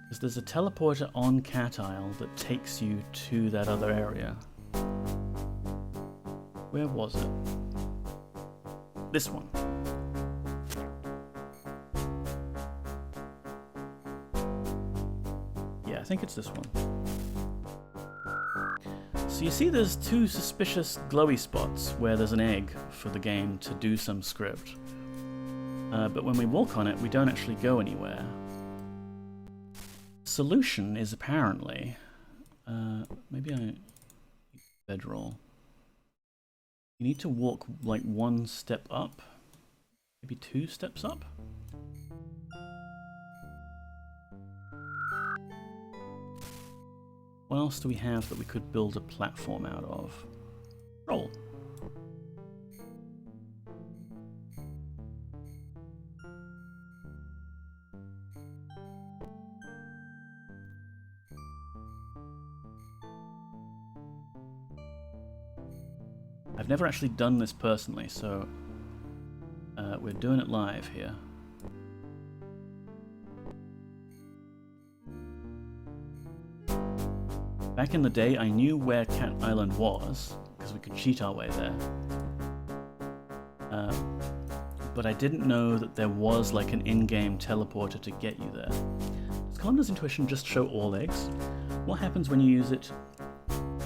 Because there's a teleporter on Cat Isle that takes you to that other area. Where was it? This one. Yeah, I think it's this one. So you see there's two suspicious glowy spots where there's an egg for the game to do some script. But when we walk on it, we don't actually go anywhere. Solution is apparently... maybe I... bedroll. You need to walk like one step up. Maybe 2 steps up? What else do we have that we could build a platform out of? Roll. I've never actually done this personally, so we're doing it live here. Back in the day, I knew where Cat Island was, because we could cheat our way there. But I didn't know that there was like an in-game teleporter to get you there. Does Columna's intuition just show all eggs? What happens when you use it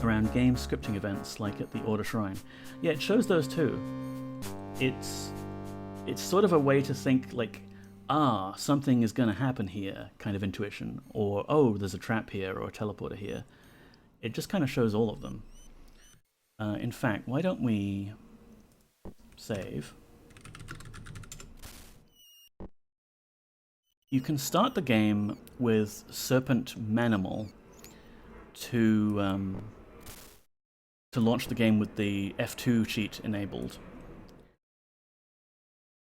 around game scripting events like at the Order Shrine? Yeah, it shows those too. It's sort of a way to think like, ah, something is going to happen here kind of intuition, or oh, there's a trap here or a teleporter here. It just kind of shows all of them. In fact, why don't we save? You can start the game with Serpent Manimal to launch the game with the F2 cheat enabled.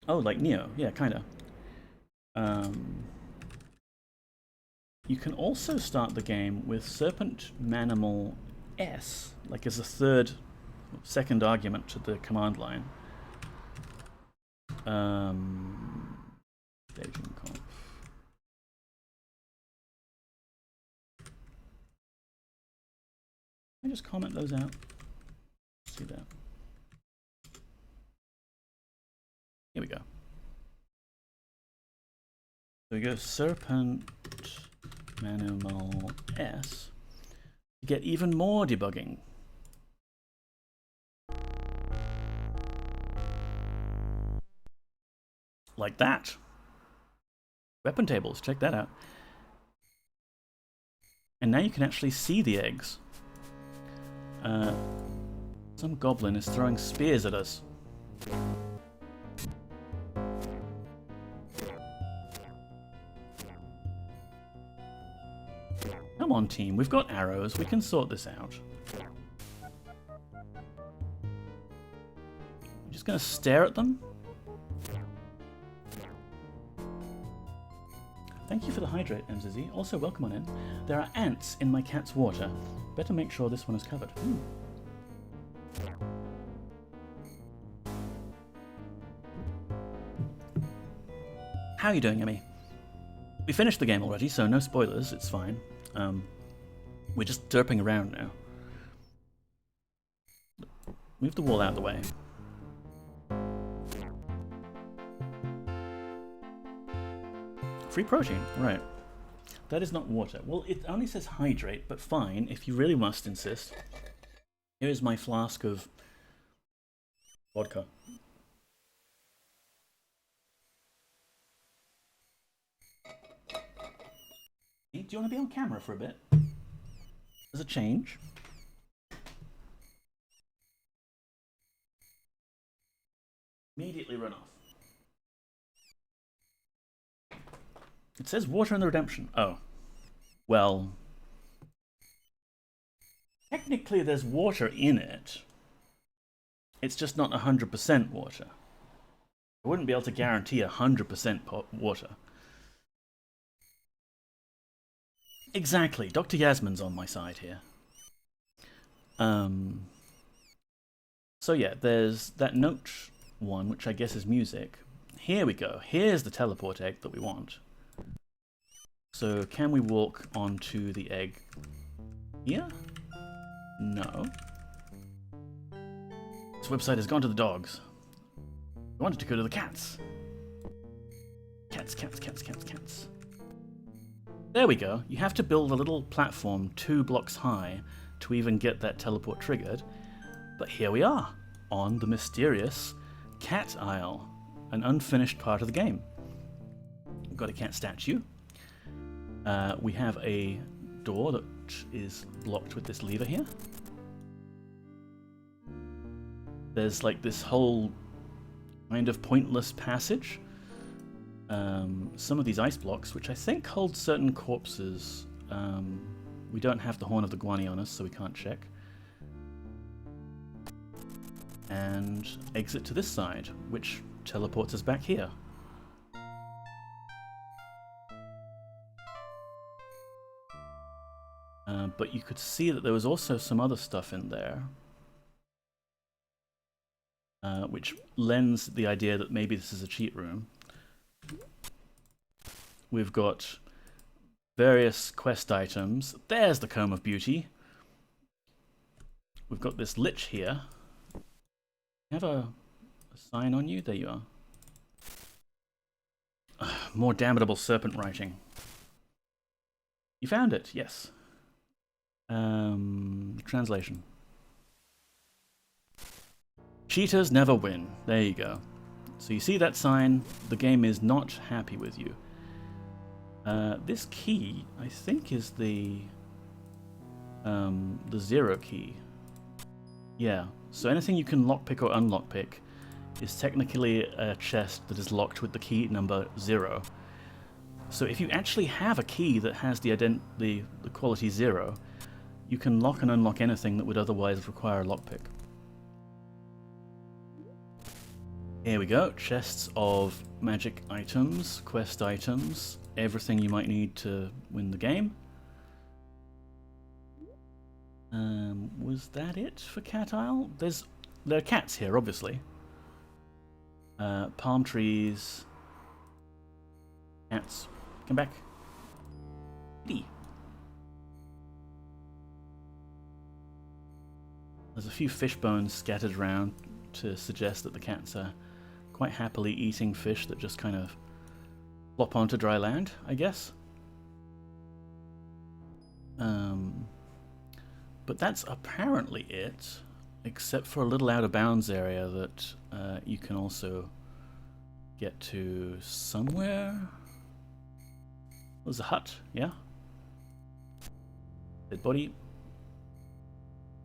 Oh, like Neo, yeah, kinda. You can also start the game with Serpent Manimal S, like as a second argument to the command line. Staging comp. Let me just comment those out. See that. Here we go. So we go Serpent Manual S to get even more debugging. Like that. Weapon tables, check that out. And now you can actually see the eggs. Some goblin is throwing spears at us. Come on, team, we've got arrows, we can sort this out. I'm just gonna stare at them. Thank you for the hydrate, MZZ. Also, welcome on in. There are ants in my cat's water. Better make sure this one is covered. How are you doing, Emmy? We finished the game already, so no spoilers, it's fine. We're just derping around now. Move the wall out of the way. Free protein, right. That is not water. Well, it only says hydrate, but fine, if you really must insist. Here's my flask of vodka. Do you want to be on camera for a bit? There's a change. Immediately run off. It says water in the redemption. Oh. Well. Technically there's water in it. It's just not 100% water. I wouldn't be able to guarantee 100% water. Exactly. Dr. Yasmin's on my side here. So yeah, there's that note one, which I guess is music. Here we go. Here's the teleport egg that we want. So can we walk onto the egg here? No. This website has gone to the dogs. We wanted to go to the cats. Cats, cats, cats, cats, cats. There we go. You have to build a little platform 2 blocks high to even get that teleport triggered. But here we are, on the mysterious cat aisle, an unfinished part of the game. We've got a cat statue. We have a door that is blocked with this lever here. There's like this whole kind of pointless passage. Some of these ice blocks, which I think hold certain corpses. We don't have the Horn of the Guani on us, so we can't check. And exit to this side, which teleports us back here. But you could see that there was also some other stuff in there, which lends the idea that maybe this is a cheat room. We've got various quest items. There's the Comb of Beauty. We've got this lich here. You have a sign on you? There you are. More damnable serpent writing. You found it, yes. Translation. Cheaters never win. There you go. So you see that sign, the game is not happy with you. This key, I think, is the 0 key. Yeah, so anything you can lockpick or unlockpick is technically a chest that is locked with the key number 0. So if you actually have a key that has the quality 0, you can lock and unlock anything that would otherwise require a lockpick. Here we go, chests of magic items, quest items, everything you might need to win the game. Was that it for Cat Isle? There are cats here, obviously. Palm trees. Cats. Come back. Kitty. There's a few fish bones scattered around to suggest that the cats are quite happily eating fish that just kind of flop onto dry land, I guess. But that's apparently it, except for a little out of bounds area that you can also get to somewhere. There's a hut, yeah? Dead body.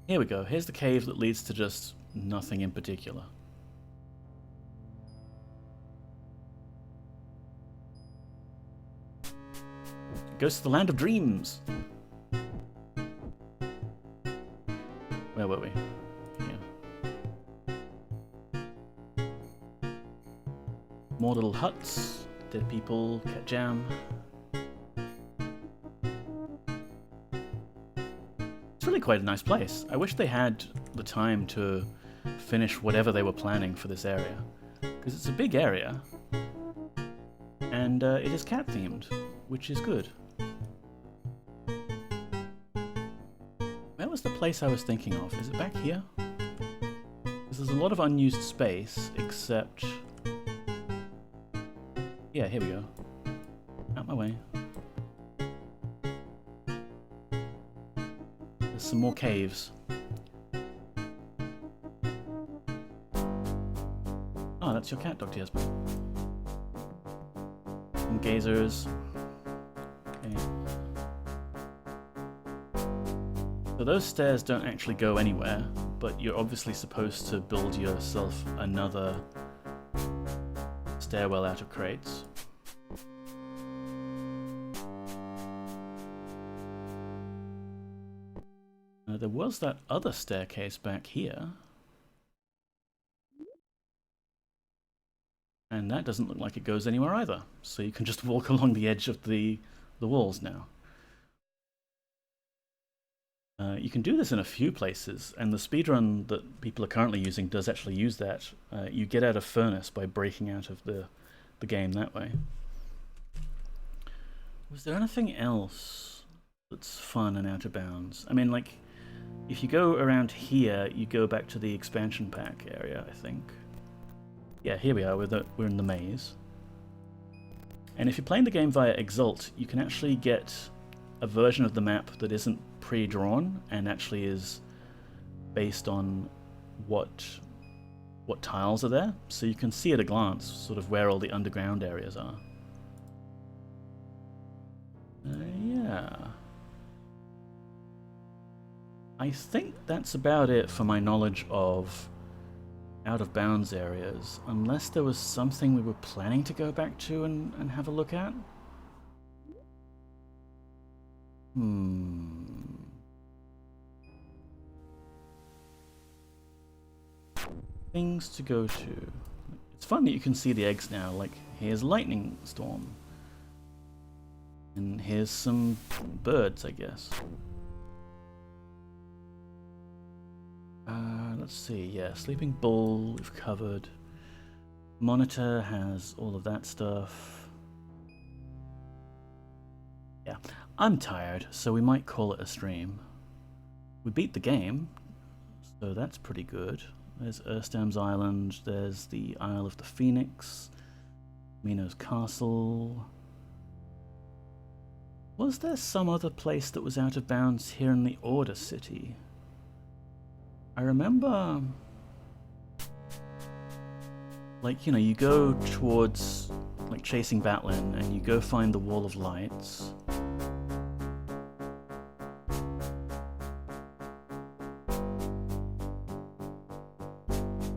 Here we go. Here's the cave that leads to just nothing in particular. It goes to the land of dreams. Where were we? Yeah. More little huts. Dead people. Cat jam. It's really quite a nice place. I wish they had the time to finish whatever they were planning for this area, because it's a big area and it is cat themed, which is good. Where was the place I was thinking of? Is it back here? Because there's a lot of unused space, except... Yeah, here we go. Out my way. There's some more caves. Oh, that's your cat, Dr. Jesper. Some gazers. Okay. So those stairs don't actually go anywhere, but you're obviously supposed to build yourself another stairwell out of crates. There was that other staircase back here. And that doesn't look like it goes anywhere either. So you can just walk along the edge of the walls now. You can do this in a few places, and the speedrun that people are currently using does actually use that. You get out of Furnace by breaking out of the game that way. Was there anything else that's fun and out of bounds? I mean, like, if you go around here, you go back to the expansion pack area, I think. Yeah, here we are, we're in the maze. And if you're playing the game via Exalt, you can actually get a version of the map that isn't pre-drawn and actually is based on what tiles are there. So you can see at a glance sort of where all the underground areas are. Yeah. I think that's about it for my knowledge of out-of-bounds areas, unless there was something we were planning to go back to and have a look at. Things to go to. It's fun that you can see the eggs now, like here's Lightning Storm. And here's some birds, I guess. Let's see, yeah, Sleeping Bull we've covered. Monitor has all of that stuff. Yeah, I'm tired, so we might call it a stream. We beat the game, so that's pretty good. There's Erstam's Island, there's the Isle of the Phoenix, Minos Castle. Was there some other place that was out of bounds here in the Order City? I remember, like, you know, you go towards, like, chasing Batlin, and you go find the Wall of Lights.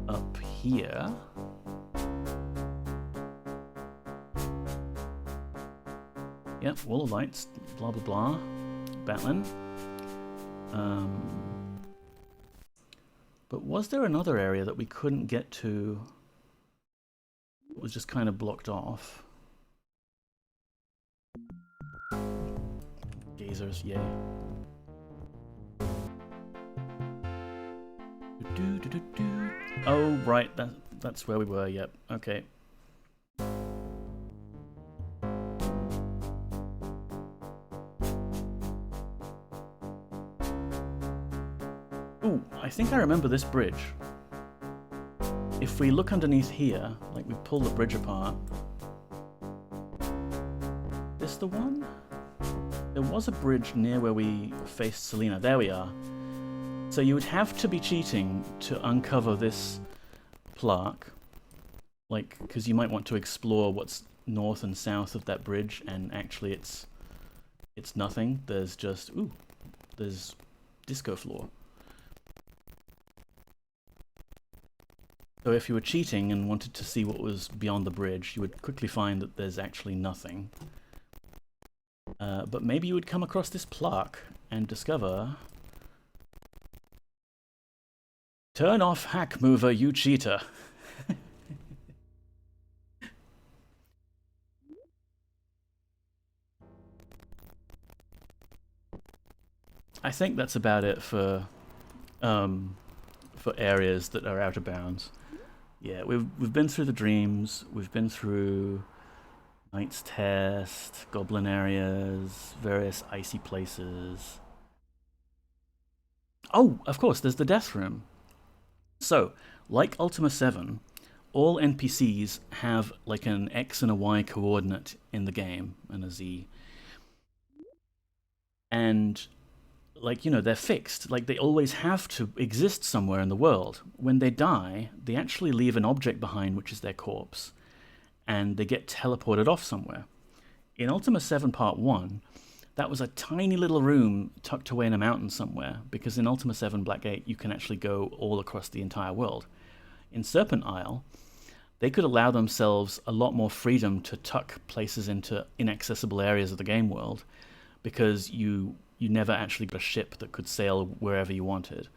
Up here. Yep, Wall of Lights, blah blah blah. Batlin. But was there another area that we couldn't get to? It was just kind of blocked off. Gazers, yay. Oh, right, that's where we were, yep. Okay. Ooh, I think I remember this bridge. If we look underneath here, like we pull the bridge apart. This the one? There was a bridge near where we faced Selena. There we are. So you would have to be cheating to uncover this plaque. Like, because you might want to explore what's north and south of that bridge, and actually it's nothing. There's just, ooh, there's disco floor. So if you were cheating and wanted to see what was beyond the bridge, you would quickly find that there's actually nothing. But maybe you would come across this plaque and discover... Turn off hack mover, you cheater. I think that's about it for areas that are out of bounds. Yeah, we've been through the dreams, we've been through Knight's Test, Goblin areas, various icy places. Oh, of course, there's the Death Room. So, like Ultima 7, all NPCs have like an X and a Y coordinate in the game, and a Z. And, like, you know, they're fixed. Like, they always have to exist somewhere in the world. When they die, they actually leave an object behind, which is their corpse. And they get teleported off somewhere. In Ultima 7 Part 1, that was a tiny little room tucked away in a mountain somewhere, because in Ultima 7 Black Gate you can actually go all across the entire world. In Serpent Isle, they could allow themselves a lot more freedom to tuck places into inaccessible areas of the game world, because you never actually got a ship that could sail wherever you wanted.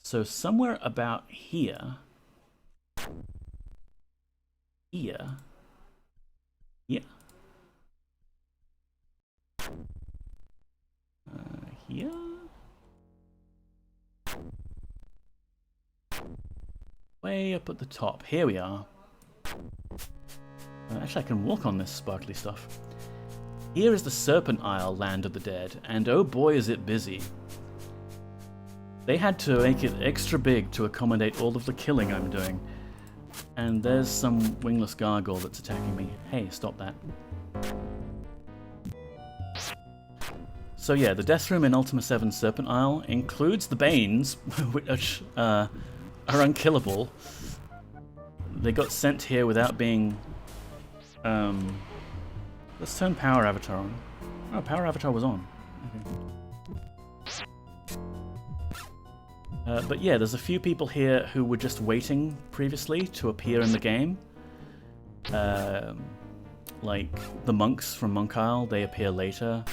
So somewhere about here... Here... Here? Way up at the top. Here we are. Actually, I can walk on this sparkly stuff. Here is the Serpent Isle, land of the dead, and oh boy is it busy. They had to make it extra big to accommodate all of the killing I'm doing. And there's some wingless gargoyle that's attacking me. Hey, stop that. So yeah, the Death Room in Ultima 7 Serpent Isle includes the Banes, which are unkillable. They got sent here without being... Let's turn Power Avatar on. Oh, Power Avatar was on. Okay. But yeah, there's a few people here who were just waiting previously to appear in the game. Like the monks from Monk Isle, they appear later.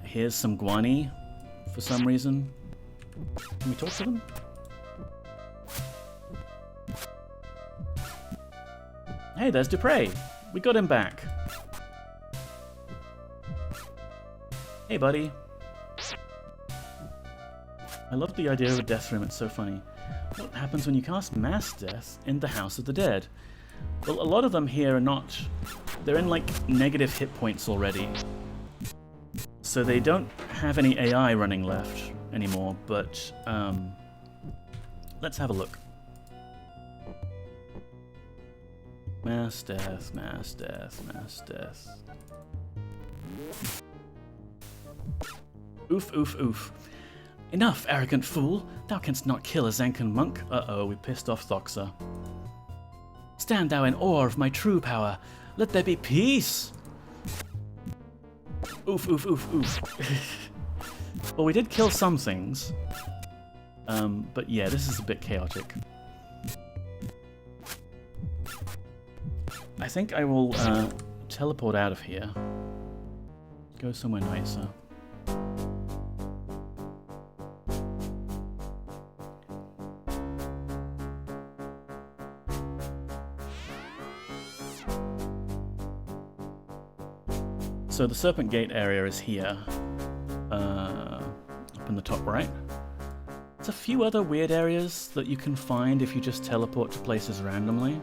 Here's some Guani, for some reason. Can we talk to them? Hey, there's Dupre! We got him back! Hey, buddy! I love the idea of a death room, it's so funny. What happens when you cast Mass Death in the House of the Dead? Well, a lot of them here are not... They're in, like, negative hit points already. So they don't have any AI running left anymore, but let's have a look. Mass death, mass death, mass death. Oof, oof, oof. Enough, arrogant fool! Thou canst not kill a Zankan monk. Uh-oh, we pissed off Thoxa. Stand thou in awe of my true power. Let there be peace! Oof, oof, oof, oof. Well, we did kill some things. But yeah, this is a bit chaotic. I think I will teleport out of here. Go somewhere nicer. So the Serpent Gate area is here, up in the top right. There's a few other weird areas that you can find if you just teleport to places randomly.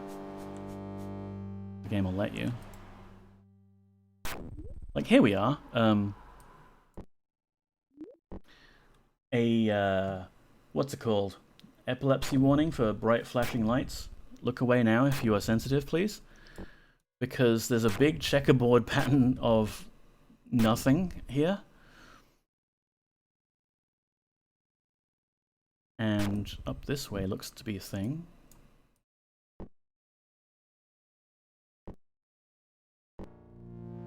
The game will let you. Like here we are. What's it called? Epilepsy warning for bright flashing lights. Look away now if you are sensitive, please. Because there's a big checkerboard pattern of nothing here. And up this way looks to be a thing.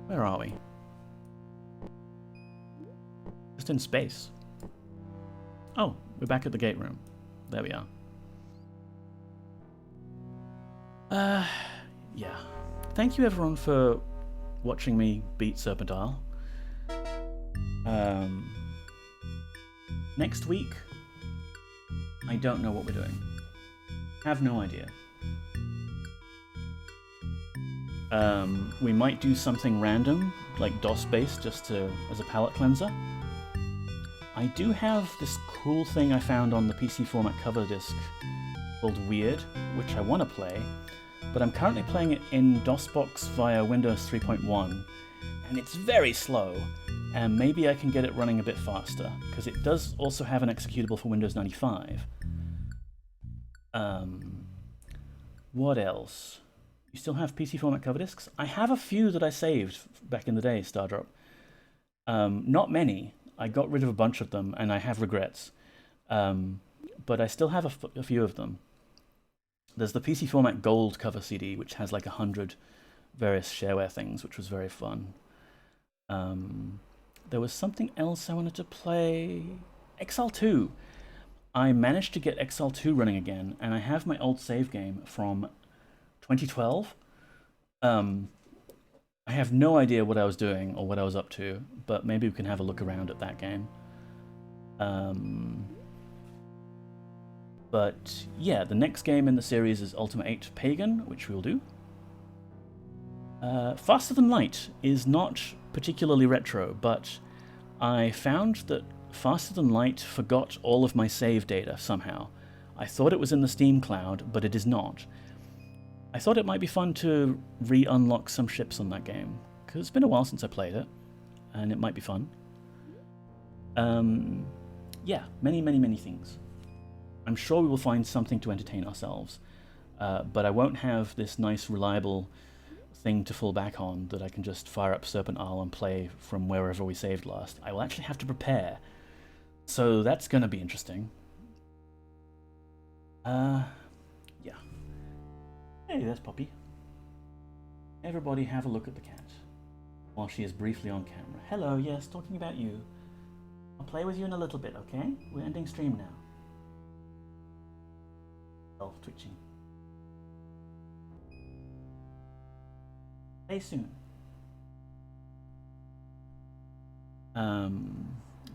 Where are we? Just in space. Oh, we're back at the gate room. There we are. Yeah. Thank you everyone for watching me beat Serpent. Next week, I don't know what we're doing. Have no idea. We might do something random, like DOS-based, just as a palette cleanser. I do have this cool thing I found on the PC format cover disc called Weird, which I want to play, but I'm currently playing it in DOSBox via Windows 3.1, and it's very slow, and maybe I can get it running a bit faster, because it does also have an executable for Windows 95. What else? You still have PC format cover discs? I have a few that I saved back in the day, Stardrop. Not many. I got rid of a bunch of them, and I have regrets. But I still have a few of them. There's the PC format gold cover CD, which has like 100 various shareware things, which was very fun. There was something else I wanted to play. Exile 2. I managed to get Exile 2 running again, and I have my old save game from 2012. I have no idea what I was doing or what I was up to, but maybe we can have a look around at that game. But yeah, the next game in the series is Ultima 8 Pagan, which we'll do. Faster Than Light is not particularly retro, but I found that Faster Than Light forgot all of my save data somehow. I thought it was in the Steam cloud, but it is not. I thought it might be fun to re-unlock some ships on that game, because it's been a while since I played it, and it might be fun. Yeah, many things. I'm sure we will find something to entertain ourselves, but I won't have this nice, reliable thing to fall back on that I can just fire up Serpent and play from wherever we saved last. I will actually have to prepare, so that's going to be interesting. Yeah. Hey, there's Poppy. Everybody have a look at the cat while she is briefly on camera. Hello, yes, talking about you. I'll play with you in a little bit, okay? We're ending stream now. Twitching. Play soon.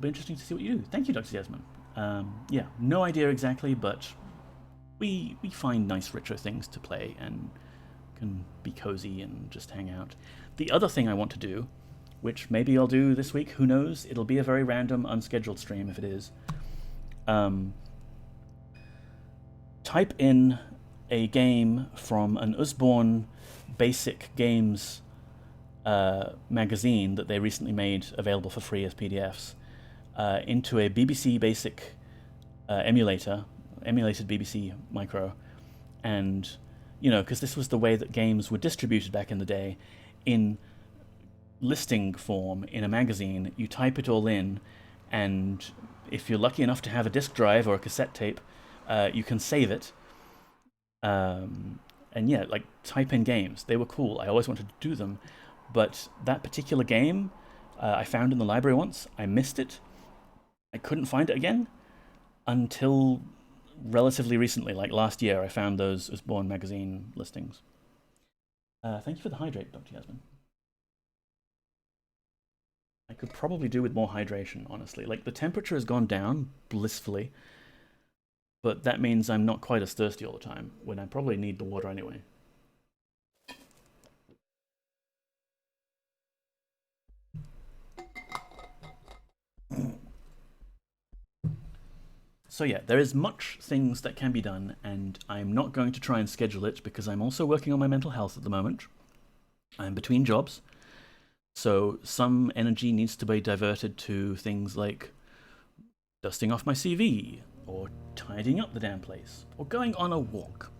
Be interesting to see what you do. Thank you, Dr. Desmond. Yeah, no idea exactly, but we find nice retro things to play and can be cozy and just hang out. The other thing I want to do, which maybe I'll do this week, who knows? It'll be a very random, unscheduled stream if it is. Type in a game from an Usborne Basic Games magazine that they recently made available for free as PDFs into a BBC Basic emulated BBC Micro, and you know, because this was the way that games were distributed back in the day, in listing form in a magazine. You type it all in, and if you're lucky enough to have a disk drive or a cassette tape, you can save it. And yeah, like type in games. They were cool. I always wanted to do them, but that particular game I found in the library once. I missed it. I couldn't find it again until relatively recently, like last year. I found those Usborne magazine listings. Thank you for the hydrate, Dr. Yasmin. I could probably do with more hydration, honestly. Like, the temperature has gone down blissfully, but that means I'm not quite as thirsty all the time, when I probably need the water anyway. So yeah, there is much things that can be done, and I'm not going to try and schedule it because I'm also working on my mental health at the moment. I'm between jobs, so some energy needs to be diverted to things like dusting off my CV, or tidying up the damn place, or going on a walk,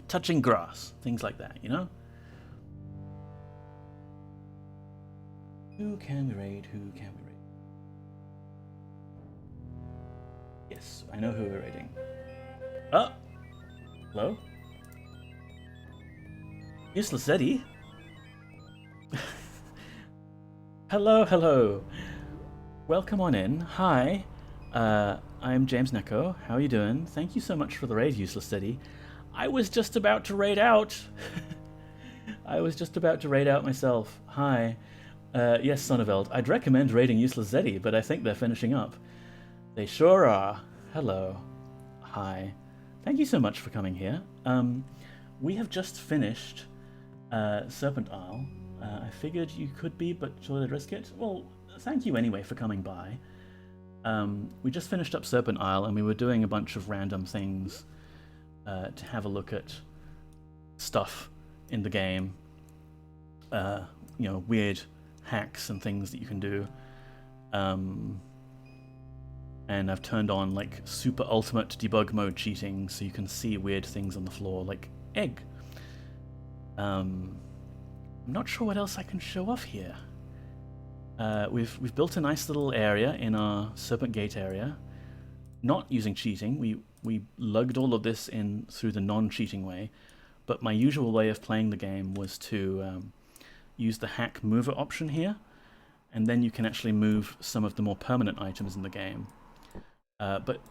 touching grass, things like that, you know? Who can we raid? Who can we raid? Yes, I know who we're raiding. Oh! Hello? UselessZheddy? Hello, hello. Welcome on in. Hi. I'm James Neko. How are you doing? Thank you so much for the raid, UselessZheddy. I was just about to raid out. I was just about to raid out myself. Hi. Yes, Sonneveld. I'd recommend raiding UselessZheddy, but I think they're finishing up. They sure are. Hello. Hi. Thank you so much for coming here. We have just finished Serpent Isle. I figured you could be, but should I risk it? Well, thank you anyway for coming by. We just finished up Serpent Isle, and we were doing a bunch of random things to have a look at stuff in the game. You know, weird hacks and things that you can do. And I've turned on like super ultimate debug mode cheating, so you can see weird things on the floor, like egg. I'm not sure what else I can show off here. We've built a nice little area in our Serpent Gate area, not using cheating. We lugged all of this in through the non-cheating way, but my usual way of playing the game was to use the hack mover option here, and then you can actually move some of the more permanent items in the game. But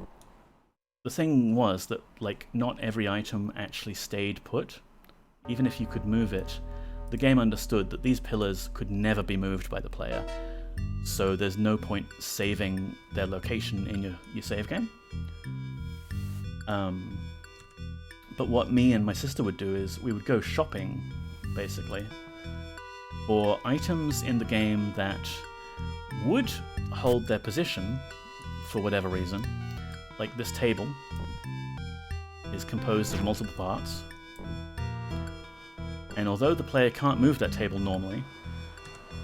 the thing was that like not every item actually stayed put. Even if you could move it, the game understood that these pillars could never be moved by the player, so there's no point saving their location in your save game. But what me and my sister would do is we would go shopping, basically, for items in the game that would hold their position for whatever reason. Like this table is composed of multiple parts, and although the player can't move that table normally,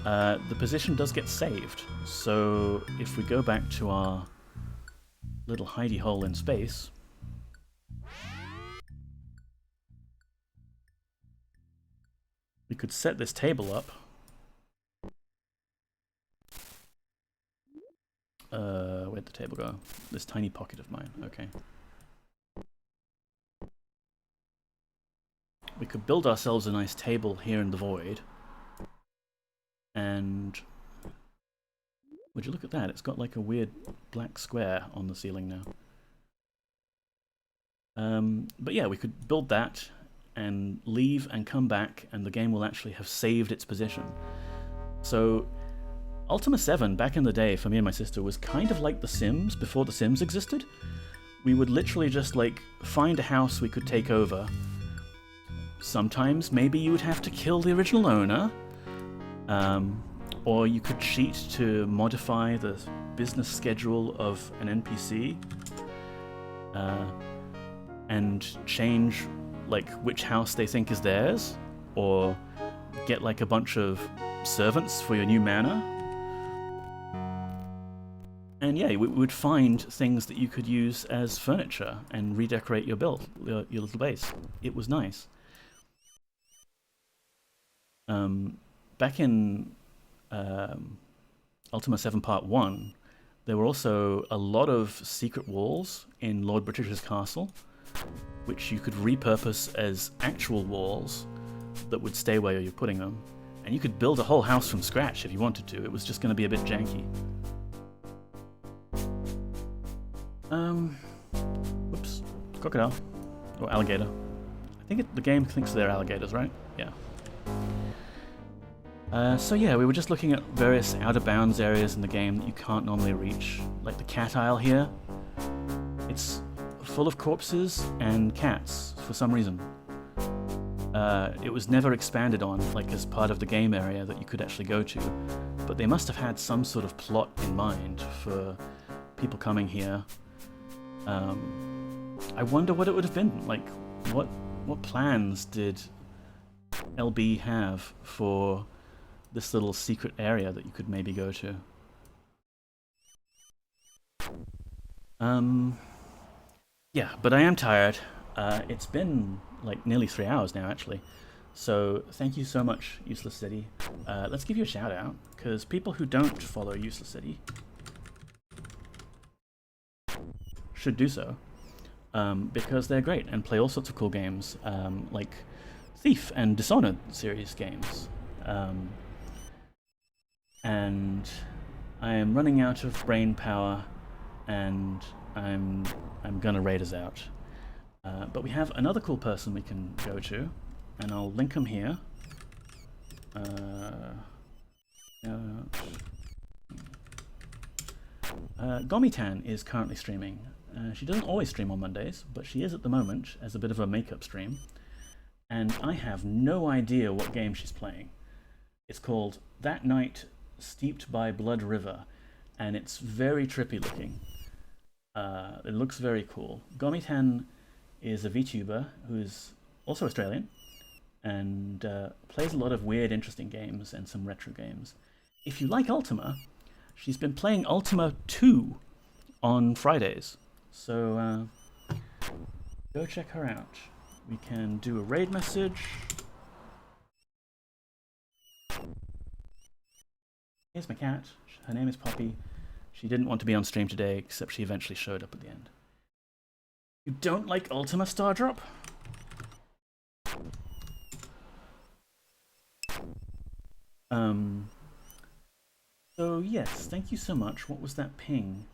the position does get saved. So if we go back to our little hidey hole in space, we could set this table up. Where'd the table go? This tiny pocket of mine. Okay. We could build ourselves a nice table here in the void. And would you look at that? It's got like a weird black square on the ceiling now. But yeah, we could build that and leave and come back, and the game will actually have saved its position. So Ultima 7 back in the day for me and my sister was kind of like The Sims before The Sims existed. We would literally just like find a house we could take over. Sometimes maybe you would have to kill the original owner, or you could cheat to modify the business schedule of an NPC and change like which house they think is theirs, or get like a bunch of servants for your new manor. And yeah, we would find things that you could use as furniture and redecorate your build, your little base. It was nice. Back in Ultima 7 Part 1, there were also a lot of secret walls in Lord British's castle, which you could repurpose as actual walls that would stay where you're putting them. And you could build a whole house from scratch if you wanted to. It was just going to be a bit janky. Whoops. Crocodile. Or alligator. I think the game thinks they're alligators, right? Yeah. So yeah, we were just looking at various out-of-bounds areas in the game that you can't normally reach. Like the cat aisle here. It's full of corpses and cats, for some reason. It was never expanded on, like as part of the game area that you could actually go to. But they must have had some sort of plot in mind for people coming here I wonder what it would have been. Like, what plans did LB have for this little secret area that you could maybe go to? Yeah, but I am tired. It's been like nearly 3 hours now, actually. So thank you so much, UselessZheddy. Let's give you a shout out, because people who don't follow UselessZheddy should do so, because they're great and play all sorts of cool games, like Thief and Dishonored series games. And I am running out of brain power, and I'm gonna raid us out. But we have another cool person we can go to, and I'll link him here. Gomitan is currently streaming. She doesn't always stream on Mondays, but she is at the moment as a bit of a makeup stream. And I have no idea what game she's playing. It's called That Night Steeped by Blood River, and it's very trippy looking. It looks very cool. Gomitan is a VTuber who's also Australian, and plays a lot of weird, interesting games and some retro games. If you like Ultima, she's been playing Ultima 2 on Fridays, so go check her out. We can do a raid message. Here's my cat. Her name is Poppy. She didn't want to be on stream today, except she eventually showed up at the end. You don't like Ultima, Stardrop? So yes, thank you so much. What was that ping?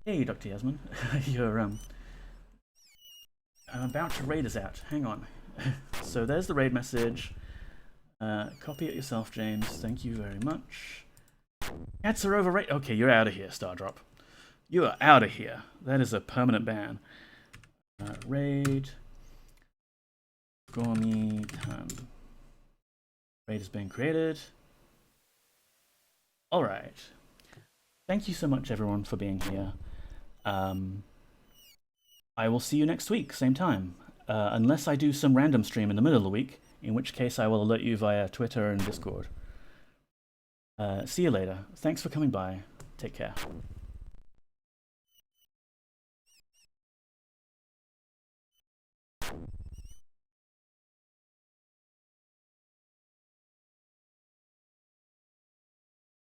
Hey, Dr. Yasmin. You're, I'm about to raid us out. Hang on. So there's the raid message. Copy it yourself, James. Thank you very much. Cats are overrated. Okay, you're out of here, Stardrop. You are out of here. That is a permanent ban. Raid. Gomitan. Raid is being created. Alright. Thank you so much, everyone, for being here. I will see you next week, same time. Unless I do some random stream in the middle of the week, in which case I will alert you via Twitter and Discord. See you later. Thanks for coming by. Take care.